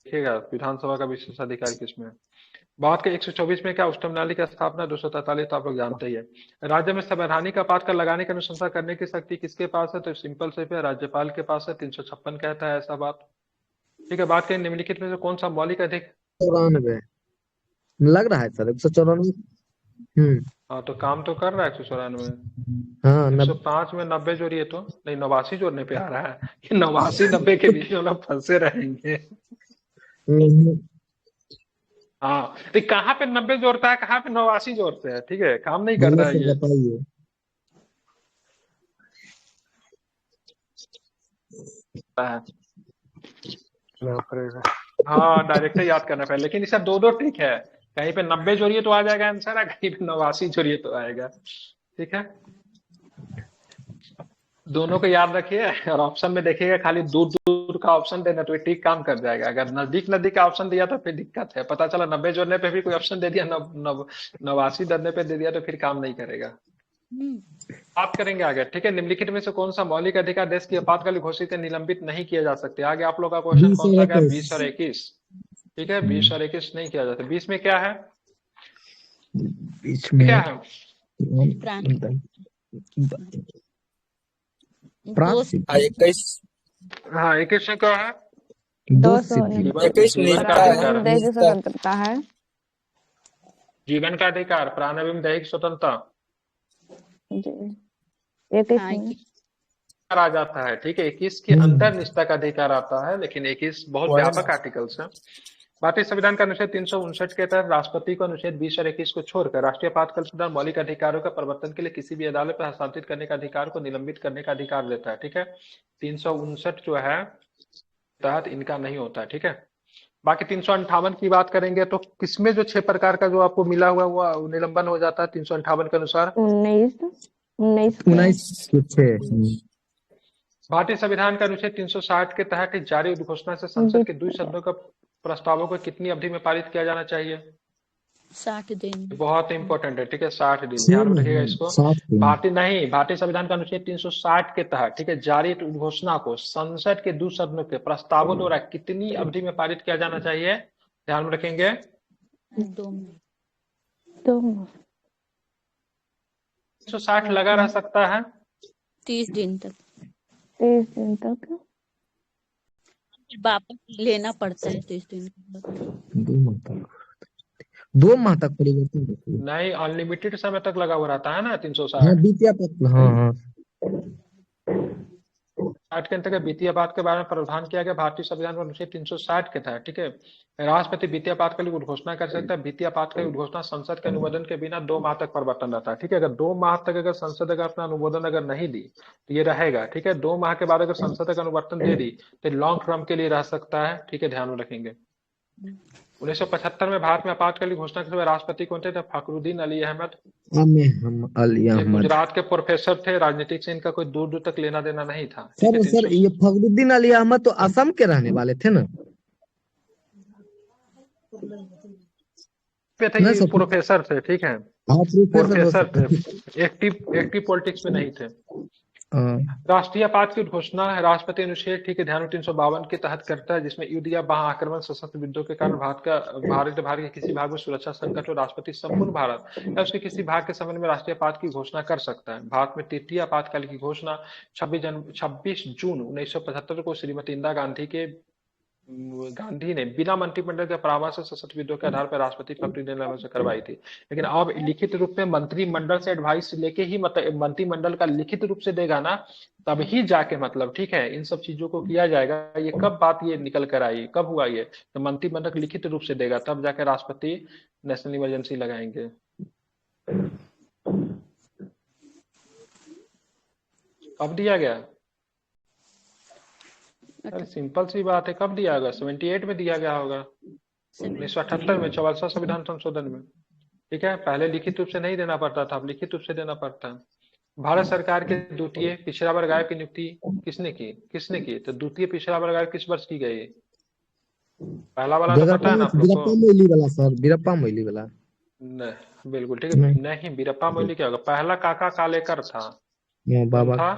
देखिएगा विधानसभा का विशेषाधिकार किसमें है। बात के 124 में क्या, उच्चतम न्यायालय की स्थापना 243 तो आप लोग जानते ही है। राज्य में संवैधानिक आपात का लगाने की अनुशंसा करने की शक्ति किसके पास है? तो सिंपल से है, राज्यपाल के पास है। 356 कहता है ऐसा बात, ठीक है। बात करें निम्नलिखित में से कौन सा मौलिक अधिकार, 94 लग रहा है सर, 194। हाँ तो काम तो कर रहा है 194। हाँ 105 में 90 जोड़िए तो नहीं, 89 जोड़ने पे आ रहा है कि 89-90 के बीच में लोग फंसे रहेंगे। हाँ तो कहाँ पे 90 जोड़ता है, कहाँ पे 89 जोड़ते हैं, ठीक है, काम नहीं कर रहा है ये। हाँ डायरेक्ट याद करना पड़ेगा, लेकिन इसका दो ठीक है, कहीं पे 90 जोड़िए तो आ जाएगा आंसर, है कहीं पे 89 जोड़िए तो आएगा, ठीक है। दोनों को याद रखिए और ऑप्शन में देखिएगा खाली दूर दूर का ऑप्शन देना तो ये ठीक काम कर जाएगा। अगर नजदीक नजदीक का ऑप्शन दिया तो फिर दिक्कत है, पता चला 90 जोड़ने पे भी कोई ऑप्शन दे दिया, 89 धरने पे दे दिया तो फिर काम नहीं करेगा। बात करेंगे आगे, ठीक है। निम्नलिखित में से कौन सा मौलिक अधिकार देश की आपातकालीन घोषित निलंबित नहीं किया जा सकते? आगे आप लोग का क्वेश्चन 20 कौन सा और गया? 21 20 और 21, ठीक है। 20 और 21 नहीं किया जाता। 20 में क्या है? बीच में क्या है? प्राण हाँ 21 हाँ, 21 में क्या है? दो 200 सिद्धि। 21 जीवन का निजता है, अधिकार, देश की निजता। स्वतंत्रता है। जीवन का अधिकार, प्राण एवं दैहिक स्वतंत्रता जी 21 हाँ, में आ जाता है, ठीक है। 21 की अंतर निष्ठा का अधिकार आता है, लेकिन 21 बहुत वही व्यापक ना। आर्टिकल्स है। भारतीय संविधान का अनुच्छेद 359 के तहत राष्ट्रपति को अनुच्छेद 20 और 21 को छोड़कर राष्ट्रीय आपातकाल संविधान मौलिक अधिकारों का प्रवर्तन के लिए किसी भी अदालत पर हस्तांतरित करने का अधिकार को निलंबित करने का अधिकार देता है, ठीक है। 359 जो है तहत इनका नहीं होता है, ठीक है। बाकी 358 की बात करेंगे तो किसमें जो 6 प्रकार का जो आपको मिला हुआ वो निलंबन हो जाता है 358 के अनुसार? 19 के 6। भारतीय संविधान का अनुच्छेद 360 के तहत जारी उद्घोषणा से संसद के 2 सदनों का प्रस्तावों को कितनी अवधि में पारित किया जाना चाहिए? 60 दिन। बहुत इंपॉर्टेंट है, ठीक है। 60 दिन, ध्यान में रखिएगा इसको। 60 दिन। भारतीय संविधान का अनुच्छेद 360 के तहत, ठीक है, जारी उद्घोषणा को संसद के 2 सदनों के प्रस्तावों द्वारा कितनी अवधि में पारित किया जाना चाहिए? ध्यान में रखेंगे। 360 लगा रह सकता है 30 दिन तक। 30 दिन तक वापस लेना पड़ता है 30 दिन के बाद। 2 माह तक परिवर्तन होती है। नहीं, अनलिमिटेड समय तक लगा हुआ रहता है ना 360। हाँ द्वितीय पत्र, हाँ 60 के अंतर्गत वित्तीय आपात के बारे में प्रावधान किया गया भारतीय संविधान का अनुच्छेद 360 के तहत, ठीक है। राष्ट्रपति वित्तीय आपात के लिए उद्घोषणा कर सकता है। वित्तीय आपात की उद्घोषणा संसद के अनुमोदन के बिना 2 माह तक प्रवर्तन रहता है, ठीक है। अगर 2 माह तक अगर संसद अगर अपना अनुमोदन अगर नहीं दी तो ये रहेगा, ठीक है। 2 माह के बाद अगर संसद अगर अनुवर्तन दे दी तो लॉन्ग टर्म के लिए रह सकता है, ठीक है, ध्यान में रखेंगे। 1975 में भारत में आपातकालीन घोषणा के राष्ट्रपति कौन थे? फखरुद्दीन अली अहमद। अली ये अहमद गुजरात के प्रोफेसर थे, राजनीतिक से इनका कोई दूर दूर तक लेना देना नहीं था। सर ये फखरुद्दीन अली अहमद तो असम के रहने वाले थे ना? ये प्रोफेसर थे, ठीक है, प्रोफेसर थे, एक्टिव पॉलिटिक्स में नहीं थे। राष्ट्रीय आपात की घोषणा राष्ट्रपति अनुच्छेद, ठीक है, ध्यान 352 के तहत करता है, जिसमें युद्ध या बाह्य आक्रमण सशस्त्र युद्धों के कारण भारत के किसी भाग में सुरक्षा संकट हो राष्ट्रपति संपूर्ण भारत या उसके किसी भाग के संबंध में राष्ट्रीय आपात की घोषणा कर सकता है। भारत में तृतीय आपातकाल की घोषणा 26 जून 1975 को श्रीमती इंदिरा गांधी ने बिना मंत्रिमंडल के परामर्श से सशस्त्र युद्धों के आधार पर राष्ट्रपति फखरुद्दीन अली अहमद से करवाई थी। लेकिन अब लिखित रूप में मंत्रिमंडल से एडवाइस लेके ही मंत्रिमंडल का लिखित रूप से देगा ना, तब ही जाके मतलब, ठीक है, इन सब चीजों को किया जाएगा। ये कब बात ये निकल कर आई, कब हुआ ये? तो मंत्रिमंडल लिखित रूप से देगा, तब जाकर राष्ट्रपति नेशनल इमरजेंसी लगाएंगे। कब दिया गया? अरे सिंपल सी बात है, कब दिया होगा? 78 में दिया गया होगा, 1978 में 44वां संविधान संशोधन में, ठीक है। पहले लिखित रूप से नहीं देना पड़ता था, अब लिखित रूप से देना पड़ता है। भारत सरकार के द्वितीय पिछड़ा वर्ग आयोग की नियुक्ति किसने की? तो द्वितीय पिछड़ा वर्ग आयोग किस वर्ष की गई? पहला वाला तो पता है ना आप लोग को? बीरप्पा मोइली वाला नहीं, बिल्कुल ठीक है। नहीं, बीरप्पा मोइली क्या होगा? पहला काका कालेकर था, बाबा था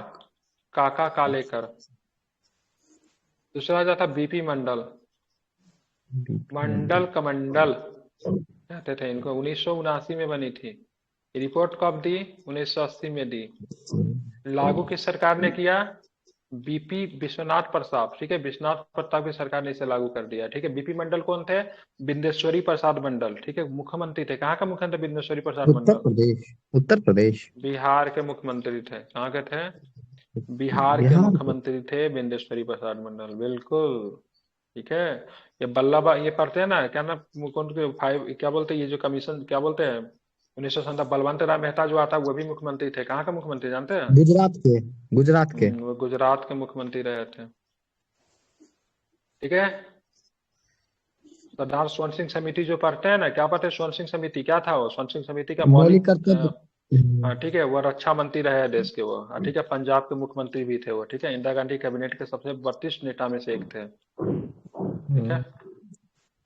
काका कालेकर। दूसरा जो था बीपी मंडल, कमंडल कहते थे इनको। 1979 में बनी थी। रिपोर्ट कब दी? 1980 में दी। लागू किस सरकार ने किया? बीपी विश्वनाथ प्रताप, ठीक है, विश्वनाथ प्रताप की सरकार ने इसे लागू कर दिया, ठीक है। बीपी मंडल कौन थे? बिंदेश्वरी प्रसाद मंडल, ठीक है, मुख्यमंत्री थे। कहाँ का मुख्यमंत्री? बिंदेश्वरी प्रसाद मंडल, उत्तर प्रदेश, बिहार के मुख्यमंत्री थे। कहाँ के थे? बिहार के मुख्यमंत्री थे बिंदेश्वरी प्रसाद मंडल, बिल्कुल, ठीक है। ये ये पढ़ते हैं ना, क्या ना, कौन के 5 क्या बोलते हैं, ये जो कमीशन क्या बोलते हैं, 1997 बलवंत राय मेहता जो आता है वो भी मुख्यमंत्री थे। कहाँ का मुख्यमंत्री जानते हैं? गुजरात के वो गुजरात के मुख्यमंत्री रहे थे, ठीक है। सरदार स्वर्ण सिंह समिति जो पढ़ते हैं ना, क्या पढ़ते हैं? स्वर्ण सिंह समिति क्या था? वो स्वर्ण सिंह समिति का मौलिक हाँ ठीक है, वो रक्षा मंत्री रहे हैं देश के वो। हाँ ठीक है, पंजाब के मुख्यमंत्री भी थे वो। ठीक है, इंदिरा गांधी कैबिनेट के सबसे वरिष्ठ नेता में से एक थे। ठीक है,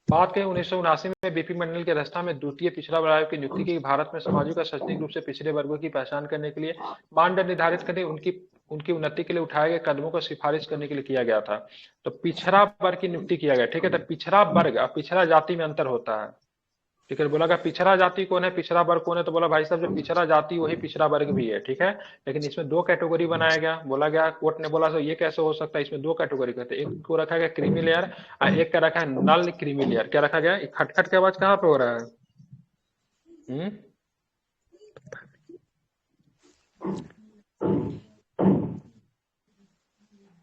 बात करें 1979 में बीपी मंडल की अध्यक्षता में द्वितीय पिछड़ा वर्ग आयोग की नियुक्ति की। भारत में सामाजिक और शैक्षणिक रूप से पिछड़े वर्गों की पहचान करने के लिए मानदंड निर्धारित करने, उनकी उनकी उन्नति के लिए उठाए गए कदमों को सिफारिश करने के लिए किया गया था। तो पिछड़ा वर्ग की नियुक्ति किया गया। ठीक है, तो पिछड़ा वर्ग और पिछड़ा जाति में अंतर होता है। ठीक है, बोला कि पिछड़ा जाति कौन है, पिछड़ा वर्ग कौन है, तो बोला भाई साहब जो पिछड़ा जाति वही पिछड़ा वर्ग भी है। ठीक है, लेकिन इसमें दो कैटेगरी बनाया गया। बोला गया, कोर्ट ने बोला सर ये कैसे हो सकता है, इसमें दो कैटेगरी करते हैं। एक को रखा गया क्रीमी लेयर और एक का रखा है नल क्रीमी लेयर। क्या रखा गया? खटखट की आवाज कहाँ पे हो रहा है?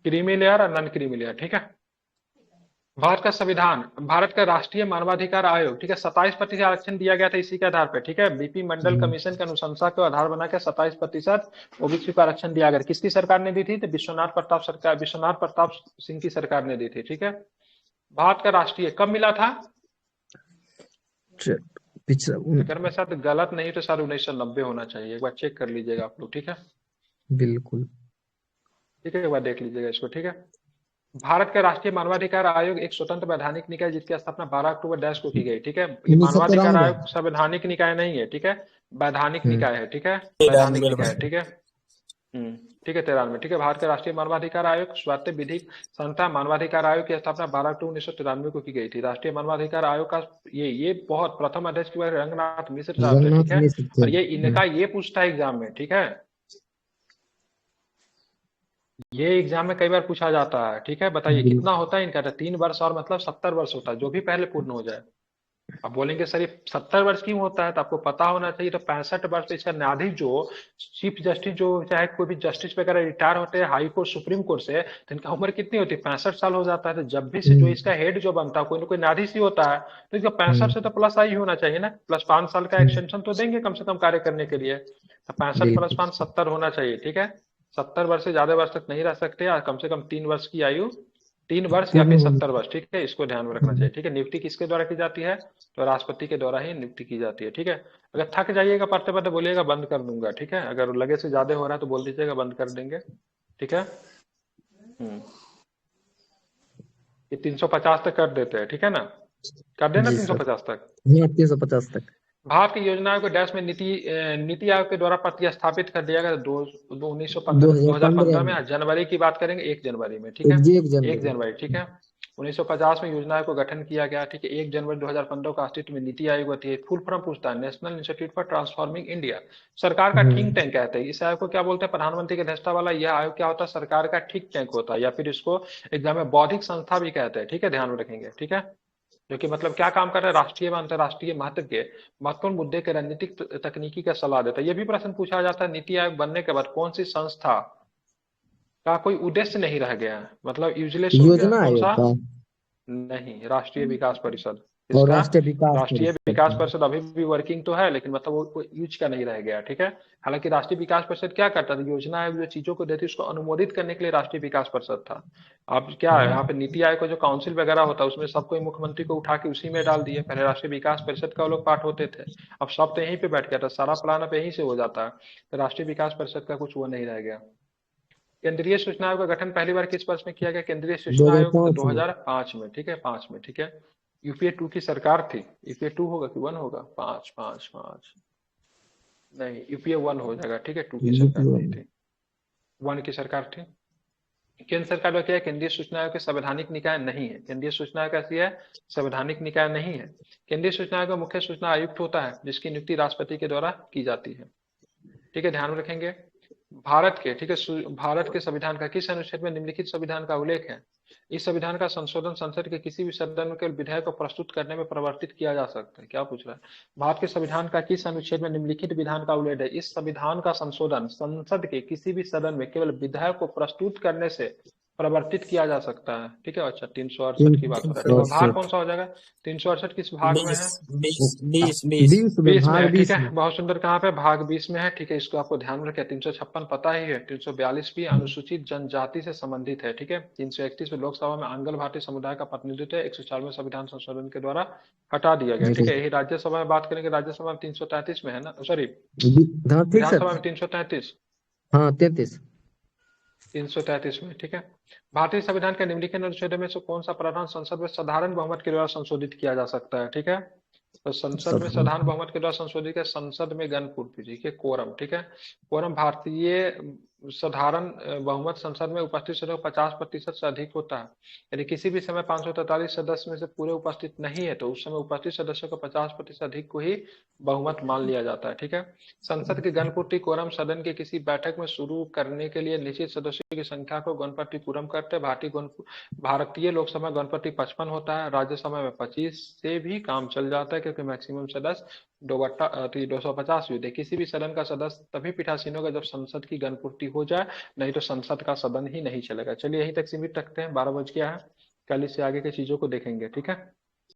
क्रीमी लेयर और नॉन क्रीमी लेयर। ठीक है, भारत का संविधान, भारत का राष्ट्रीय मानवाधिकार आयोग, ठीक है, 27% आरक्षण दिया गया था इसी के आधार पर। ठीक है, बीपी मंडल कमीशन की अनुशंसा को आधार बना के 27% ओबीसी को आरक्षण दिया गया। किसकी सरकार ने दी थी? तो विश्वनाथ प्रताप सिंह की सरकार ने दी थी। ठीक है, भारत का राष्ट्रीय कब मिला था? अगर मैं शायद गलत नहीं तो शायद 1990 होना चाहिए। एक बार चेक कर लीजिएगा आप लोग। ठीक है, बिल्कुल। ठीक है, एक बार देख लीजिएगा इसको। ठीक है, भारत का राष्ट्रीय मानवाधिकार आयोग एक स्वतंत्र वैधानिक निकाय जिसकी स्थापना 12 अक्टूबर 2000 को की गई। ठीक है, मानवाधिकार आयोग संवैधानिक निकाय नहीं है। ठीक है, वैधानिक निकाय है। ठीक है, वैधानिक निकाय। ठीक है, ठीक है, 93। ठीक है, भारत का राष्ट्रीय मानवाधिकार आयोग स्वायत्त विधिक संस्था मानवाधिकार आयोग की स्थापना 12 अक्टूबर 1993 को की गई थी। राष्ट्रीय मानवाधिकार आयोग का ये बहुत प्रथम अध्यक्ष के रंगनाथ मिश्र साहब थे। ठीक है, और ये इनका ये पूछता है एग्जाम में। ठीक है, ये एग्जाम में कई बार पूछा जाता है। ठीक है, बताइए कितना होता है इनका? 3 वर्ष और मतलब 70 वर्ष होता है, जो भी पहले पूर्ण हो जाए। अब बोलेंगे सर ये 70 वर्ष क्यों होता है? तो आपको पता होना चाहिए। तो 65 वर्ष इसका न्यायाधीश जो चीफ जस्टिस जो चाहे कोई भी जस्टिस वगैरह रिटायर होते हैं हाई कोर्ट सुप्रीम कोर्ट से, तो इनका उम्र कितनी होती है? 65 साल हो जाता है। तो जब भी से जो इसका हेड जो बनता है कोई ना कोई न्यायाधीश ही होता है, तो इसका 65 से तो प्लस आई होना चाहिए ना। प्लस 5 साल का एक्सटेंशन तो देंगे कम से कम कार्य करने के लिए। तो 65 प्लस 5 70 होना चाहिए। ठीक है, 70 वर्ष से ज्यादा वर्ष तक नहीं रह सकते, और कम से कम 3 वर्ष की आयु, 3 वर्ष या फिर 70 वर्ष। ठीक है, इसको ध्यान में रखना चाहिए। ठीक है, नियुक्ति किसके द्वारा की जाती है? तो राष्ट्रपति के द्वारा ही नियुक्ति की जाती है। ठीक है, अगर थक जाइएगा पढ़ते पढ़ते बोलिएगा बंद कर दूंगा। ठीक है, अगर लगे से ज्यादा हो रहा है तो बोल दीजिएगा बंद कर देंगे। ठीक है, ये 350 तक कर देते हैं। ठीक है ना, कर देना 350 तक। 350 तक। भारत की योजनाओं को डैश में नीति आयोग के द्वारा प्रतिस्थापित कर दिया गया 2015 में। जनवरी की बात करेंगे 1 जनवरी में। ठीक है, 1 जनवरी। ठीक है, 1950 में योजना को गठन किया गया। ठीक है, 1 जनवरी 2015 का अस्तित्व में नीति आयोग होती है। फुल फॉर्म पूछता है national institute for transforming India. सरकार का थिंक टैंक कहते हैं इस आयोग को। क्या बोलते हैं? प्रधानमंत्री की अध्यक्षता वाला यह आयोग क्या होता है? सरकार का थिंक टैंक होता है, या फिर इसको एग्जाम में बौद्धिक संस्था भी कहते हैं। ठीक है, ध्यान में रखेंगे। ठीक है, जो कि मतलब क्या काम कर रहा है? राष्ट्रीय व अंतर्राष्ट्रीय महत्व के महत्वपूर्ण मुद्दे के रणनीतिक तकनीकी का सलाह देता है। ये भी प्रश्न पूछा जाता है नीति आयोग बनने के बाद कौन सी संस्था का कोई उद्देश्य नहीं रह गया, मतलब यूजलेस हो गया? कौन सा? नहीं, राष्ट्रीय विकास परिषद। और राष्ट्रीय विकास परिषद अभी भी वर्किंग तो है, लेकिन मतलब वो यूज का नहीं रह गया। ठीक है, हालांकि राष्ट्रीय विकास परिषद क्या करता था? योजना आयोग जो चीजों को देती उसको अनुमोदित करने के लिए राष्ट्रीय विकास परिषद था। अब क्या है यहाँ पे नीति आयोग का जो काउंसिल वगैरह होता है उसमें सबको मुख्यमंत्री को उठा के उसी में डाल दिए। पहले राष्ट्रीय विकास परिषद का लोग पार्ट होते थे, अब सब तो यहीं पे बैठ गया था, सारा प्लान अब यहीं से हो जाता है। तो राष्ट्रीय विकास परिषद का कुछ वो नहीं रह गया। केंद्रीय सूचना आयोग का गठन पहली बार किस वर्ष में किया गया? केंद्रीय सूचना आयोग 2005 में। ठीक है, 5 में। ठीक है, यूपीए 2 की सरकार थी। यूपीए 2 होगा कि 1 होगा? 5 नहीं, यूपीए 1 हो जाएगा। ठीक है, 2 की सरकार नहीं थी, 1 की सरकार थी। केंद्र सरकार का क्या है? केंद्रीय सूचना आयोग के संवैधानिक निकाय नहीं है। केंद्रीय सूचना आयोग कैसी है? संवैधानिक निकाय नहीं है। केंद्रीय सूचना आयोग का मुख्य सूचना आयुक्त होता है जिसकी नियुक्ति राष्ट्रपति के द्वारा की जाती है। ठीक है, ध्यान में रखेंगे। भारत के, ठीक है, भारत के संविधान का किस अनुच्छेद में निम्नलिखित संविधान का उल्लेख है? इस संविधान का संशोधन संसद के किसी भी सदन में केवल विधेयक को प्रस्तुत करने में परिवर्तित किया जा सकता है। क्या पूछ रहा है? भारत के संविधान का किस अनुच्छेद में निम्नलिखित विधान का उल्लेख है? इस संविधान का संशोधन संसद के किसी भी सदन में केवल विधेयक को प्रस्तुत करने से परिवर्तित किया जा सकता है, ठीक है। अच्छा 368 की बात हो रहा है, ठीक है। भाग कौन सा हो जाएगा? 368 किस भाग में है? 20 20 में 20 में भाग है, ठीक 20 है। में बहुत सुंदर, कहाँ पे? भाग 20 में है, ठीक है। इसको आपको ध्यान में रखें। 356 पता ही है, 342 भी अनुसूचित जनजाति से संबंधित है, ठीक है। 331 में लोकसभा में आंगल भारतीय समुदाय का प्रतिनिधित्व 104 में संविधान संशोधन के द्वारा हटा दिया गया, ठीक है। यही राज्यसभा में बात करेंगे, राज्यसभा में 333 में है ना, सॉरी हाँ ठीक सर, विधानसभा में 333, हाँ 33 333 में, ठीक है। भारतीय संविधान के निम्नलिखित अनुच्छेदों में से कौन सा प्रावधान संसद में साधारण बहुमत के द्वारा संशोधित किया जा सकता है, ठीक है। तो संसद में साधारण बहुमत के द्वारा संशोधित है संसद में गणपूर्ति, ठीक है, कोरम, ठीक है। कोरम भारतीय साधारण बहुमत संसद में उपस्थित सदस्यों का 50% से अधिक होता है। यदि किसी भी समय 543 सदस्य में से पूरे उपस्थित नहीं है तो उस समय उपस्थित सदस्यों का 50% अधिक को ही बहुमत मान लिया जाता है, ठीक है। संसद की गणपूर्ति कोरम सदन के किसी बैठक में शुरू करने के लिए निश्चित सदस्यों की संख्या को गणपति पूरम करते हैं। भारतीय लोकसभा गणपति 55 होता है, राज्यसभा में 25 से भी काम चल जाता है क्योंकि मैक्सिमम सदस्य 250 हुए थे। किसी भी सदन का सदस्य तभी पीठासीन होगा जब संसद की गणपूर्ति हो जाए, नहीं तो संसद का सदन ही नहीं चलेगा। चलिए यहीं तक सीमित रखते हैं, 12 बज गया है। कल इससे आगे की चीजों को देखेंगे, ठीक है।